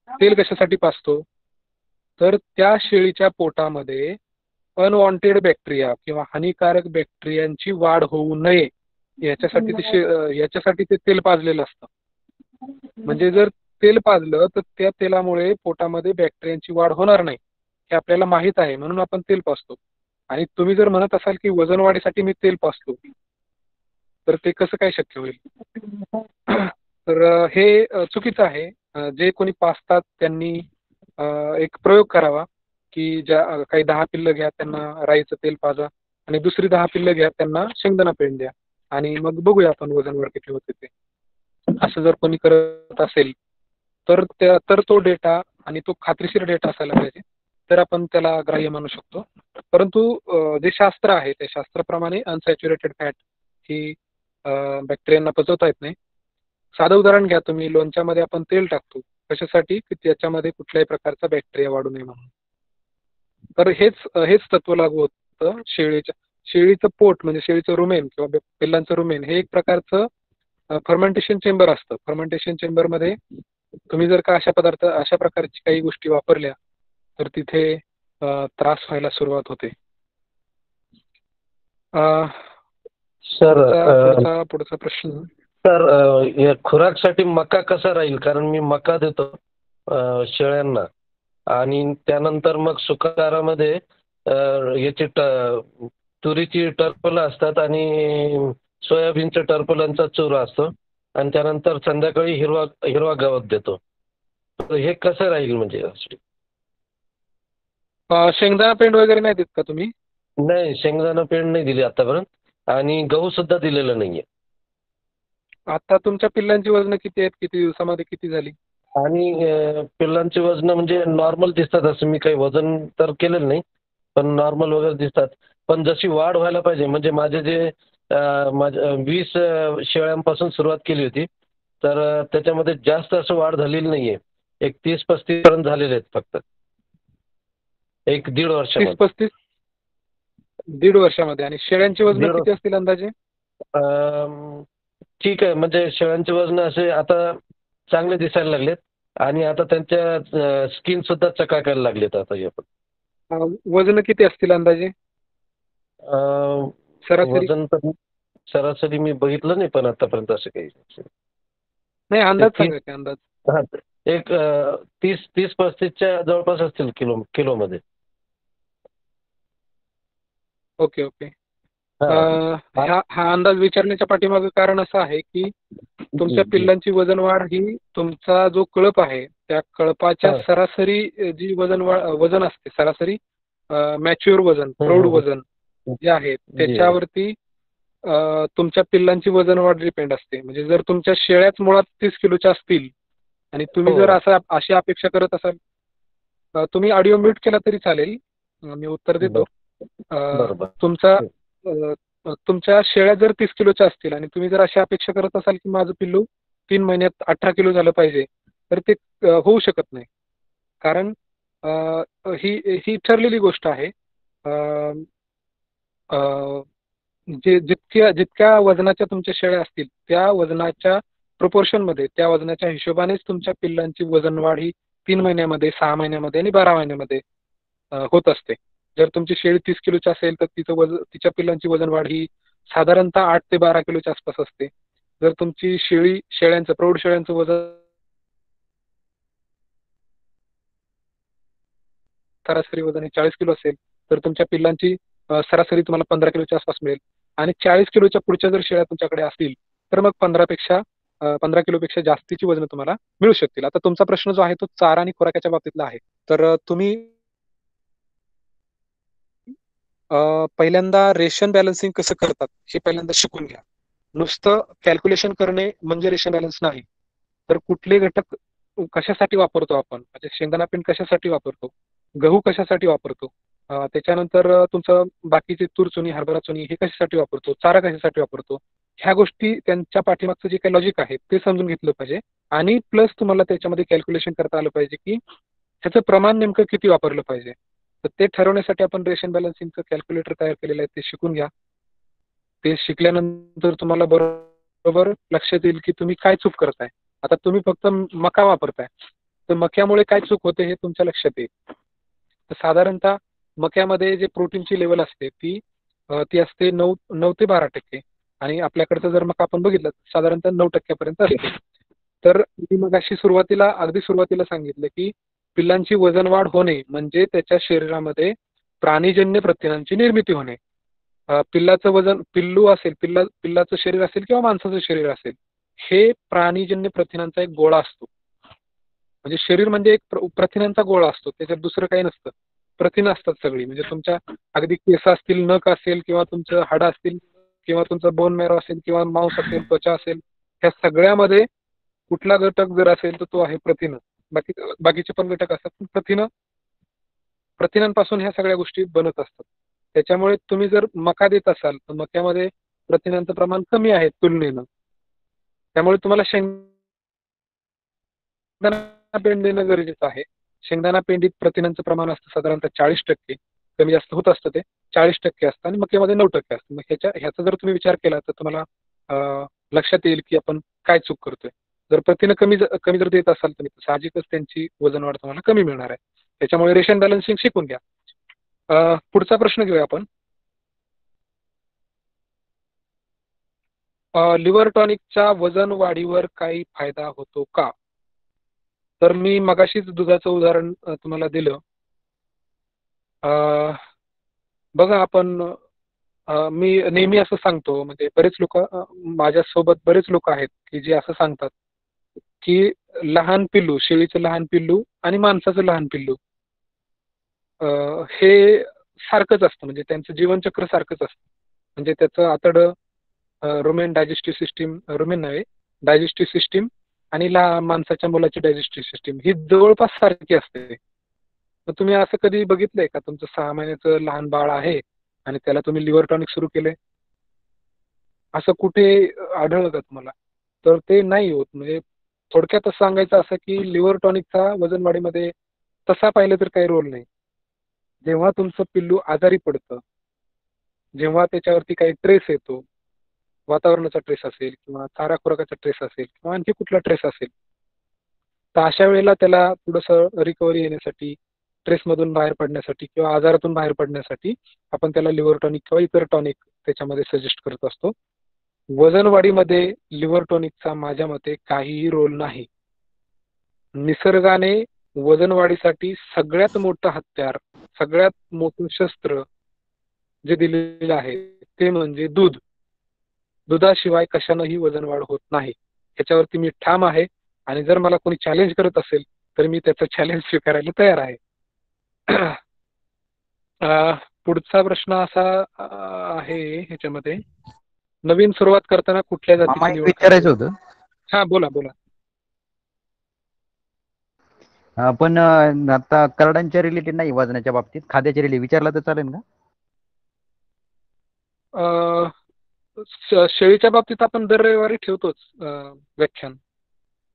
तेल कशासाठी पाजतो, तर त्या शेळीच्या पोटामध्ये अनवॉन्टेड बॅक्टेरिया किंवा हानिकारक बॅक्टेरियांची वाढ होऊ नये याच्यासाठी ते तेल पाजलेलं असतं. म्हणजे जर तेल पाजलं तर त्या तेलामुळे पोटामध्ये बॅक्टेरियांची वाढ होणार नाही हे आपल्याला माहित आहे, म्हणून आपण तेल पाजतो. आणि तुम्ही जर म्हणत असाल की वजन वाढीसाठी मी तेल पाजतो, तर ते कसं काय शक्य होईल? तर हे चुकीचं आहे. जे कोणी पाजतात त्यांनी एक प्रयोग करावा की ज्या काही 10 पिल्लं घ्या, त्यांना राईचं तेल पाजा आणि दुसरी 10 पिल्लं घ्या, त्यांना शेंगदाणा पेंड द्या आणि मग बघूया आपण वजन वाढ किती होते ते. असं जर कोणी करत असेल तर तो डेटा आणि तो खात्रीशीर डेटा असायला पाहिजे, तर आपण त्याला ग्राह्य मानू शकतो. परंतु जे शास्त्र आहे त्या शास्त्राप्रमाणे अनसॅच्युरेटेड फॅट ही बॅक्टेरियांना पचवता येत नाही. साधं उदाहरण घ्या तुम्ही, लोणच्यामध्ये आपण तेल टाकतो कशासाठी, की त्याच्यामध्ये कुठल्याही प्रकारचा बॅक्टेरिया वाढू नये म्हणून. तर हेच तत्व लागू होतं शेळीचं पोट म्हणजे शेळीचं रुमेन किंवा पिल्लांचं रुमेन हे एक प्रकारचं फर्मेंटेशन चेंबर असतं. फर्मेंटेशन चेंबरमध्ये तुम्ही जर का अशा प्रकारची काही गोष्टी वापरल्या तर तिथे त्रास व्हायला सुरुवात होते. सर पुढचा प्रश्न. सर या खुराकसाठी मका कसा राहील, कारण मी मका देतो शेळ्यांना आणि त्यानंतर मग सुकाचारामध्ये याची तुरीची टरफलं असतात आणि सोयाबीनच्या टरफलांचा चुरा असतो आणि त्यानंतर संध्याकाळी हिरवा गवत देतो. तर हे कसं राहील म्हणजे? शेंगदाणा पेंड वगैरे नाही देत का तुम्ही? नाही, शेंगदाणा पेंड नाही दिली आतापर्यंत आणि गहू सुद्धा दिलेला नाहीये. आता तुमच्या पिल्लांची वजन किती आहेत, किती दिवसामध्ये किती झाली? आणि पिल्लांची वजन म्हणजे नॉर्मल दिसतात, असं मी काही वजन तर केलेलं नाही, पण नॉर्मल वगैरे दिसतात. पण जशी वाढ व्हायला पाहिजे म्हणजे माझे जे 20 शेळ्यांपासून सुरुवात केली होती, तर त्याच्यामध्ये जास्त असं वाढ झालेली नाहीये. एक 30-35 पर्यंत झालेले आहेत फक्त एक दीड वर्षामध्ये. 30-35 दीड वर्षामध्ये. आणि शेळ्यांची वजन किती असतील अंदाजे? ठीक आहे, म्हणजे शेळ्यांचे वजन असे आता चांगले दिसायला लागलेत आणि आता त्यांच्या स्किन सुद्धा चकाकायला लागलेत आता. वजन किती असतील अंदाजे सरासरी? वजन तर सरासरी मी बघितलं नाही, पण आतापर्यंत असं काही नाही. अंदाज सांगा की अंदाज. हा, एक 30-35च्या जवळपास असतील किलोमध्ये. Okay okay. हा अंदाज विचारण्याच्या पाठीमागे कारण असं आहे की तुमच्या पिल्लांची वजन वाढ ही तुमचा जो कळप आहे त्या कळपाच्या सरासरी जी वजन असते, सरासरी मॅच्युअर वजन, प्रौढ वजन जे आहे त्याच्यावरती तुमच्या पिल्लांची वजन वाढ डिपेंड असते. म्हणजे जर तुमच्या शेळ्याच मुळात 30 किलोच्या असतील आणि तुम्ही जर अशी अपेक्षा करत असाल, तुम्ही ऑडिओ म्यूट केला तरी चालेल, मी उत्तर देतो. तुमच्या शेळ्या जर 30 किलोच्या असतील आणि तुम्ही जर अशी अपेक्षा करत असाल की माझं पिल्लू 3 महिन्यात 18 किलो झालं पाहिजे, तर ते होऊ शकत नाही. कारण ही ठरलेली गोष्ट आहे. जितक्या वजनाच्या तुमच्या शेळ्या असतील त्या वजनाच्या प्रोपोर्शनमध्ये, त्या वजनाच्या हिशोबानेच तुमच्या पिल्लांची वजन वाढ ही 3 महिन्यामध्ये, 6 महिन्यामध्ये आणि 12 महिन्यामध्ये होत असते. जर तुमची शेळी 30 किलोची असेल तर तिच्या पिल्लांची वजन वाढ ही साधारणतः 8 ते 12 किलोच्या आसपास असते. जर तुमची प्रौढ शेळ्यांचं वजन सरासरी वजन हे 40 किलो असेल तर तुमच्या पिल्लांची सरासरी तुम्हाला 15 किलोच्या आसपास मिळेल. आणि 40 किलोच्या पुढच्या जर शेळ्या तुमच्याकडे असतील तर मग 15 किलोपेक्षा जास्तीची वजन तुम्हाला मिळू शकतील. आता तुमचा प्रश्न जो आहे तो चारा आणि खुराकाच्या बाबतीतला आहे. तर तुम्ही पहिल्यांदा रेशन बॅलन्सिंग कसं करतात हे पहिल्यांदा शिकून घ्या. नुसतं कॅल्क्युलेशन करणे म्हणजे रेशन बॅलन्स नाही. तर कुठले घटक कशासाठी वापरतो आपण, म्हणजे शेंगदाणा पेंड कशासाठी वापरतो, गहू कशासाठी वापरतो, त्याच्यानंतर तुमचं बाकीचे तूर चुनी, हरभरा चुनी हे कशासाठी वापरतो, चारा कशासाठी वापरतो, ह्या गोष्टी त्यांच्या पाठीमागचं जे काही लॉजिक आहे ते समजून घेतलं पाहिजे. आणि प्लस तुम्हाला त्याच्यामध्ये कॅल्क्युलेशन करता आलं पाहिजे की त्याचं प्रमाण नेमकं किती वापरलं पाहिजे. तर ते ठरवण्यासाठी आपण रेशन बॅलन्सिंगचं कॅल्क्युलेटर तयार केलेलं आहे, ते शिकून घ्या. ते शिकल्यानंतर तुम्हाला बरोबर लक्षात येईल की तुम्ही काय चूक करताय. आता तुम्ही फक्त मका वापरताय तर मक्यामुळे काय चूक होते हे तुमच्या लक्षात येईल. तर साधारणतः मक्यामध्ये जे प्रोटीनची लेवल असते ती असते 9 ते 12%. आणि आपल्याकडचं जर मका आपण बघितलं साधारणतः 9% असते. तर मी मग अगदी सुरुवातीला सांगितलं की पिल्लांची वजन वाढ होणे म्हणजे त्याच्या शरीरामध्ये प्राणीजन्य प्रथिनांची निर्मिती होणे. पिल्लाचं वजन पिल्लाचं शरीर असेल किंवा माणसाचं शरीर असेल, हे प्राणीजन्य प्रथिनांचा एक गोळा असतो. म्हणजे शरीर म्हणजे एक प्रथिनांचा गोळा असतो, त्याच्यात दुसरं काही नसतं. प्रथिनं असतात सगळी, म्हणजे तुमच्या अगदी केस असतील, नख असेल किंवा तुमचं हाडं असतील किंवा तुमचं बोन मॅरो असेल किंवा मांस असेल, त्वचा असेल, ह्या सगळ्यामध्ये कुठला घटक जर असेल तर तो आहे प्रथिनं. बाकीचे पण घटक असतात, पण प्रथिनांपासून ह्या सगळ्या गोष्टी बनत असतात. त्याच्यामुळे तुम्ही जर मका देत असाल तर मक्यामध्ये प्रथिनांचं प्रमाण कमी आहे तुलनेनं. त्यामुळे तुम्हाला शेंगदाणा पेंड देणं गरजेचं आहे. शेंगदाणा पेंडीत प्रथिनांचं प्रमाण असतं साधारणतः 40%, कमी जास्त होत असतं, ते 40% असतं आणि मक्यामध्ये 9% असतं. मग ह्याचा जर तुम्ही विचार केला तर तुम्हाला लक्षात येईल की आपण काय चूक करतोय. जर प्रथिनं कमी जर देत असाल तर साहजिकच त्यांची वजन वाढ तुम्हाला कमी मिळणार आहे. त्याच्यामुळे रेशन बॅलन्सिंग शिकून घ्या. पुढचा प्रश्न घेऊया आपण. लिव्हर टॉनिकचा वजन वाढीवर काही फायदा होतो का? तर मी मगाशीच दुधाचं उदाहरण तुम्हाला दिलं. बघा आपण मी नेहमी असं सांगतो, म्हणजे बरेच लोक माझ्यासोबत बरेच लोक आहेत की जे असं सांगतात की लहान पिल्लू, शेळीचं लहान पिल्लू आणि माणसाचं लहान पिल्लू हे सारखंच असतं, म्हणजे त्यांचं जीवनचक्र सारखंच असतं. म्हणजे त्याचं आतडं, डायजेस्टिव्ह सिस्टीम आणि माणसाच्या मुलाची डायजेस्टिव्ह सिस्टीम ही जवळपास सारखी असते. मग तुम्ही असं कधी बघितलंय का तुमचं 6 महिन्याचं लहान बाळ आहे आणि त्याला तुम्ही लिव्हर टॉनिक सुरू केले, असं कुठे आढळलं का तुम्हाला? तर ते नाही होत. म्हणजे थोडक्यात असं सांगायचं असं की लिव्हर टॉनिकचा वजन वाढीमध्ये तसा पाहिलं तर काही रोल नाही. जेव्हा तुमचं पिल्लू आजारी पडतं, जेव्हा त्याच्यावरती काही ट्रेस येतो, वातावरणाचा ट्रेस असेल किंवा चारा खुराकाचा ट्रेस असेल किंवा आणखी कुठला ट्रेस असेल, तर अशा वेळेला त्याला थोडंसं रिकव्हरी येण्यासाठी, ट्रेसमधून बाहेर पडण्यासाठी किंवा आजारातून बाहेर पडण्यासाठी आपण त्याला लिव्हर टॉनिक किंवा इतर टॉनिक त्याच्यामध्ये सजेस्ट करत असतो. वजन वाढीमध्ये लिव्हर टॉनिकचा माझ्या मते काहीही रोल नाही. निसर्गाने वजन वाढीसाठी सगळ्यात मोठं हत्यार, सगळ्यात मोठं शस्त्र जे दिलेलं आहे ते म्हणजे दूध. दुधाशिवाय कशानंही वजन वाढ होत नाही, याच्यावरती मी ठाम आहे. आणि जर मला कोणी चॅलेंज करत असेल तर मी त्याचं चॅलेंज स्वीकारायला तयार आहे. पुढचा प्रश्न असा आहे ह्याच्यामध्ये, नवीन सुरुवात करताना कुठल्या जातीची निवड विचारायचं होतं. हा बोला. पण आता करडांच्या रिलेटेड नाही, वजनाच्या बाबतीत खाद्याच्या रिलेटेड विचारला तर चालेल का? शेळीच्या बाबतीत आपण दर रविवारी ठेवतोच व्याख्यान,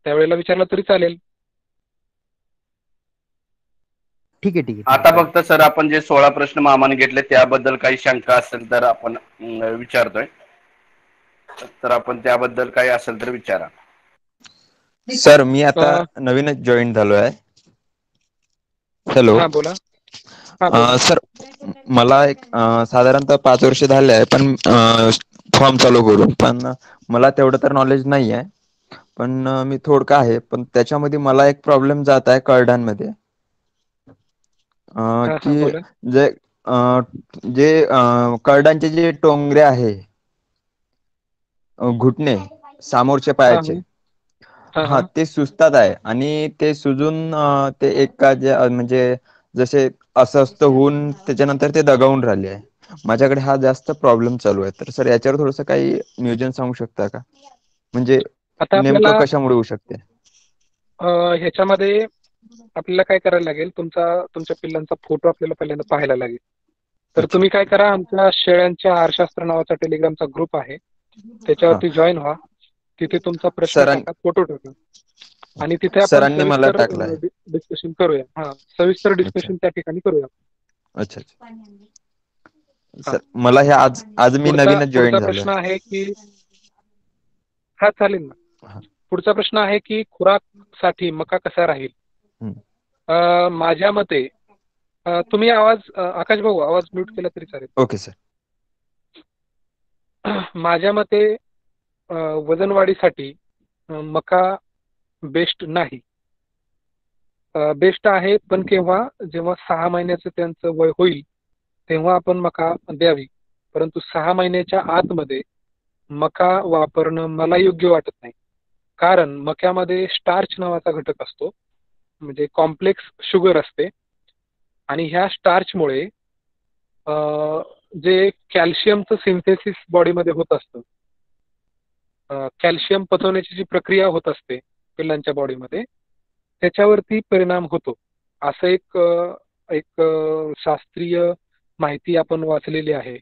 त्यावेळेला विचारलं तरी चालेल. ठीक आहे. आता फक्त सर आपण जे 16 प्रश्न मामाने घेतले त्याबद्दल काही शंका असेल तर आपण विचारतोय, तर आपण त्याबद्दल काही असेल तर विचारा. सर मी आता नवीनच जॉईन झालो आहे. हॅलो हा बोला. सर, मला एक साधारणतः 5 वर्ष झाले आहे, पण फॉर्म चालू करून. पण मला तेवढं तर नॉलेज नाही आहे. पण मी थोडकं आहे. पण त्याच्यामध्ये मला एक प्रॉब्लेम जात आहे करडांमध्ये. हा हा, की बोला. जे जे करडांचे जे टोंगरे आहे, घुटणे समोरच्या हा पायाचे, हा हां, हा ते सुजतात आहे आणि ते सुजून ते एका म्हणजे जसे अस्वस्थ होऊन त्याच्यानंतर ते दगावून राहिले आहे. माझ्याकडे हा जास्त प्रॉब्लेम चालू आहे. तर सर याच्यावर थोडंसं काही नियोजन सांगू शकता का? म्हणजे आता नेमकं आपल्याला कशामुळे होऊ शकते? ह्याच्यामध्ये आपल्याला काय करायला लागेल, तुमच्या पिल्लांचा फोटो आपल्याला पहिल्यांदा पाहायला लागेल. तर अच्छा. तुम्ही काय करा, आमच्या शेळ्यांच्या आहारशास्त्र नावाचा टेलिग्रामचा ग्रुप आहे, हां. त्याच्यावरती जॉईन व्हा. तिथे तुमचा प्रश्न सरां टाका, फोटो टाका, आणि तिथे आपण सरांनी मला सविस्तर टाकला आहे. डिस्कशन करूया. हा, सविस्तर अच्छा. डिस्कशन त्या ठिकाणी करूया. अच्छा, अच्छा. हा, सर मला हे आज मी पुढचा नवीनच जॉईन पुढचा झालोय. प्रश्न आहे की, हा चालेल ना. हां. पुढचा प्रश्न आहे की खुराकसाठी मका कसा राहील? हं. माझ्या मते तुम्ही आकाश भाऊ आवाज म्यूट केला तरी चालेल. Okay sir. माझ्या मते वजनवाढीसाठी मका बेस्ट नाही. बेस्ट आहे, पण जेव्हा 6 महिन्याचं त्यांचं वय होईल तेव्हा आपण मका द्यावी. परंतु 6 महिन्याच्या आतमध्ये मका वापरणं मला योग्य वाटत नाही. कारण मक्यामध्ये स्टार्च नावाचा घटक असतो, म्हणजे कॉम्प्लेक्स शुगर असते, आणि ह्या स्टार्चमुळे जे कॅल्शियमचं सिंथेसिस बॉडीमध्ये होत असतं, कॅल्शियम पचवण्याची जी प्रक्रिया होत असते पिल्लांच्या बॉडीमध्ये, त्याच्यावरती परिणाम होतो. असं एक शास्त्रीय माहिती आपण वाचलेली आहे,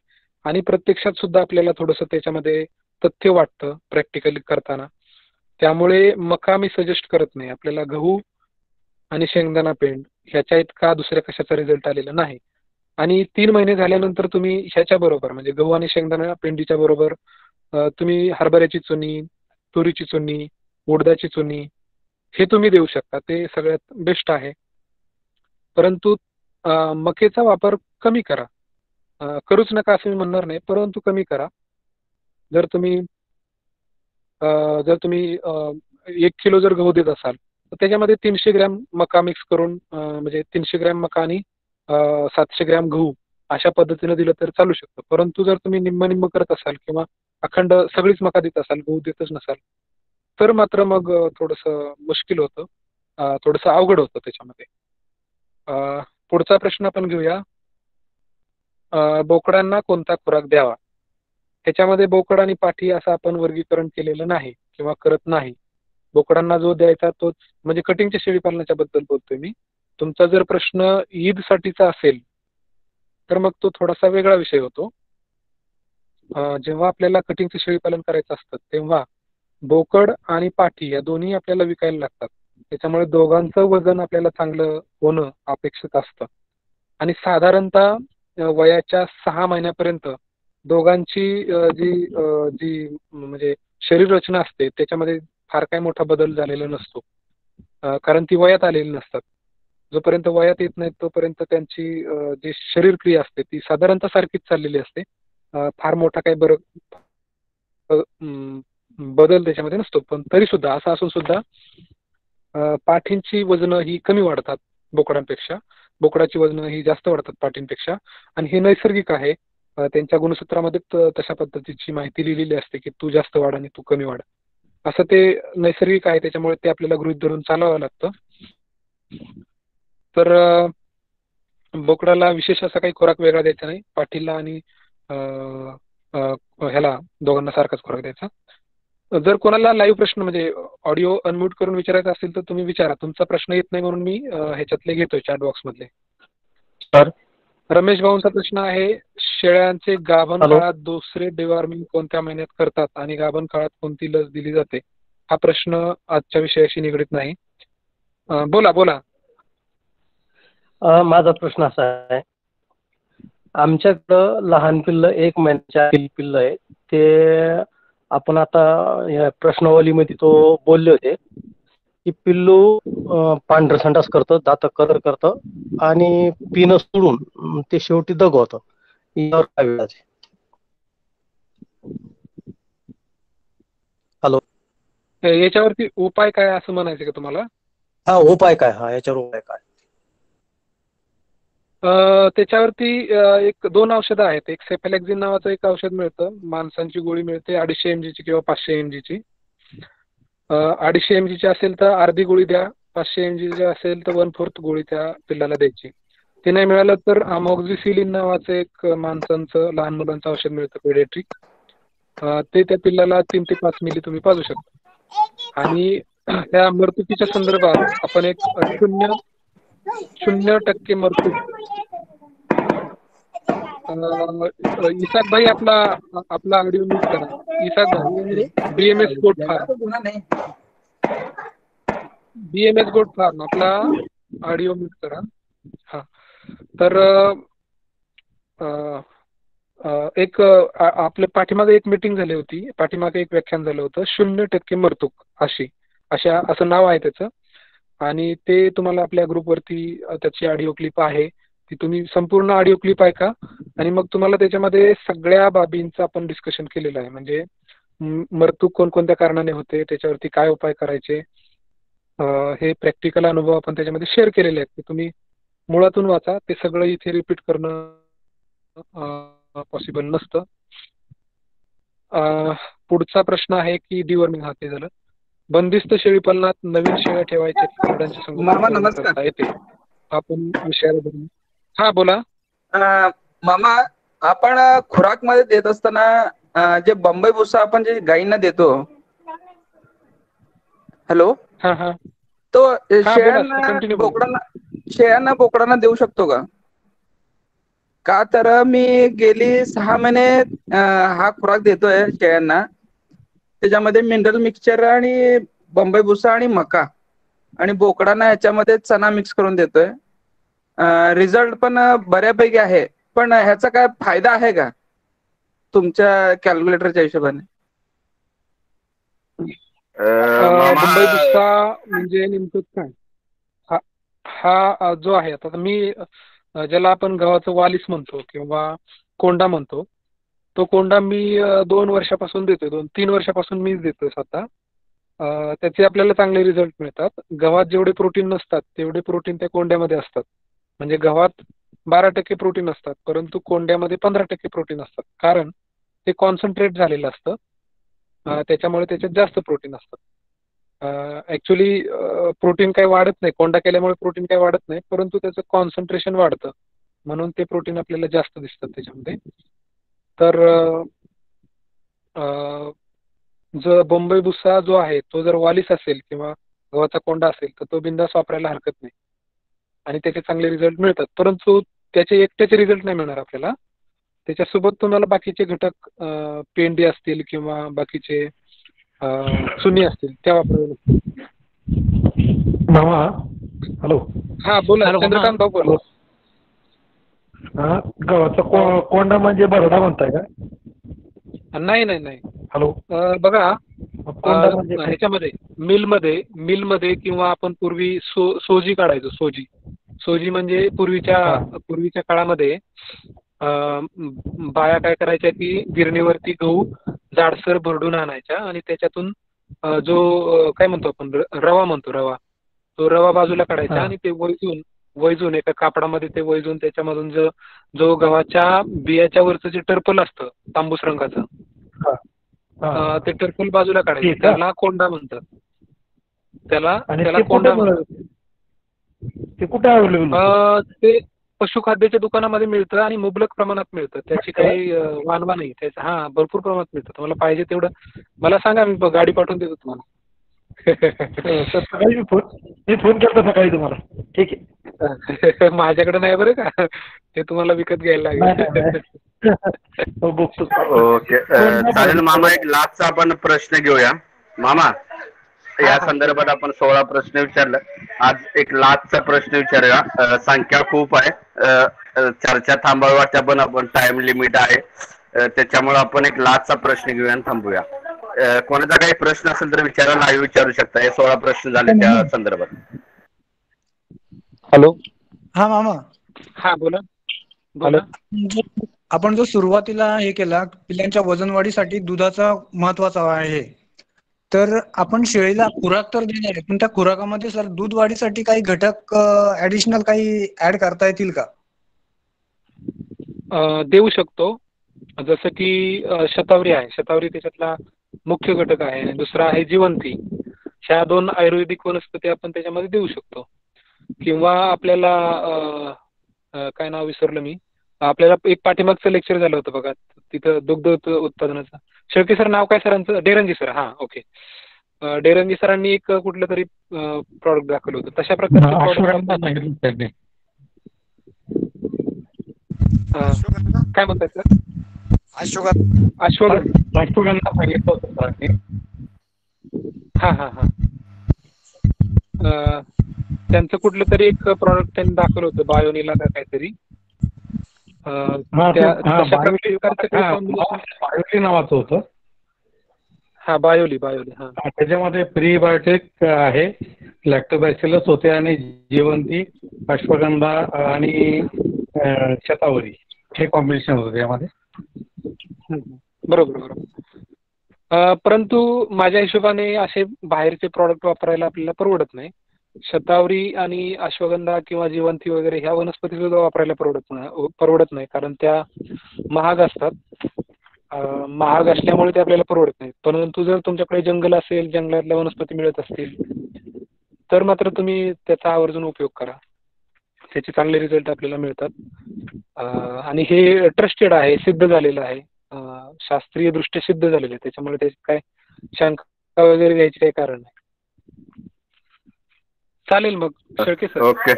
आणि प्रत्यक्षात सुद्धा आपल्याला थोडंसं त्याच्यामध्ये तथ्य वाटतं प्रॅक्टिकली करताना. त्यामुळे मका मी सजेस्ट करत नाही. आपल्याला गहू आणि शेंगदाणा पेंड ह्याच्या इतका दुसऱ्या कशाचा रिझल्ट आलेला नाही. आणि 3 महिने झाल्यानंतर तुम्ही ह्याच्या बरोबर, म्हणजे गहू आणि शेंगदाणा पेंडीच्या बरोबर तुम्ही हरभऱ्याची चुनी, तुरीची चुनी, उडदाची चुनी हे तुम्ही देऊ शकता. ते सगळ्यात बेस्ट आहे. परंतु मकेचा वापर कमी करा. करूच नका असं मी म्हणणार नाही, परंतु कमी करा. जर तुम्ही 1 किलो जर गहू देत असाल तर त्याच्यामध्ये 300 ग्रॅम मका मिक्स करून, म्हणजे 300 ग्रॅम मका आणि 700 ग्रॅम गहू अशा पद्धतीने दिलं तर चालू शकतं. परंतु जर तुम्ही निम्म करत असाल किंवा अखंड सगळीच मका देत असाल, गहू देतच नसाल, तर मात्र मग थोडंसं मुश्किल होतं, थोडंसं अवघड होतं त्याच्यामध्ये. पुढचा प्रश्न आपण घेऊया. बोकडांना कोणता खुराक द्यावा? ह्याच्यामध्ये बोकड आणि पाठी असं आपण वर्गीकरण केलेलं नाही किंवा करत नाही. बोकडांना जो द्यायचा तोच, म्हणजे कटिंगच्या शेळीपालनाच्या बद्दल बोलतोय मी. तुमचा जर प्रश्न ईदसाठीचा असेल तर मग तो थोडासा वेगळा विषय होतो. जेव्हा आपल्याला कटिंगचं शेळीपालन करायचं असतं तेव्हा बोकड आणि पाठी या दोन्ही आपल्याला विकायला लागतात. त्याच्यामुळे दोघांचं वजन आपल्याला चांगलं होणं अपेक्षित असतं. आणि साधारणतः वयाच्या 6 महिन्यापर्यंत दोघांची जी म्हणजे शरीर रचना असते त्याच्यामध्ये फार काही मोठा बदल झालेला नसतो, कारण ती वयात आलेली नसतात. जोपर्यंत वयात येत नाही तोपर्यंत त्यांची जी शरीर क्रिया असते ती साधारणतः सारखीच चाललेली असते. फार मोठा काही बदल त्याच्यामध्ये नसतो. पण तरी सुद्धा असं असून सुद्धा पाठींची वजनं ही कमी वाढतात बोकडांपेक्षा, बोकडाची वजनं ही जास्त वाढतात पाठींपेक्षा, आणि हे नैसर्गिक आहे. त्यांच्या गुणसूत्रामध्ये तशा पद्धतीची माहिती लिहिलेली असते की तू जास्त वाढ आणि तू कमी वाढ, असं ते नैसर्गिक आहे. त्याच्यामुळे ते आपल्याला गृहीत धरून चालवावं लागतं. तर बोकडाला विशेष असा काही खुराक वेगळा द्यायचा नाही. पाठीला आणि ह्याला दोघांना सारखाच खुराक द्यायचा. जर कोणाला लाईव्ह प्रश्न, म्हणजे ऑडिओ अनम्यूट करून विचारायचा असेल तर तुम्ही विचारा. तुमचा प्रश्न येत नाही म्हणून मी ह्याच्यातले घेतोय चॅट बॉक्स मधले. सर, रमेश भाऊंचा प्रश्न आहे, शेळ्यांचे गाभण काळात दुसरे डिवॉर्मिंग कोणत्या महिन्यात करतात आणि गाभण काळात कोणती लस दिली जाते? हा प्रश्न आजच्या विषयाशी निगडीत नाही. बोला. माझा प्रश्न असा आहे, आमच्याकडं लहान पिल्लं 1 महिन्याच्या पिल्लं आहे. ते आपण आता या प्रश्नावलीमध्ये तो बोलले होते की पिल्लू पांढरं संडास करतं, दात कलर करतं आणि पिणं सोडून ते शेवटी दगवतं. यावर काय इलाज आहे? हॅलो, याच्यावरती उपाय काय असं म्हणायचं का तुम्हाला? हा उपाय काय? हा याच्यावर उपाय काय? त्याच्यावरती एक 2 औषधं आहेत. एक सेफॅलेक्झिन नावाचं एक औषध मिळतं, माणसांची गोळी मिळते 250 mg ची किंवा 500 mg ची. 250 mg ची असेल तर अर्धी गोळी द्या, 500 mg ची असेल तर 1/4 गोळी त्या पिल्लाला द्यायची. ते नाही मिळालं तर अमॉक्झिसिलिन नावाचं एक माणसांचं लहान मुलांचं औषध मिळतं पेडियाट्रिक, ते त्या पिल्लाला 3 ते 5 मिली तुम्ही पाजू शकता. आणि त्या मरतुकीच्या संदर्भात आपण एक 0% मरतूक, इसाक भाई आपला ऑडिओ म्यूट करा. इसाक भाई, बीएमएस गोट फार्म आपला ऑडिओ म्यूट करा. हा, तर एक आपल्या पाठीमागे एक मीटिंग झाली होती, पाठीमागे एक व्याख्यान झालं होतं 0% मरतूक असं नाव आहे त्याचं. आणि ते तुम्हाला आपल्या ग्रुपवरती त्याची ऑडिओ क्लिप आहे, ती तुम्ही संपूर्ण ऑडिओ क्लिप ऐका. आणि मग तुम्हाला त्याच्यामध्ये सगळ्या बाबींचं आपण डिस्कशन केलेलं आहे. म्हणजे मरतूक कोणकोणत्या कारणाने होते, त्याच्यावरती काय उपाय करायचे, हे प्रॅक्टिकल अनुभव आपण त्याच्यामध्ये शेअर केलेले आहेत. ते तुम्ही मुळातून वाचा, ते सगळं इथे रिपीट करणं पॉसिबल नसतं. पुढचा प्रश्न आहे की डिवॉर्मिंग, हा ते झालं. बंदिस्त शेळीपालनात नवीन शेळ्या ठेवायच्या करडांच्या संगोपन करता येते, आपण विषयाला धरून. हा बोला. मामा, आपण खुराक मध्ये देत असताना जे बंबई भुसा आपण जे गायींना देतो, हॅलो, हा, तो कंटिन्यू बोला. शेळ्यांना बोकडांना देऊ शकतो का? का तर मी गेली 6 महिने हा खुराक देतोय शेळ्यांना. त्याच्यामध्ये मिनरल मिक्सचर आणि बंबई भुसा आणि मका, आणि बोकडांना ह्याच्यामध्ये चना मिक्स करून देतोय. रिझल्ट पण बऱ्यापैकी आहे. पण ह्याचा काय फायदा आहे का तुमच्या कॅल्क्युलेटरच्या हिशोबाने? बंबई भुसा म्हणजे नेमकं काय? हा जो आहे, आता मी ज्याला आपण गव्हाचं वालीस म्हणतो किंवा कोंडा म्हणतो, तो कोंडा मी 2 वर्षापासून देतोय, 2-3 वर्षापासून मीच देतोय स्वतः. त्याचे आपल्याला चांगले रिझल्ट मिळतात. गव्हात जेवढे प्रोटीन नसतात तेवढे प्रोटीन त्या कोंड्यामध्ये असतात. म्हणजे गव्हात 12% प्रोटीन असतात, परंतु कोंड्यामध्ये 15% प्रोटीन असतात, कारण ते कॉन्सन्ट्रेट झालेलं असतं. त्याच्यामुळे त्याच्यात जास्त प्रोटीन असतात. ऍक्च्युली प्रोटीन काही वाढत नाही, कोंडा केल्यामुळे प्रोटीन काही वाढत नाही, परंतु त्याचं कॉन्सन्ट्रेशन वाढतं, म्हणून ते प्रोटीन आपल्याला जास्त दिसतात त्याच्यामध्ये. तर जर बंबई भुसा जो आहे तो जर वालीस असेल किंवा गव्हाचा कोंडा असेल तर तो बिंदास वापरायला हरकत नाही आणि त्याचे चांगले रिझल्ट मिळतात. परंतु त्याचे एकट्याचे रिझल्ट नाही मिळणार आपल्याला, त्याच्यासोबत तुम्हाला बाकीचे घटक पेंडी असतील किंवा बाकीचे सुनी असतील त्या वापरावे लागतील. मामा, हॅलो. हा बोला, चंद्रकांत भाऊ बोला. गव्हाचा कोंडा म्हणजे बरडा म्हणताय का? नाही. हॅलो, बघा, म्हणजे ह्याच्यामध्ये मिलमध्ये किंवा आपण पूर्वी सोजी काढायचो. सोजी म्हणजे पूर्वीच्या काळामध्ये बाया काय करायच्या की गिरणीवरती गहू जाडसर भरडून आणायच्या आणि त्याच्यातून जो काय म्हणतो आपण रवा म्हणतो, तो रवा बाजूला काढायचा आणि ते वैजून एका कापडामध्ये ते वैजून त्याच्यामधून जो गव्हाच्या बियाच्या वरचं जे टर्पल असतं तांबूस रंगाचं, ते टर्पल बाजूला काढायचं, त्याला कोंडा म्हणतात. त्याला कोंडा म्हणतात. ते कुठे अवेलेबल? ते पशुखाद्याच्या दुकानामध्ये मिळतं आणि मुबलक प्रमाणात मिळतं, त्याची काही वानवा नाही. त्याचं भरपूर प्रमाणात मिळतं. तुम्हाला पाहिजे तेवढं मला सांगा, मी गाडी पाठवून देतो तुम्हाला. सकाळी मी फोन करतो सकाळी तुम्हाला. ठीक आहे. माझ्याकडे नाही बरं का, ते तुम्हाला विकत घ्यायला लागेल. ओके, चालेल मामा. एक लास्टचा आपण प्रश्न घेऊया मामा. या संदर्भात आपण 16 प्रश्न विचारले, आज एक लास्टचा प्रश्न विचारूया. संख्या खूप आहे, चर्चा थांबवायच्या पण आपण टाइम लिमिट आहे, त्याच्यामुळे आपण एक लास्टचा प्रश्न घेऊया आणि थांबूया. कोणाचा काही प्रश्न असेल तर विचारा, लाईव्ह विचारू शकता. हे 16 प्रश्न झाले त्या संदर्भात. हॅलो. हा मामा, हा बोला बोला. आपण जो सुरुवातीला हे केला पिल्लांच्या वजन वाढीसाठी दुधाचा महत्वाचा आहे, तर आपण शेळीला खुराक तर देणार आहे, पण त्या खुराकामध्ये सर दूध वाढीसाठी काही घटक ऍडिशनल काही ऍड करता येतील का? देऊ शकतो. जसं की शतावरी आहे, शतावरी त्याच्यातला मुख्य घटक आहे. आणि दुसरा आहे जिवंती. ह्या 2 आयुर्वेदिक वनस्पती आपण त्याच्यामध्ये देऊ शकतो. किंवा आपल्याला काय नाव विसरलं मी, आपल्याला एक पाठीमागचं लेक्चर झालं होतं बघा, तिथं दुग्ध उत्पादनाचं. शेळके सर नाव काय सरांचं? डेरंगी सर. हा ओके. डेरंगी सरांनी एक कुठलं तरी प्रॉडक्ट दाखवलं होतं. तशा प्रकारचे प्रॉडक्ट काय म्हणतात सर? अश्वगंधा सांगितलं होतं सरांनी. हा हा हा. त्यांचं कुठलं तरी एक प्रॉडक्ट त्यांनी दाखवलं होतं, बायोनीला का काहीतरी. बायोली नावाचं होतं. हा बायोली बायोली. हा त्याच्यामध्ये प्रीबायोटिक आहे, लॅक्टोबॅसिलस होते आणि जिवंती, अश्वगंधा आणि शतावरी हे कॉम्बिनेशन होतं त्यामध्ये. बरोबर बरोबर. परंतु माझ्या हिशोबाने असे बाहेरचे प्रॉडक्ट वापरायला आपल्याला परवडत नाही. शतावरी आणि अश्वगंधा किंवा जिवंती वगैरे ह्या वनस्पती सुद्धा वापरायला परवडत नाही, कारण त्या महाग असतात. महाग असल्यामुळे ते आपल्याला परवडत नाही. परंतु जर तुमच्याकडे जंगल असेल, जंगलातल्या वनस्पती मिळत असतील, तर मात्र तुम्ही त्याचा आवर्जून उपयोग करा. त्याचे चांगले रिझल्ट आपल्याला मिळतात. आणि हे ट्रस्टेड आहे, सिद्ध झालेलं आहे, शास्त्रीय दृष्ट्या सिद्ध झालेलं आहे. त्याच्यामुळे त्याची काय शंका वगैरे घ्यायची काही कारण नाही. चालेल मग शेळके सर. ओके,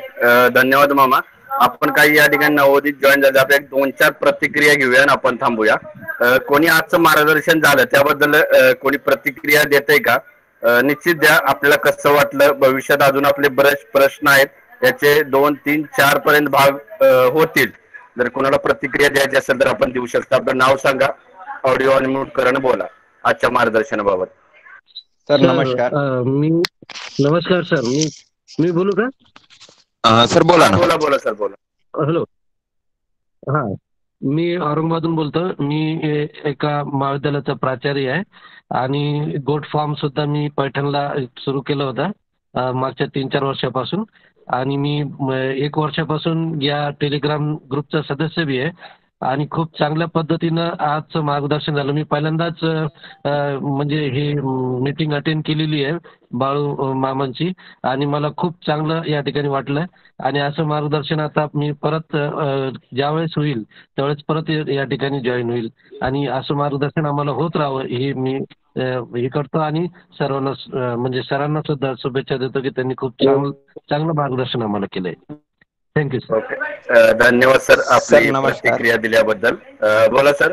धन्यवाद मामा. आपण काही या ठिकाणी नवोदित जॉईन झाले, आपण 2-4 प्रतिक्रिया घेऊया आणि आपण थांबूया. कोणी आजचं मार्गदर्शन झालं त्याबद्दल कोणी प्रतिक्रिया देतंय का? निश्चित द्या. आपल्याला कसं वाटलं? भविष्यात अजून आपले बरेच प्रश्न आहेत, याचे 2, 3, 4 पर्यंत भाग होतील. जर कोणाला प्रतिक्रिया द्यायची असेल तर आपण देऊ शकता. आपलं नाव सांगा, ऑडिओ अनम्यूट करून बोला आजच्या मार्गदर्शनाबाबत. सर नमस्कार. नमस्कार सर, मी बोलू का? सर बोला ना. बोला बोला सर बोला. हॅलो. हा, मी औरंगाबादून बोलतो. मी एका महाविद्यालयाचा प्राचार्य आहे आणि गोट फार्म सुद्धा मी पैठणला सुरू केलं होता मागच्या 3-4 वर्षापासून. आणि मी 1 वर्षापासून या टेलिग्राम ग्रुपचा सदस्य बी आहे आणि खूप चांगल्या पद्धतीनं आजचं मार्गदर्शन झालं. मी पहिल्यांदाच म्हणजे ही मीटिंग अटेंड केलेली आहे बाळू मामांची आणि मला खूप चांगलं या ठिकाणी वाटलं. आणि असं मार्गदर्शन आता मी परत ज्यावेळेस होईल त्यावेळेस परत या ठिकाणी जॉईन होईल आणि असं मार्गदर्शन आम्हाला होत राहावं हे मी हे करतो. आणि सर्वांना म्हणजे सरांना सुद्धा शुभेच्छा देतो की त्यांनी खूप चांगलं मार्गदर्शन आम्हाला केलंय. Thank you sir. ओके, धन्यवाद सर आपली प्रतिक्रिया दिल्याबद्दल. बोला सर.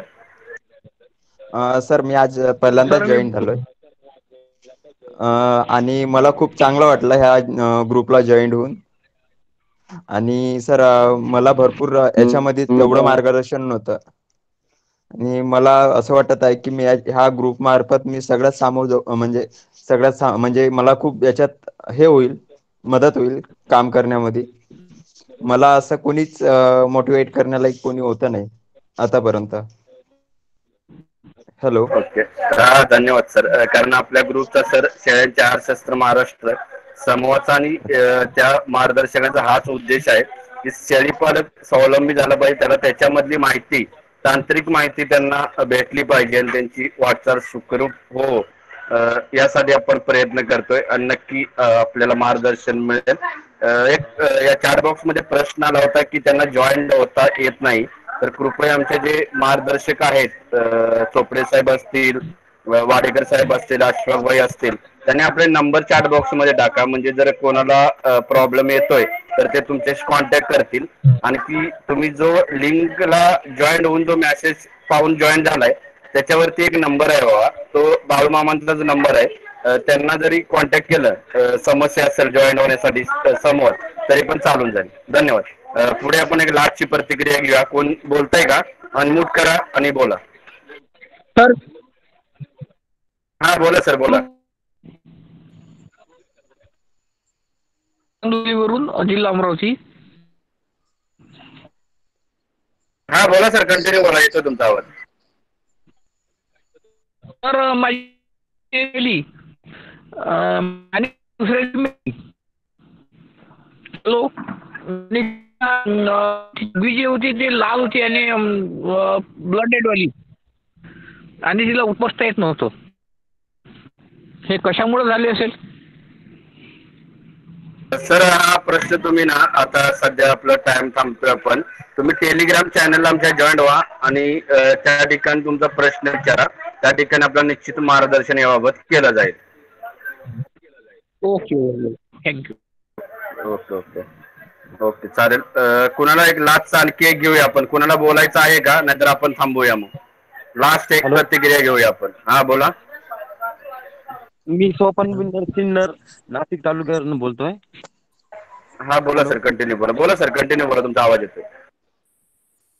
सर मी आज पहिल्यांदाच जॉईन झालोय आणि मला खूप चांगलं वाटलं ह्या ग्रुपला जॉईन होऊन. आणि सर मला भरपूर याच्यामध्ये एवढं मार्गदर्शन नव्हतं आणि मला असं वाटत आहे की मी ह्या ग्रुप मार्फत मी सगळ्यात म्हणजे मला खूप याच्यात हे होईल, मदत होईल काम करण्यामध्ये. मला असं कोणीच मोटिवेट करण्याला कोणी होतं नाही आतापर्यंत. हॅलो. ओके, धन्यवाद सर. कारण आपल्या ग्रुपचा सर शेळ्यांचे आहारशास्त्र महाराष्ट्र समूहाचा आणि त्या मार्गदर्शकाचा हाच उद्देश आहे की शेळी पालक स्वावलंबी झाला पाहिजे, त्याला त्याच्यामधली माहिती, तांत्रिक माहिती त्यांना भेटली पाहिजे आणि त्यांची वाटचाल सुखरूप हो, यासाठी आपण प्रयत्न करतोय आणि नक्की आपल्याला मार्गदर्शन मिळेल. एक या चॅट बॉक्स मध्ये प्रश्न आला होता की त्यांना जॉईन होता येत नाही, तर कृपया आमचे जे मार्गदर्शक आहेत चोपडे साहेब असतील, वाडेकर साहेब असतील, अश्वभाई असतील, त्यांनी आपले नंबर चॅट बॉक्स मध्ये टाका. म्हणजे जर कोणाला प्रॉब्लेम येतोय तर ते तुमच्याशी कॉन्टॅक्ट करतील. आणि ती तुम्ही जो लिंकला जॉईन होऊन जो मेसेज पाहून जॉईन झालाय त्याच्यावरती एक नंबर आहे बाबा, तो बाळूमामांचाच नंबर आहे. त्यांना जरी कॉन्टॅक्ट केलं, समस्या असेल जॉईन होण्यासाठी समोर, तरी पण चालून जाईल. धन्यवाद. पुढे आपण एक लास्टची प्रतिक्रिया घेऊया. कोण बोलताय का? अनम्यूट करा आणि बोला. सर हा बोला सर बोला. वरून जिल्हा अमरावती. हा बोला सर, कंटिन्यू बोला, येतो तुमचा आवाज. तर माझी केली आणि दुसऱ्या हॅलो जी होती ती लाल होती आणि ब्लडेड वाली आणि तिला उपसता येत नव्हतं. हे कशामुळे झाले असेल? सर हा प्रश्न तुम्ही ना, आता सध्या आपलं टाइम थांबतोय आपण, तुम्ही टेलिग्राम चॅनलला आमच्या जॉईन व्हा आणि त्या ठिकाणी तुमचा प्रश्न विचारा. त्या ठिकाणी आपलं निश्चित मार्गदर्शन याबाबत केलं जाईल. Okay thank you. Okay okay okay चालेल. कुणाला एक लास्ट आणखी एक घेऊया आपण, कुणाला बोलायचं आहे का, नाहीतर आपण थांबूया मग. लास्ट एक प्रतिक्रिया घेऊया आपण. हा बोला. मी सोपान सिन्नर नाशिक तालुक्यावरून बोलतोय. हा बोला सर, कंटिन्यू बोला. बोला सर, कंटिन्यू बोला, तुमचा आवाज येतोय.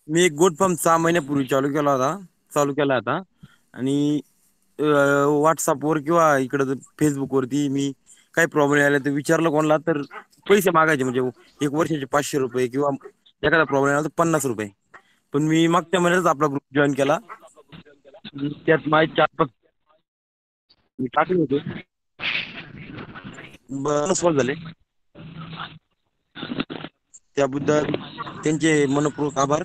मी एक गोट पंप 6 महिन्यापूर्वी चालू केला होता आणि व्हॉट्सअपवर किंवा इकडं फेसबुकवरती मी काही प्रॉब्लेम आला तर विचारलं कोणाला तर पैसे मागायचे, म्हणजे एक वर्षाचे 500 रुपये किंवा एखादा प्रॉब्लेम आला तर 50 रुपये. पण मी मागच्या महिन्यातच आपला ग्रुप जॉईन केला. त्यात माझे 4-5 मी टाकले होते, बनस्पत झाले. त्याबद्दल त्यांचे मनपूर्वक आभार.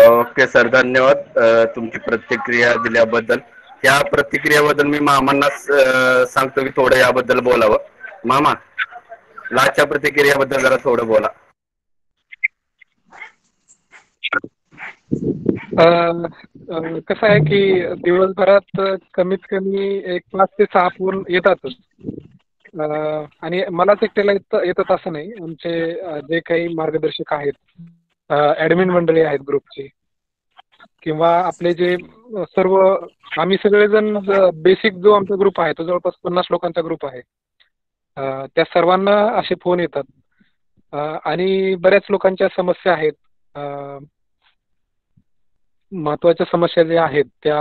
ओके सर, धन्यवाद तुमची प्रतिक्रिया दिल्याबद्दल. या प्रतिक्रियाबद्दल मी मामांना सांगतो की थोडं याबद्दल बोलावं. मामा, लास्टच्या प्रतिक्रियाबद्दल जरा थोडं बोला. कसं आहे की दिवसभरात कमीत कमी एक 5 ते 6 फोन येतातच. आणि मलाच एकट्याला येतात असं नाही. आमचे जे काही मार्गदर्शक आहेत, ऍडमिन मंडळी आहेत ग्रुपची, किंवा आपले जे सर्व आम्ही सगळेजण बेसिक जो आमचा ग्रुप आहे तो जवळपास 50 लोकांचा ग्रुप आहे. त्या सर्वांना असे फोन येतात आणि बऱ्याच लोकांच्या समस्या आहेत. महत्वाच्या समस्या ज्या आहेत त्या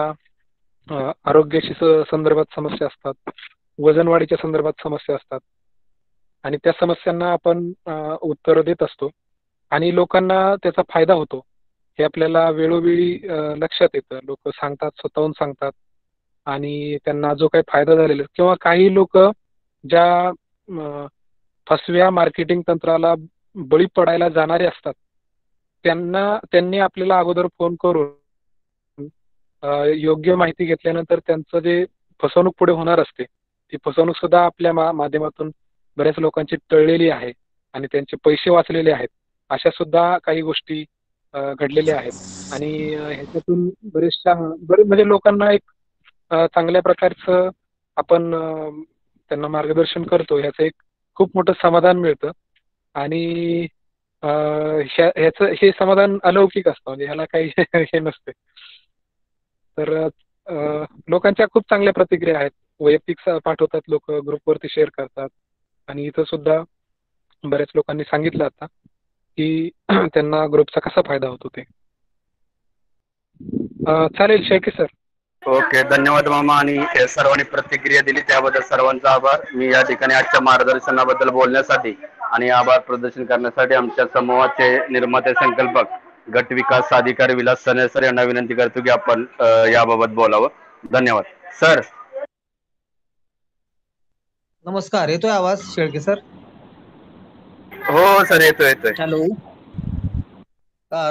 आरोग्याशी संदर्भात समस्या असतात, वजनवाढीच्या संदर्भात समस्या असतात आणि त्या समस्यांना आपण उत्तर देत असतो आणि लोकांना त्याचा फायदा होतो हे आपल्याला वेळोवेळी लक्षात येतं. लोक सांगतात, स्वतःहून सांगतात आणि त्यांना जो काही फायदा झालेला, किंवा काही लोक ज्या फसव्या मार्केटिंग तंत्राला बळी पडायला जाणारे असतात त्यांनी आपल्याला अगोदर फोन करून योग्य माहिती घेतल्यानंतर त्यांचं जे फसवणूक पुढे होणार असते ती फसवणूक सुद्धा आपल्या माध्यमातून बऱ्याच लोकांची टळलेली आहे आणि त्यांचे पैसे वाचलेले आहेत. अशा सुद्धा काही गोष्टी घडलेल्या आहेत आणि ह्याच्यातून म्हणजे लोकांना एक चांगल्या प्रकारचं आपण त्यांना मार्गदर्शन करतो, ह्याचं एक खूप मोठं समाधान मिळतं आणि ह्याचं हे समाधान अलौकिक असतं, म्हणजे ह्याला काही हे नसते. तर लोकांच्या खूप चांगल्या प्रतिक्रिया आहेत, वैयक्तिक पाठवतात, लोक ग्रुपवरती शेअर करतात आणि इथं सुद्धा बऱ्याच लोकांनी सांगितलं आता की त्यांना ग्रुपचा कसा फायदा होतो ते. चालेल शेळके सर. ओके, धन्यवाद मामा. आणि सर्वांनी प्रतिक्रिया दिली त्याबद्दल सर्वांचा आभार. मी या ठिकाणी आजच्या मार्गदर्शनाबद्दल बोलण्यासाठी आणि आभार प्रदर्शन करण्यासाठी आमच्या समूहाचे निर्माते संकल्पक गट विकास अधिकारी विलास सने सर यांना विनंती करतो की आपण याबाबत बोलावं. धन्यवाद सर. नमस्कार, येतोय आवाज शेळके सर? हो सर, येतोय. हॅलो,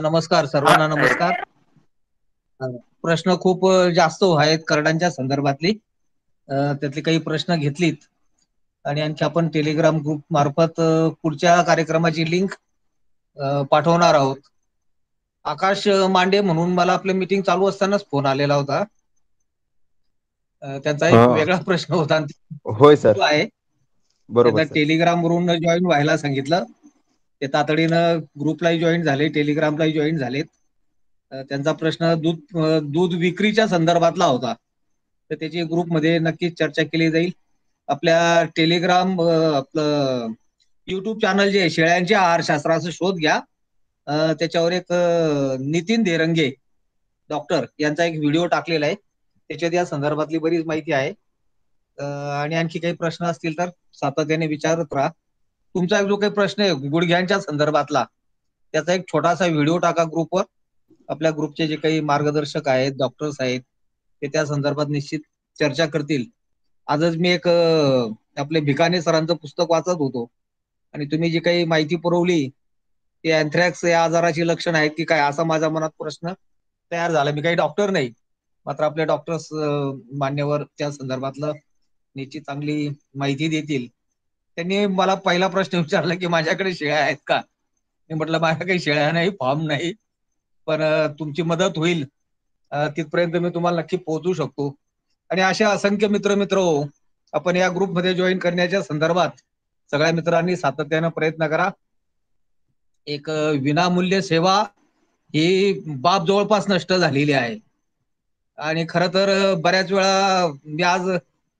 नमस्कार सर्वांना. नमस्कार. प्रश्न खूप जास्त आहेत करडांच्या संदर्भातली, त्यातले काही प्रश्न घेतलीत आणि आणखी आपण टेलिग्राम ग्रुप मार्फत पुढच्या कार्यक्रमाची लिंक पाठवणार आहोत. आकाश मांडे म्हणून मला आपल्या मीटिंग चालू असतानाच फोन आलेला होता. त्यांचा एक वेगळा प्रश्न होता. होय सर, आहे बरोबर. टेलिग्राम वरून जॉईन व्हायला सांगितलं. ते तातडीनं ग्रुपलाही जॉईन झाले, टेलिग्रामलाही जॉईन झालेत. त्यांचा प्रश्न दूध विक्रीच्या संदर्भातला होता, तर त्याची ग्रुपमध्ये नक्कीच चर्चा केली जाईल. आपल्या टेलिग्राम आपलं युट्यूब चॅनल जे शेळ्यांच्या आहारशास्त्राचा शोध घ्या त्याच्यावर एक नितीन देरंगे डॉक्टर यांचा एक व्हिडिओ टाकलेला आहे. त्याच्यात या संदर्भातली बरीच माहिती आहे. आणि आणखी काही प्रश्न असतील तर सातत्याने विचारत राहा. तुमचा जो काही प्रश्न आहे गुडघ्यांच्या संदर्भातला, त्याचा एक छोटासा व्हिडिओ टाका ग्रुपवर. आपल्या ग्रुपचे जे काही मार्गदर्शक आहेत, डॉक्टर्स आहेत, ते त्या संदर्भात निश्चित चर्चा करतील. आजच मी एक आपले भिकाणे सरांचं पुस्तक वाचत होतो आणि तुम्ही जी काही माहिती पुरवली ते अँथ्रॅक्स या आजाराची लक्षण आहेत की काय, असा माझ्या मनात प्रश्न तयार झाला. मी काही डॉक्टर नाही, मात्र आपले डॉक्टर्स मान्यवर त्या संदर्भातलं निश्चित चांगली माहिती देतील. त्यांनी मला पहिला प्रश्न विचारला की माझ्याकडे शेळ्या आहेत का. मी म्हटलं माझ्या काही शेळ्या नाही, फार्म नाही, पण तुमची मदत होईल तिथपर्यंत मी तुम्हाला नक्की पोहोचू शकतो. आणि अशा असंख्य मित्र हो, आपण या ग्रुपमध्ये जॉईन करण्याच्या संदर्भात सगळ्या मित्रांनी सातत्यानं प्रयत्न करा. एक विनामूल्य सेवा ही बाब जवळपास नष्ट झालेली आहे. आणि खरं तर बऱ्याच वेळा मी आज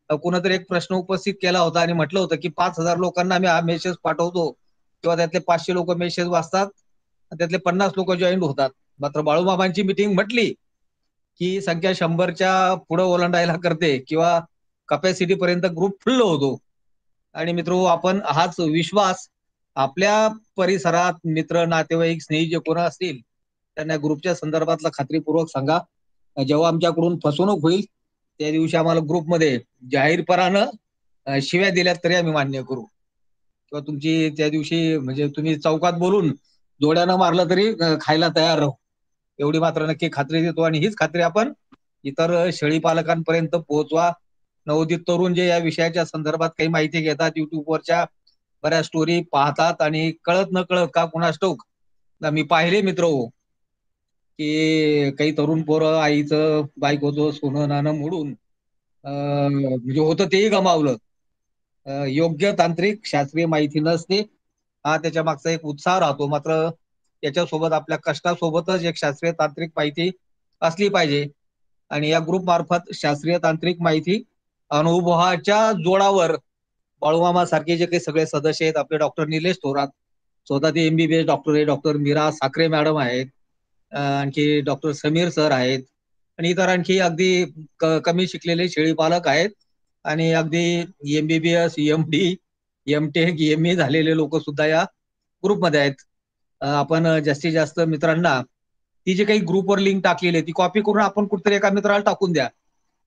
कुणातरी एक प्रश्न उपस्थित केला होता आणि म्हटलं होतं की 5,000 लोकांना मी हा मेसेज पाठवतो किंवा त्यातले 500 लोक मेसेज वाचतात, त्यातले 50 लोक जॉईन होतात. मात्र बाळूमामांची मिटिंग म्हटली की संख्या 100च्या पुढे ओलांडायला करते किंवा कपॅसिटी पर्यंत ग्रुप फुल्ल होतो. आणि मित्र आपण हाच विश्वास आपल्या परिसरात मित्र, नातेवाईक, स्नेही जे कोण असतील त्यांना ग्रुपच्या संदर्भातला खात्रीपूर्वक सांगा. जेव्हा आमच्याकडून फसवणूक होईल त्या दिवशी आम्हाला ग्रुपमध्ये जाहीरपणानं शिव्या दिल्यात तरी आम्ही मान्य करू, किंवा तुमची त्या दिवशी म्हणजे तुम्ही चौकात बोलून जोड्यानं मारलं तरी खायला तयार राहू, एवढी मात्र नक्की खात्री देतो. आणि हीच खात्री आपण इतर शेळी पालकांपर्यंत पोहोचवा. नवोदित तरुण जे या विषयाच्या संदर्भात काही माहिती घेतात, युट्यूबवरच्या बऱ्याच स्टोरी पाहतात आणि कळत न कळत का कुणास ठाऊक मी पाहिले मित्र हो की काही तरुण पोरं आईचं बायकोचं सोनं नाणं मोडून म्हणजे होतं तेही गमावलं. योग्य तांत्रिक शास्त्रीय माहिती नसते, हा त्याच्या मागचा एक उत्साह राहतो. मात्र त्याच्यासोबत आपल्या कष्टासोबतच एक शास्त्रीय तांत्रिक माहिती असली पाहिजे. आणि या ग्रुप मार्फत शास्त्रीय तांत्रिक माहिती अनुभवाच्या जोडावर बाळूमामा सारखे जे काही सगळे सदस्य आहेत, आपले डॉक्टर निलेश थोरात स्वतः ते MBBS डॉक्टर आहे, डॉक्टर मीरा साखरे मॅडम आहेत, आणखी डॉक्टर समीर सर आहेत आणि इतर आणखी अगदी कमी शिकलेले शेळी पालक आहेत आणि अगदी MBBS, MD, MTech, ME झालेले लोक सुद्धा या ग्रुपमध्ये आहेत. आपण जास्तीत जास्त मित्रांना ती जी काही ग्रुपवर लिंक टाकलेली आहे ती कॉपी करून आपण कुठेतरी एका मित्राला टाकून द्या,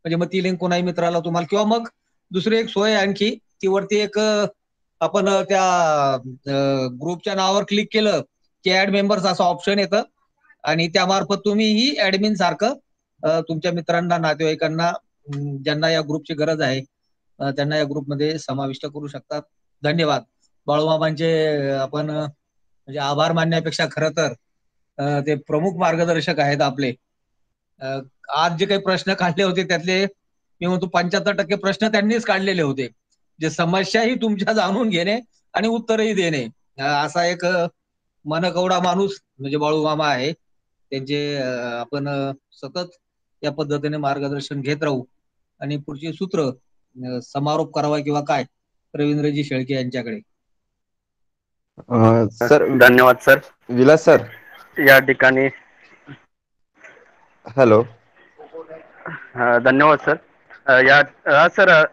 म्हणजे मग ती लिंक कोणाही मित्राला तुम्हाला, किंवा मग दुसरी एक सोय आणखी ती वरती एक आपण त्या ग्रुपच्या नावावर क्लिक केलं की ऍड मेंबर्स असं ऑप्शन येतं आणि त्यामार्फत तुम्ही ही ऍडमिन सारखं तुमच्या मित्रांना, नातेवाईकांना ज्यांना या ग्रुपची गरज आहे त्यांना या ग्रुपमध्ये समाविष्ट करू शकतात. धन्यवाद. बाळूमामांचे आपण म्हणजे आभार मानण्यापेक्षा खरं तर ते प्रमुख मार्गदर्शक आहेत आपले. आज जे काही प्रश्न काढले होते त्यातले मी म्हणतो 75% प्रश्न त्यांनीच काढलेले होते. जे समस्याही तुमच्या जाणून घेणे आणि उत्तरही देणे, असा एक मनकवडा माणूस म्हणजे बाळूमामा आहे. त्यांचे आपण सतत या पद्धतीने मार्गदर्शन घेत राहू. आणि पुढची सूत्र समारोप करावा किंवा काय, रवींद्रजी शेळके यांच्याकडे. सर धन्यवाद सर. विलास सर, या ठिकाणी हॅलो. धन्यवाद सर. सर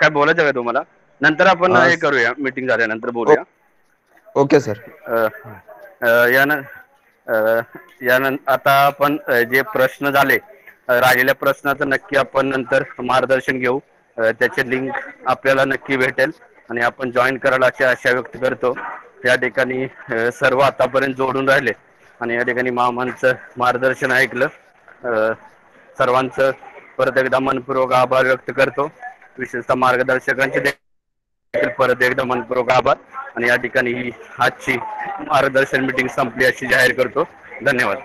काय बोलायचं का तुम्हाला? नंतर आपण हे करूया, मीटिंग झाल्यानंतर बोलूया. Okay sir. आता आपण जे प्रश्न झाले राहिलेल्या प्रश्नाचं नक्की आपण नंतर मार्गदर्शन घेऊ. त्याचे लिंक आपल्याला नक्की भेटेल आणि आपण जॉईन करायला अशी आशा व्यक्त करतो. या ठिकाणी सर्व आतापर्यंत जोडून राहिले आणि या ठिकाणी मामांचं मार्गदर्शन ऐकलं. सर्वांचं परत एकदा मनपूर्वक आभार व्यक्त करतो. विशेषतः मार्गदर्शकांचे देखील परत एकदा मनपूर्वक आभार. आणि या ठिकाणी ही आजची मार्गदर्शन मीटिंग संपली अशी जाहीर करतो. धन्यवाद.